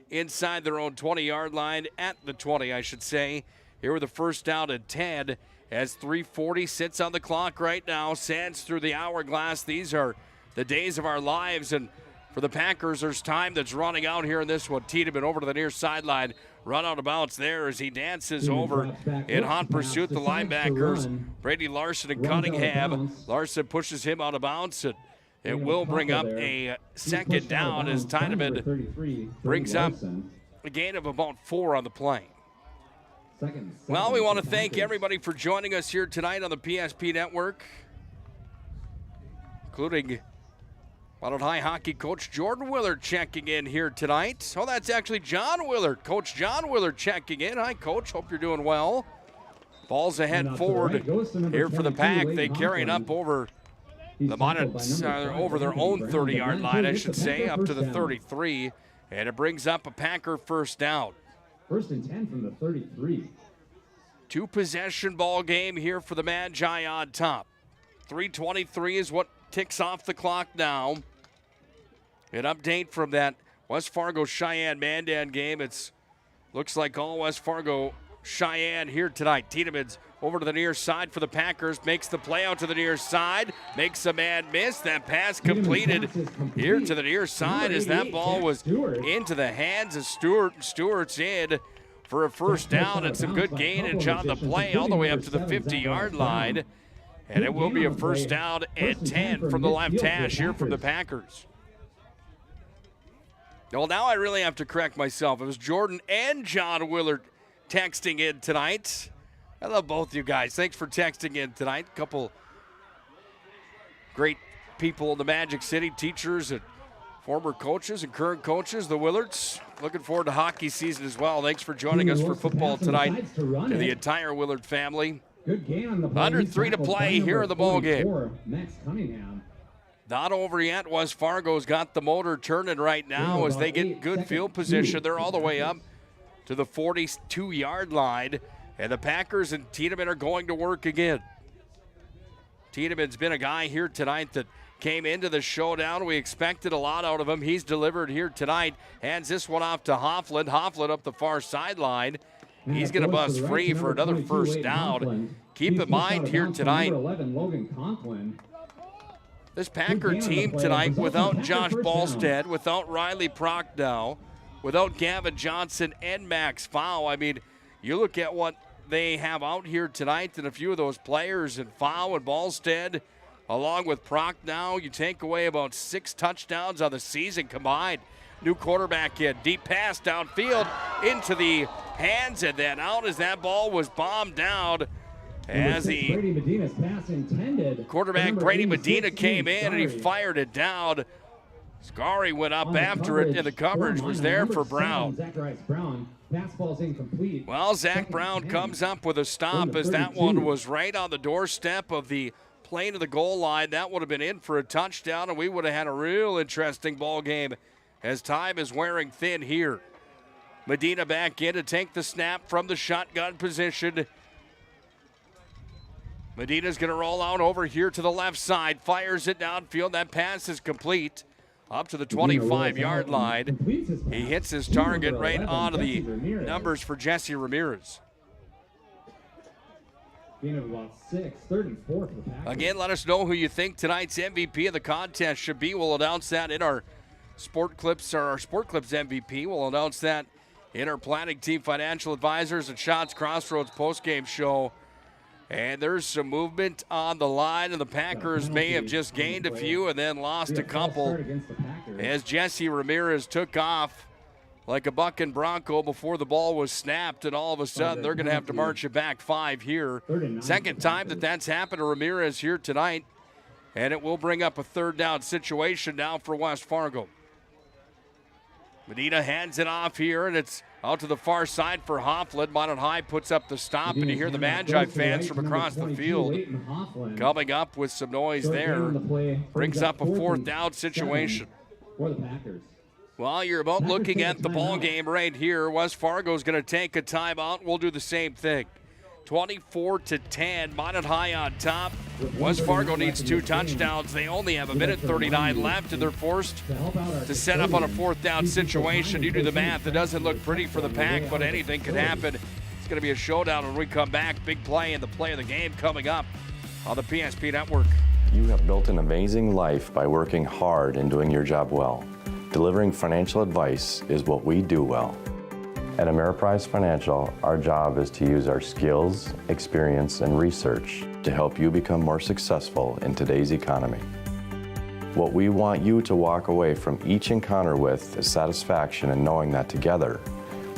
inside their own 20-yard line, at the 20, I should say. Here with the first down at 10 as 3:40 sits on the clock right now. Sands through the hourglass. These are the days of our lives, and for the Packers, there's time that's running out here in this one. Tiedemann over to the near sideline. Run out of bounds there as he dances over in hot pursuit. The linebackers, Brady Larson and Cunningham. Larson pushes him out of bounds. And it will bring up a second down as Tiedemann brings up a gain of about 4 on the play. Well, we want to thank everybody for joining us here tonight on the PSP Network, including Minot High hockey coach Jordan Willard checking in here tonight. Oh, that's actually John Willard. Coach John Willard checking in. Hi, Coach. Hope you're doing well. Ball's ahead forward here for the Pack. They carry it up over the Minot, over their own 30-yard line, I should say, up to the 33. And it brings up a Packer first down. 1st and 10 from the 33. 2-possession ball game here for the Magi on top. 3:23 is what ticks off the clock now. An update from that West Fargo Cheyenne Mandan game. It's looks like all West Fargo Cheyenne here tonight. Tiedemann's over to the near side for the Packers. Makes the play out to the near side. Makes a man miss. That pass completed here to the near side as that ball was into the hands of Stewart. Stewart's in for a first down and some good gainage on the play all the way up to the 50-yard line. And it will be a first down and 10 from the left hash here from the Packers. Well, now I really have to correct myself. It was Jordan and John Willard texting in tonight. I love both you guys. Thanks for texting in tonight. A couple great people in the Magic City, teachers and former coaches and current coaches, the Willards. Looking forward to hockey season as well. Thanks for joining us for football tonight to the entire Willard family. Good gain on the play. 103 to play here in the ball game. Max Cunningham. Not over yet. West Fargo's got the motor turning right now as they get good field position. They're all the way up to the 42-yard line. And the Packers and Tiedemann are going to work again. Tiedemann's been a guy here tonight that came into the showdown. We expected a lot out of him. He's delivered here tonight. Hands this one off to Hoffland. Hoffland up the far sideline. He's going to bust free for another first down. Keep in mind here tonight, this Packer team tonight without Josh Ballstead, without Riley Prochnow, without Gavin Johnson and Max Fow. I mean, you look at what they have out here tonight and a few of those players and Fow and Ballstead, along with Prochnow, you take away about 6 touchdowns on the season combined. New quarterback in, deep pass downfield into the hands and then out as that ball was bombed down As the Brady Medina's pass intended. quarterback Brady Medina came in and he fired it down. Scary went up after it, and the coverage was there for Brown. Zacharias Brown. Pass ball's incomplete. Well, Zach Brown comes up with a stop as that one was right on the doorstep of the plane of the goal line. That would have been in for a touchdown, and we would have had a real interesting ball game as time is wearing thin here. Medina back in to take the snap from the shotgun position. Medina's going to roll out over here to the left side, fires it downfield. That pass is complete up to the 25-yard line. He hits his target right onto the numbers for Jesse Ramirez. Gain of about 6, 3rd and 4 for the Packers. Again, let us know who you think tonight's MVP of the contest should be. We'll announce that in our Sport Clips, or our Sport Clips MVP. We'll announce that in our Planning Team Financial Advisors and Shots Crossroads postgame show. And there's some movement on the line, and the Packers may have just gained a few and then lost a couple as Jesse Ramirez took off like a bucking bronco before the ball was snapped, and all of a sudden they're going to have to march it back 5 here. Second time that's happened to Ramirez here tonight, and it will bring up a 3rd down situation now for West Fargo. Medina hands it off here, and it's out to the far side for Hoffland. Minot High puts up the stop, and you hear the Magi fans from across the field coming up with some noise there. Brings up a 4th down situation. For the Packers. Well, you're about looking at the ball game right here. West Fargo's going to take a timeout. We'll do the same thing. 24-10, Minot High on top. West Fargo needs 2 touchdowns. They only have 1:39 left, and they're forced to set up on a 4th down situation. You do the math. It doesn't look pretty for the Pack, but anything could happen. It's going to be a showdown when we come back. Big play in the play of the game coming up on the PSP Network. You have built an amazing life by working hard and doing your job well. Delivering financial advice is what we do well. At Ameriprise Financial, our job is to use our skills, experience, and research to help you become more successful in today's economy. What we want you to walk away from each encounter with is satisfaction in knowing that together,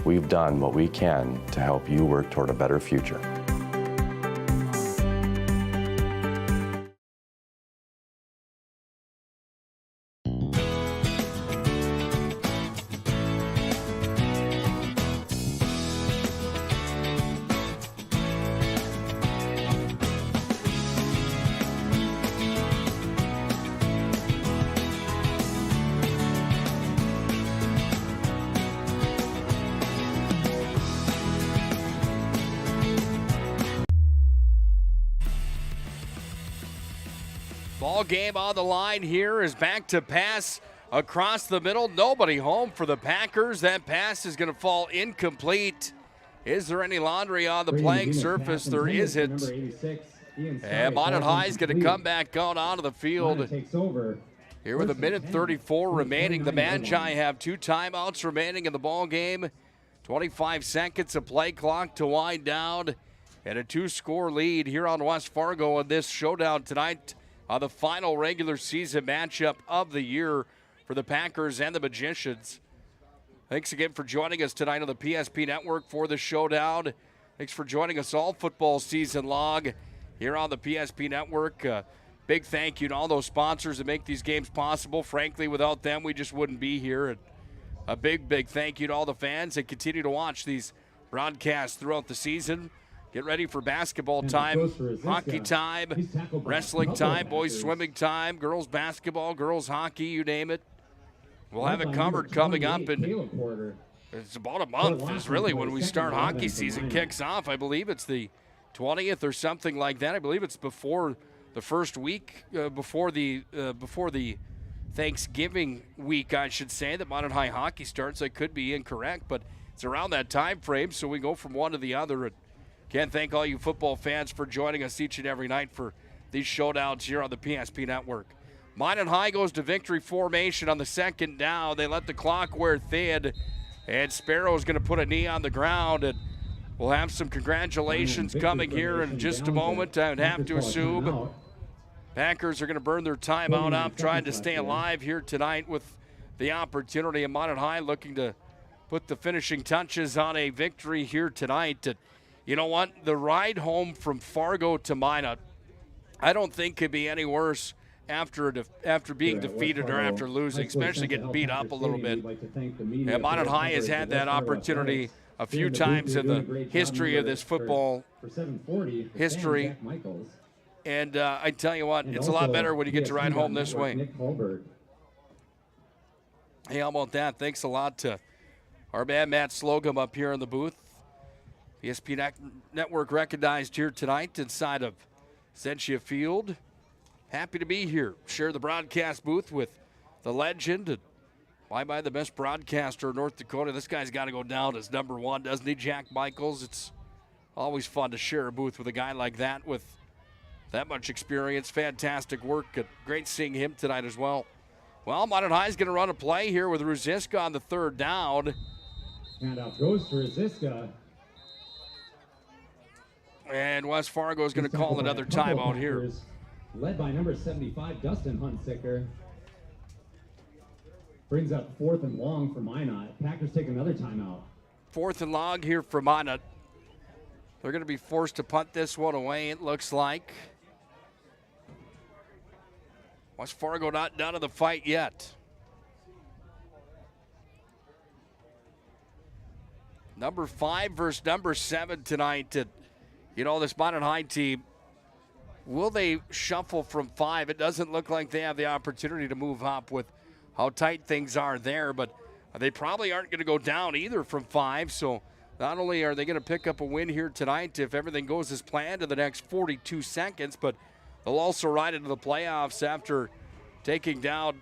we've done what we can to help you work toward a better future. Ball game on the line here is back to pass across the middle. Nobody home for the Packers. That pass is going to fall incomplete. Is there any laundry on the playing surface? There isn't. And Minot High is going to come back out onto the field. Here with 1:34 remaining. The Magi have 2 timeouts remaining in the ball game. 25 seconds of play clock to wind down. And a 2-score lead here on West Fargo in this showdown tonight. The final regular season matchup of the year for the Packers and the Magicians. Thanks again for joining us tonight on the PSP Network for the showdown. Thanks for joining us all football season long here on the PSP Network. Big thank you to all those sponsors that make these games possible. Frankly, without them, we just wouldn't be here. And a big thank you to all the fans that continue to watch these broadcasts throughout the season. Get ready for basketball time, hockey time, wrestling time, boys swimming time, girls basketball, girls hockey, you name it. We'll have it covered coming up, and it's about a month is really when we start hockey season kicks off. I believe it's the 20th or something like that. I believe it's before the first week, before the Thanksgiving week, I should say, that Minot High hockey starts. I could be incorrect, but it's around that time frame, so we go from one to the other. And can't thank all you football fans for joining us each and every night for these showdowns here on the PSP Network. Minot High goes to victory formation on the 2nd down. They let the clock wear thin, and Sparrow's going to put a knee on the ground, and we'll have some congratulations coming here in just a moment. I would have to assume Packers are going to burn their timeout up, trying to stay alive here tonight with the opportunity of Minot High looking to put the finishing touches on a victory here tonight. You know what? The ride home from Fargo to Minot, I don't think could be any worse after being defeated or after losing, especially getting beat up a little bit. And Minot High has had that opportunity a few times in the history of this football history. And I tell you what, it's a lot better when you get to ride home this way. Hey, how about that? Thanks a lot to our man Matt Slocum up here in the booth. ESP Network recognized here tonight inside of Essentia Field. Happy to be here. Share the broadcast booth with the legend and by the best broadcaster in North Dakota. This guy's got to go down as number one, doesn't he, Jack Michaels? It's always fun to share a booth with a guy like that with that much experience. Fantastic work. Great seeing him tonight as well. Well, Minot High is going to run a play here with Ruziska on the third down. Handoff goes to Ruziska. And West Fargo is going to call another timeout here. Led by number 75, Dustin Huntsicker. Brings up 4th and long for Minot. Packers take another timeout. 4th and long here for Minot. They're going to be forced to punt this one away, it looks like. West Fargo not done in the fight yet. Number 5 versus number 7 tonight. You know, this Minot High team, will they shuffle from 5? It doesn't look like they have the opportunity to move up with how tight things are there, but they probably aren't going to go down either from 5. So not only are they going to pick up a win here tonight if everything goes as planned in the next 42 seconds, but they'll also ride into the playoffs after taking down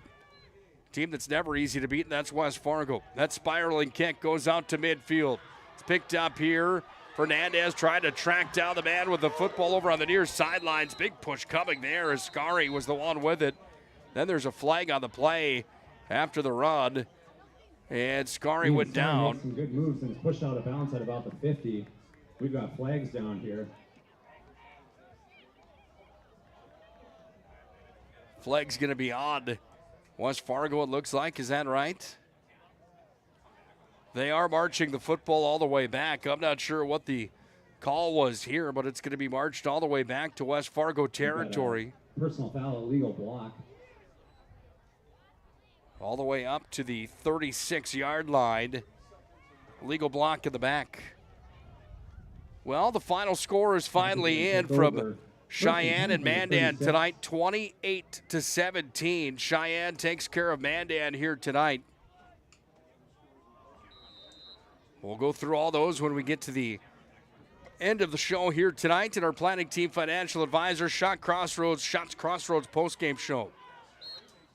a team that's never easy to beat, and that's West Fargo. That spiraling kick goes out to midfield. It's picked up here. Fernandez trying to track down the man with the football over on the near sidelines. Big push coming there as Scari was the one with it. Then there's a flag on the play after the run, and Scari went down. Some good moves and pushed out of bounds at about the 50. We've got flags down here. Flag's going to be on West Fargo, it looks like. Is that right? They are marching the football all the way back. I'm not sure what the call was here, but it's going to be marched all the way back to West Fargo territory. Personal foul, illegal block. All the way up to the 36-yard line. Legal block in the back. Well, the final score is finally in from Cheyenne and Mandan tonight, 28-17. Cheyenne takes care of Mandan here tonight. We'll go through all those when we get to the end of the show here tonight in our planning team financial advisor, Shots Crossroads postgame show.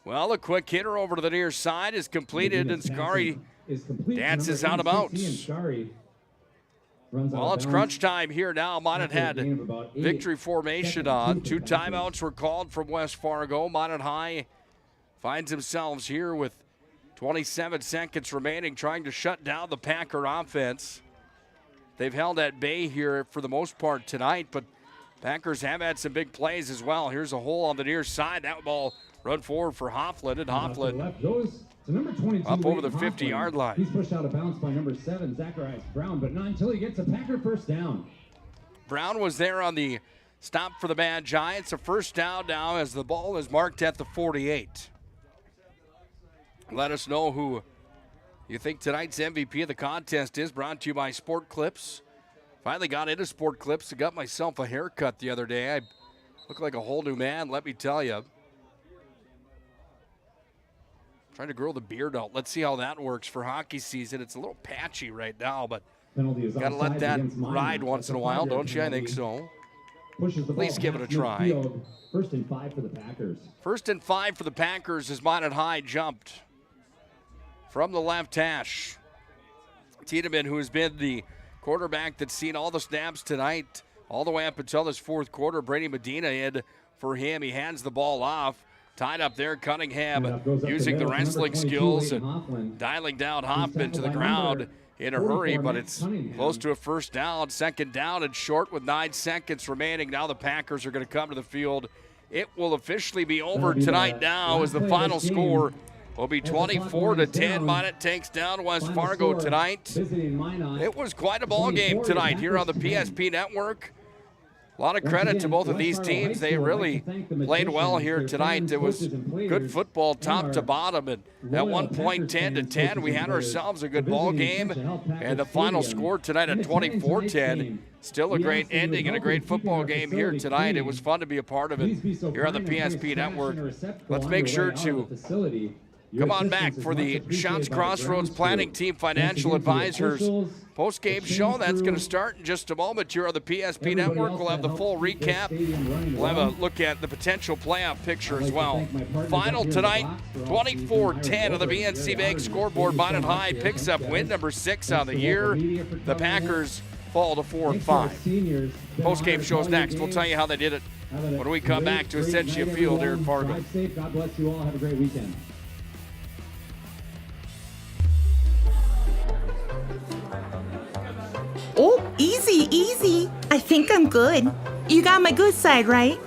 Well, a quick hitter over to the near side is completed, and Scari dances out of bounds. Well, it's crunch time here now. Minot had victory formation on. 2 timeouts were called from West Fargo. Minot High finds themselves here with 27 seconds remaining, trying to shut down the Packer offense. They've held at bay here for the most part tonight, but Packers have had some big plays as well. Here's a hole on the near side. That ball run forward for Hofflin, and Hofflin goes to number 22, up over the 50-yard line. He's pushed out of bounds by number 7, Zacharias Brown, but not until he gets a Packer first down. Brown was there on the stop for the Mad Giants. A first down now as the ball is marked at the 48. Let us know who you think tonight's MVP of the contest is. Brought to you by Sport Clips. Finally got into Sport Clips and got myself a haircut the other day. I look like a whole new man, let me tell you. Trying to grow the beard out. Let's see how that works for hockey season. It's a little patchy right now, but got to let that ride once in a while, don't you? I think so. At least give it a try. First and 5 for the Packers. First and 5 for the Packers as Minot High jumped from the left hash. Tiedemann, who has been the quarterback that's seen all the snaps tonight, all the way up until this fourth quarter. Brady Medina in for him. He hands the ball off. Tied up there, Cunningham using the wrestling skills and dialing down Hoffman to the ground in a hurry, but it's close to a first down. Second down and short with 9 seconds remaining. Now the Packers are going to come to the field. It will officially be over tonight now as the final score will be 24-10. Minot takes down West Fargo tonight. It was quite a ball game tonight here on the PSP Network. A lot of credit to both of these teams. They really played well here tonight. It was good football top to bottom. And at one point, 10-10, we had ourselves a good ball game. And the final score tonight at 24-10. Still a great ending and a great football game here tonight. It was fun to be a part of it here on the PSP Network. Let's make sure to come on back for the Shots Crossroads Planning Team Financial Advisors post-game show. That's going to start in just a moment here on the PSP Network. We'll have the full recap. We'll have a look at the potential playoff picture as well. Final tonight, 24-10 on the BNC Bank scoreboard. Minot High picks up win number 6 on the year. The Packers fall to 4-5. Post-game show's next. We'll tell you how they did it when we come back to Essentia Field here in Fargo. Drive safe. God bless you all. Have a great weekend. Oh, easy, easy. I think I'm good. You got my good side, right?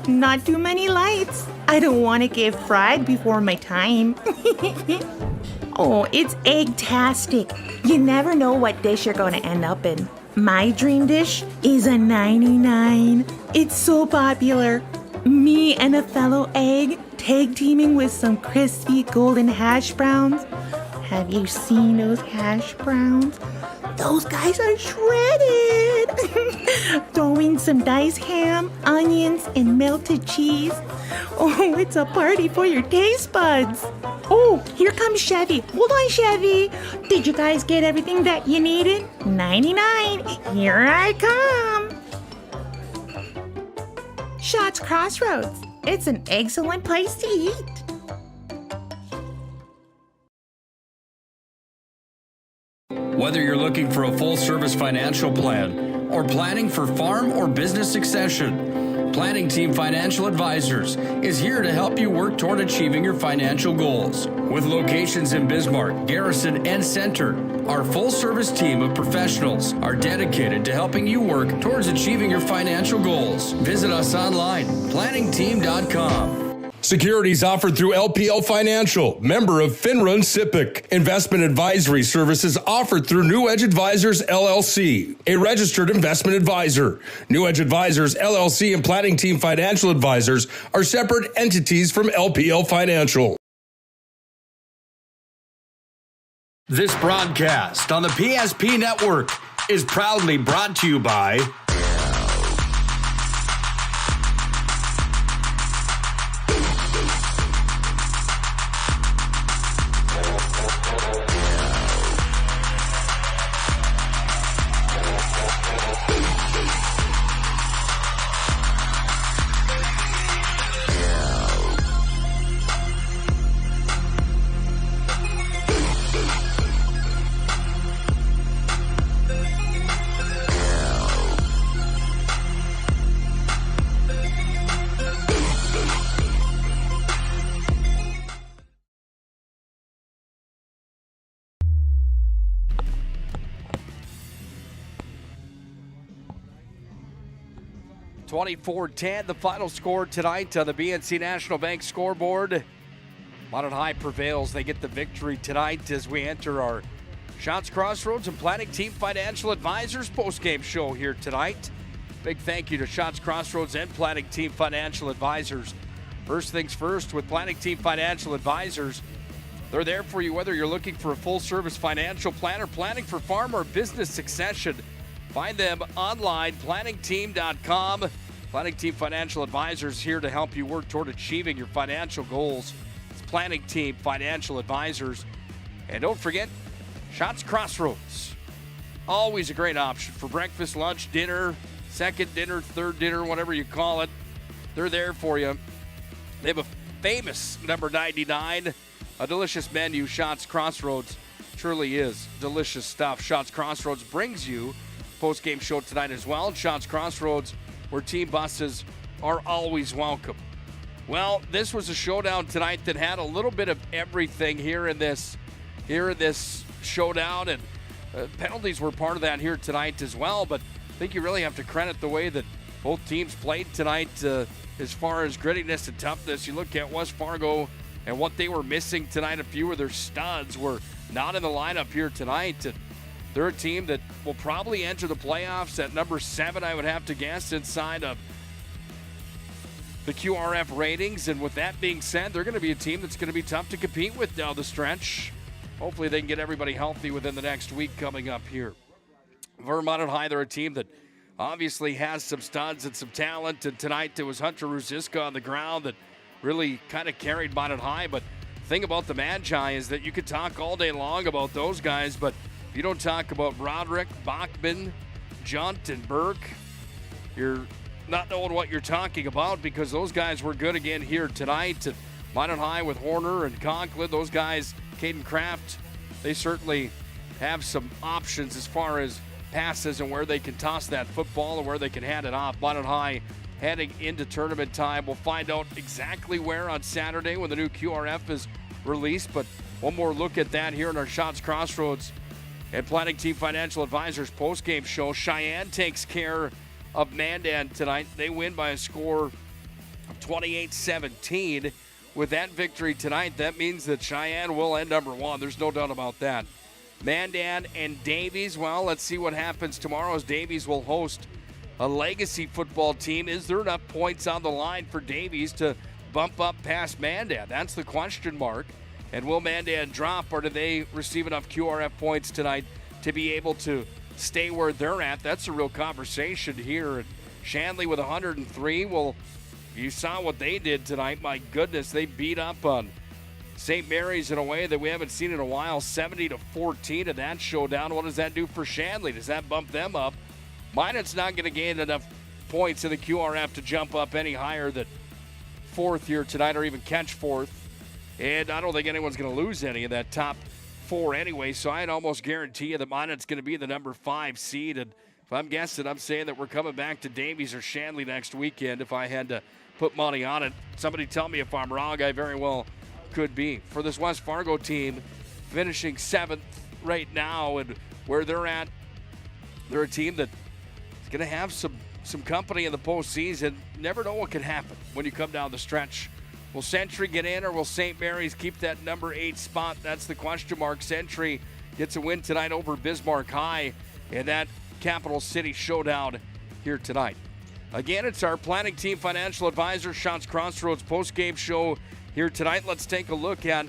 Not too many lights. I don't want to get fried before my time. Oh, it's egg-tastic. You never know what dish you're going to end up in. My dream dish is a 99. It's so popular. Me and a fellow egg tag teaming with some crispy golden hash browns. Have you seen those hash browns? Those guys are shredded. Throw in some diced ham, onions, and melted cheese. Oh, it's a party for your taste buds. Oh, here comes Chevy. Hold on, Chevy. Did you guys get everything that you needed? 99. Here I come. Shots Crossroads. It's an excellent place to eat. Whether you're looking for a full-service financial plan or planning for farm or business succession, Planning Team Financial Advisors is here to help you work toward achieving your financial goals. With locations in Bismarck, Garrison, and Center, our full-service team of professionals are dedicated to helping you work towards achieving your financial goals. Visit us online, planningteam.com. Securities offered through LPL Financial, member of FINRA and SIPC. Investment advisory services offered through New Edge Advisors, LLC, a registered investment advisor. New Edge Advisors, LLC and Planning Team Financial Advisors are separate entities from LPL Financial. This broadcast on the PSP Network is proudly brought to you by .24-10, the final score tonight on the BNC National Bank scoreboard. Minot High prevails. They get the victory tonight as we enter our Shots Crossroads and Planning Team Financial Advisors post-game show here tonight. Big thank you to Shots Crossroads and Planning Team Financial Advisors. First things first, with Planning Team Financial Advisors, they're there for you whether you're looking for a full-service financial plan or planning for farm or business succession. Find them online, planningteam.com. Planning Team Financial Advisors here to help you work toward achieving your financial goals. It's Planning Team Financial Advisors. And don't forget, Shots Crossroads. Always a great option for breakfast, lunch, dinner, second dinner, third dinner, whatever you call it. They're there for you. They have a famous number 99, a delicious menu. Shots Crossroads truly is delicious stuff. Shots Crossroads brings you post-game show tonight as well. Shots Crossroads, where team buses are always welcome. Well, this was a showdown tonight that had a little bit of everything here in this showdown, and penalties were part of that here tonight as well. But I think you really have to credit the way that both teams played tonight as far as grittiness and toughness. You look at West Fargo and what they were missing tonight. A few of their studs were not in the lineup here tonight. And they're a team that will probably enter the playoffs at number 7, I would have to guess, inside of the QRF ratings. And with that being said, they're going to be a team that's going to be tough to compete with down the stretch. Hopefully they can get everybody healthy within the next week coming up here. Vermont High, they're a team that obviously has some studs and some talent. And tonight it was Hunter Ruziska on the ground that really kind of carried Minot High. But the thing about the Magi is that you could talk all day long about those guys, but if you don't talk about Broderick, Bachman, Junt, and Burke, you're not knowing what you're talking about, because those guys were good again here tonight. And Minot High with Horner and Conklin, those guys, Caden Kraft, they certainly have some options as far as passes and where they can toss that football and where they can hand it off. Minot High heading into tournament time. We'll find out exactly where on Saturday when the new QRF is released, but one more look at that here in our Shots Crossroads and Planning Team Financial Advisors postgame show. Cheyenne takes care of Mandan tonight. They win by a score of 28-17. With that victory tonight, that means that Cheyenne will end number 1. There's no doubt about that. Mandan and Davies, well, let's see what happens tomorrow as Davies will host a legacy football team. Is there enough points on the line for Davies to bump up past Mandan? That's the question mark. And will Mandan drop, or do they receive enough QRF points tonight to be able to stay where they're at? That's a real conversation here. And Shanley with 103. Well, you saw what they did tonight. My goodness, they beat up on St. Mary's in a way that we haven't seen in a while, 70-14 in that showdown. What does that do for Shanley? Does that bump them up? Minot's not going to gain enough points in the QRF to jump up any higher than 4th here tonight, or even catch 4th. And I don't think anyone's going to lose any of that top 4 anyway, so I'd almost guarantee you that Minot's going to be the number 5 seed. And if I'm guessing, I'm saying that we're coming back to Davies or Shanley next weekend if I had to put money on it. Somebody tell me if I'm wrong. I very well could be. For this West Fargo team, finishing 7th right now, and where they're at, they're a team that is going to have some company in the postseason. Never know what can happen when you come down the stretch. Will Century get in, or will St. Mary's keep that number 8 spot? That's the question mark. Century gets a win tonight over Bismarck High in that Capital City showdown here tonight. Again, it's our Planning Team Financial Advisor Shots Crossroads postgame show here tonight. Let's take a look at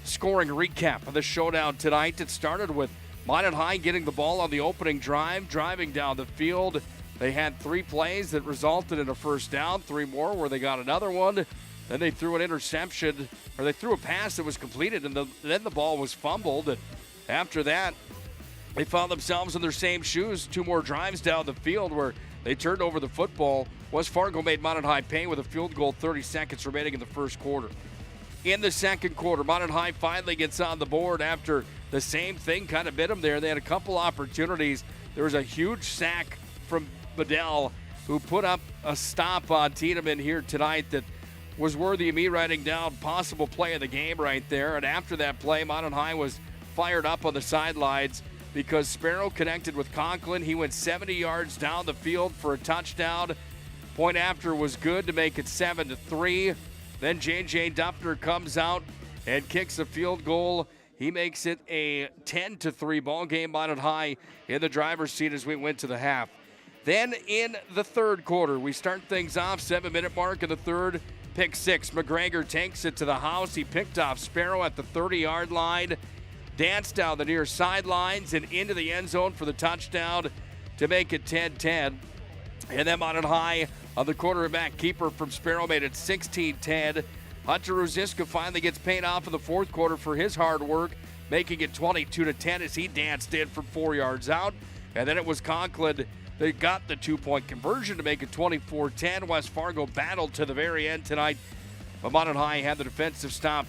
scoring recap of the showdown tonight. It started with Minot High getting the ball on the opening drive, driving down the field. They had 3 plays that resulted in a first down, 3 more where they got another one. Then they threw an interception, or they threw a pass that was completed, and then the ball was fumbled. And after that, they found themselves in their same shoes. 2 more drives down the field where they turned over the football. West Fargo made Minot High pay with a field goal, 30 seconds remaining in the first quarter. In the second quarter, Minot High finally gets on the board after the same thing kind of bit them there. They had a couple opportunities. There was a huge sack from Bedell, who put up a stop on Tiedemann here tonight that was worthy of me writing down possible play of the game right there. And after that play, Minot High was fired up on the sidelines because Sparrow connected with Conklin. He went 70 yards down the field for a touchdown. Point after was good to make it 7-3. Then J.J. Duffner comes out and kicks a field goal. He makes it a 10-3 ball game. Minot High in the driver's seat as we went to the half. Then in the third quarter, we start things off, 7-minute mark in the third. Pick 6. McGregor takes it to the house. He picked off Sparrow at the 30-yard line, danced down the near sidelines and into the end zone for the touchdown to make it 10-10. And then Minot High on the quarterback keeper from Sparrow made it 16-10. Hunter Ruziska finally gets paid off in the fourth quarter for his hard work, making it 22-10 as he danced in from 4 yards out. And then it was Conklin They got the two-point conversion to make it 24-10. West Fargo battled to the very end tonight, but Minot High had the defensive stop,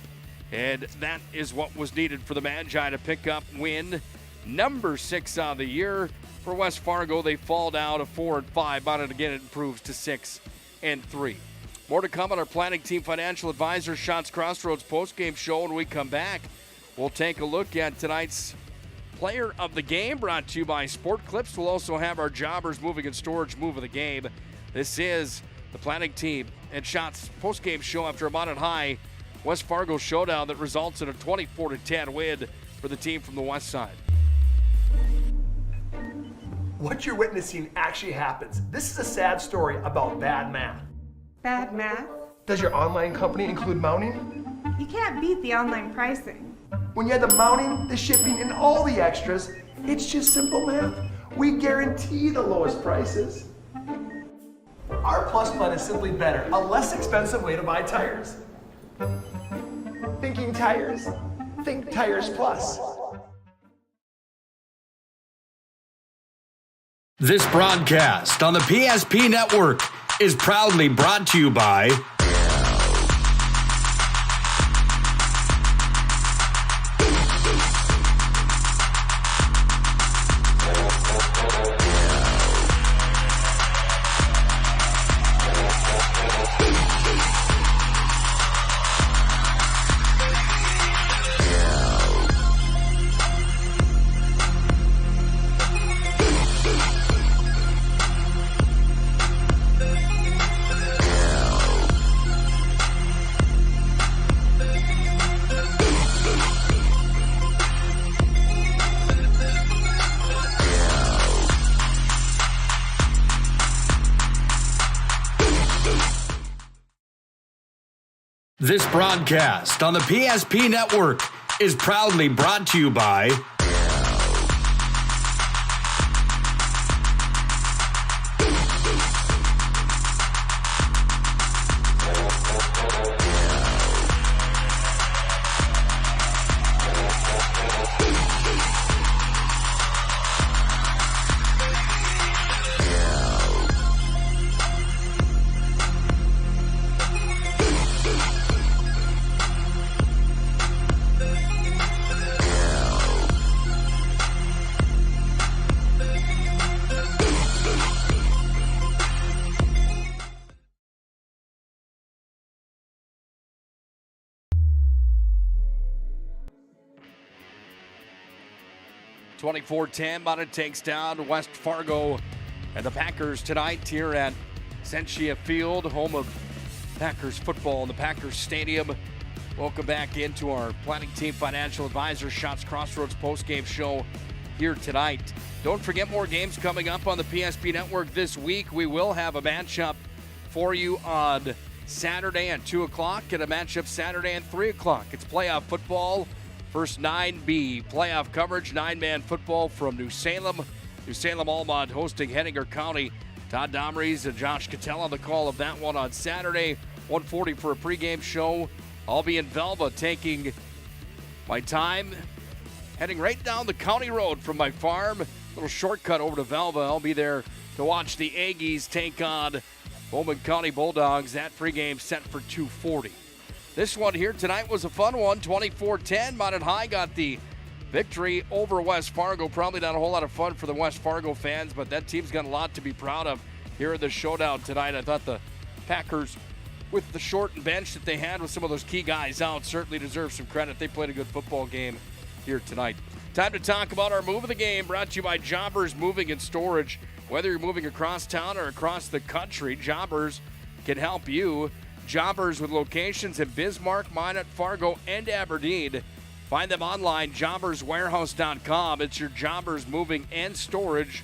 and that is what was needed for the Magi to pick up win number 6 on the year. For West Fargo, they fall down to 4-5. Minot again improves to 6-3. More to come on our Planning Team Financial Advisor Shots Crossroads postgame show. When we come back, we'll take a look at tonight's Player of the Game, brought to you by Sport Clips. We'll also have our Jobbers Moving and Storage Move of the Game. This is the Planning Team and Shots postgame show after a Minot High West Fargo showdown that results in a 24-10 win for the team from the west side. What you're witnessing actually happens. This is a sad story about bad math. Bad math? Does your online company include mounting? You can't beat the online pricing. When you add the mounting, the shipping, and all the extras, it's just simple math. We guarantee the lowest prices. Our Plus plan is simply better, a less expensive way to buy tires. Thinking tires? Think Tires Plus. This broadcast on the PSP Network is proudly brought to you by This broadcast on the PSP Network is proudly brought to you by Minot takes down West Fargo and the Packers tonight here at Essentia Field, home of Packers football in the Packers Stadium. Welcome back into our Planning Team Financial Advisors Shots Crossroads postgame show here tonight. Don't forget, more games coming up on the PSP Network this week. We will have a matchup for you on Saturday at 2 o'clock and a matchup Saturday at 3 o'clock. It's playoff football. First 9B playoff coverage, 9-man football from New Salem. New Salem Almont hosting Henninger County. Todd Domries and Josh Cattell on the call of that one on Saturday. 1:40 for a pregame show. I'll be in Velva taking my time, heading right down the county road from my farm. Little shortcut over to Velva. I'll be there to watch the Aggies take on Bowman County Bulldogs. That pregame set for 2:40. This one here tonight was a fun one, 24-10. Minot High got the victory over West Fargo. Probably not a whole lot of fun for the West Fargo fans, but that team's got a lot to be proud of here in the showdown tonight. I thought the Packers, with the shortened bench that they had with some of those key guys out, certainly deserve some credit. They played a good football game here tonight. Time to talk about our move of the game, brought to you by Jobbers Moving and Storage. Whether you're moving across town or across the country, Jobbers can help you. Jobbers with locations in Bismarck, Minot, Fargo, and Aberdeen. Find them online, jobberswarehouse.com. It's your Jobbers moving and storage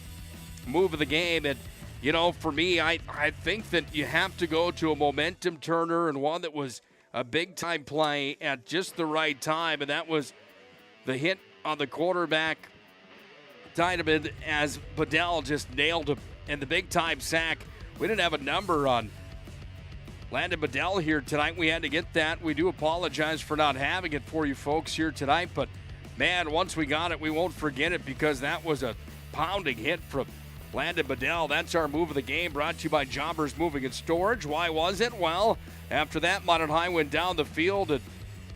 move of the game. And, you know, for me, I think that you have to go to a momentum turner and one that was a big-time play at just the right time, and that was the hit on the quarterback, Dynamid, as Bedell just nailed him. And the big-time sack, we didn't have a number on Landon Bedell here tonight. We had to get that. We do apologize for not having it for you folks here tonight, but man, once we got it, we won't forget it because that was a pounding hit from Landon Bedell. That's our move of the game, brought to you by Jobbers Moving and Storage. Why was it? Well, after that, Minot High went down the field and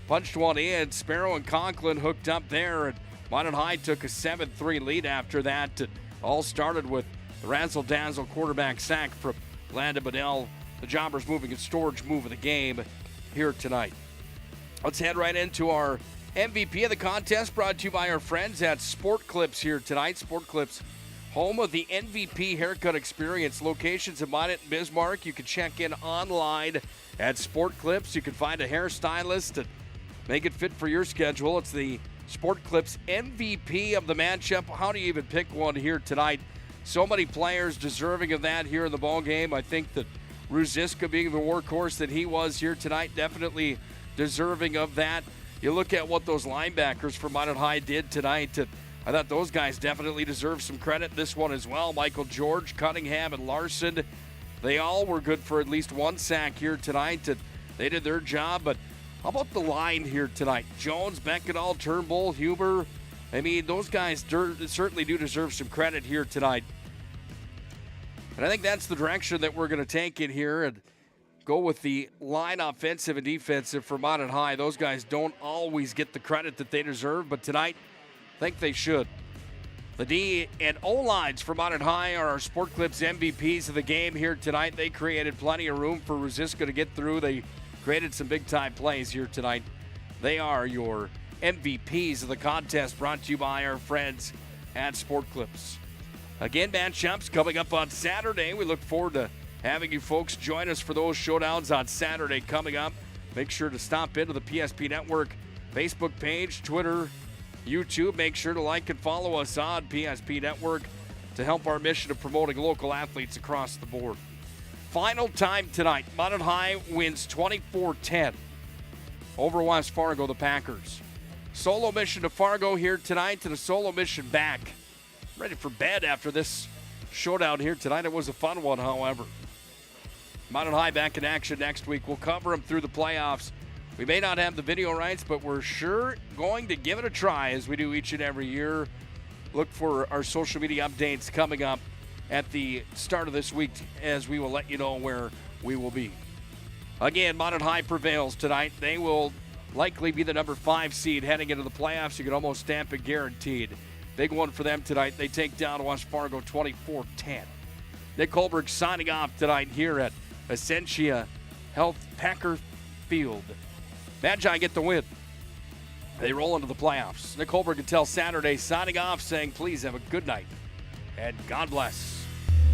punched one in. Sparrow and Conklin hooked up there, and Minot High took a 7-3 lead after that. It all started with the razzle-dazzle quarterback sack from Landon Bedell. The Jobbers Moving and Storage move of the game here tonight. Let's head right into our MVP of the contest, brought to you by our friends at Sport Clips here tonight. Sport Clips home of the MVP Haircut Experience. Locations in Minot and Bismarck. You can check in online at Sport Clips. You can find a hairstylist and make it fit for your schedule. It's the Sport Clips MVP of the matchup. How do you even pick one here tonight? So many players deserving of that here in the ball game. I think that Ruziska, being the workhorse that he was here tonight, definitely deserving of that. You look at what those linebackers for Minot High did tonight. I thought those guys definitely deserve some credit. This one as well. Michael George, Cunningham, and Larson, they all were good for at least one sack here tonight. They did their job, but how about the line here tonight? Jones, Beckenall, Turnbull, Huber. I mean, those guys certainly do deserve some credit here tonight. And I think that's the direction that we're going to take it here and go with the line offensive and defensive for Minot High. Those guys don't always get the credit that they deserve, but tonight I think they should. The D and O lines for Minot High are our Sport Clips MVPs of the game here tonight. They created plenty of room for Ruziska to get through. They created some big-time plays here tonight. They are your MVPs of the contest, brought to you by our friends at Sport Clips. Again, matchups coming up on Saturday. We look forward to having you folks join us for those showdowns on Saturday coming up. Make sure to stop into the PSP Network Facebook page, Twitter, YouTube. Make sure to like and follow us on PSP Network to help our mission of promoting local athletes across the board. Final time tonight. Minot High wins 24-10 over West Fargo, the Packers. Solo mission to Fargo here tonight and a solo mission back. Ready for bed after this showdown here tonight. It was a fun one, however. Minot High back in action next week. We'll cover them through the playoffs. We may not have the video rights, but we're sure going to give it a try as we do each and every year. Look for our social media updates coming up at the start of this week as we will let you know where we will be. Again, Minot High prevails tonight. They will likely be the number 5 seed heading into the playoffs. You can almost stamp it guaranteed. Big one for them tonight. They take down West Fargo 24-10. Nick Holberg signing off tonight here at Essentia Health Packer Field. Magi get the win. They roll into the playoffs. Nick Holberg until Saturday signing off saying please have a good night and God bless.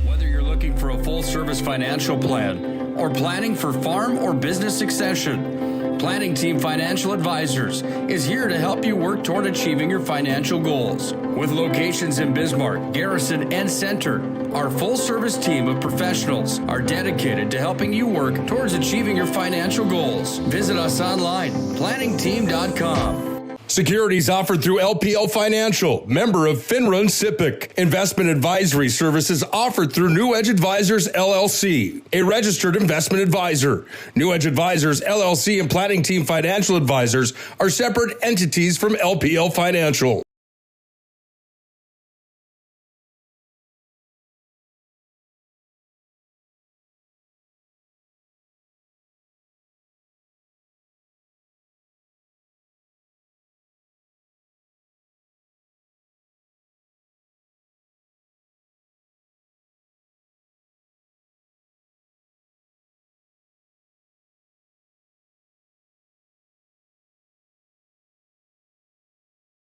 Whether you're looking for a full-service financial plan or planning for farm or business succession, Planning Team Financial Advisors is here to help you work toward achieving your financial goals. With locations in Bismarck, Garrison, and Center, our full-service team of professionals are dedicated to helping you work towards achieving your financial goals. Visit us online, planningteam.com. Securities offered through LPL Financial, member of FINRA and SIPC. Investment advisory services offered through New Edge Advisors, LLC, a registered investment advisor. New Edge Advisors, LLC, and Planning Team Financial Advisors are separate entities from LPL Financial.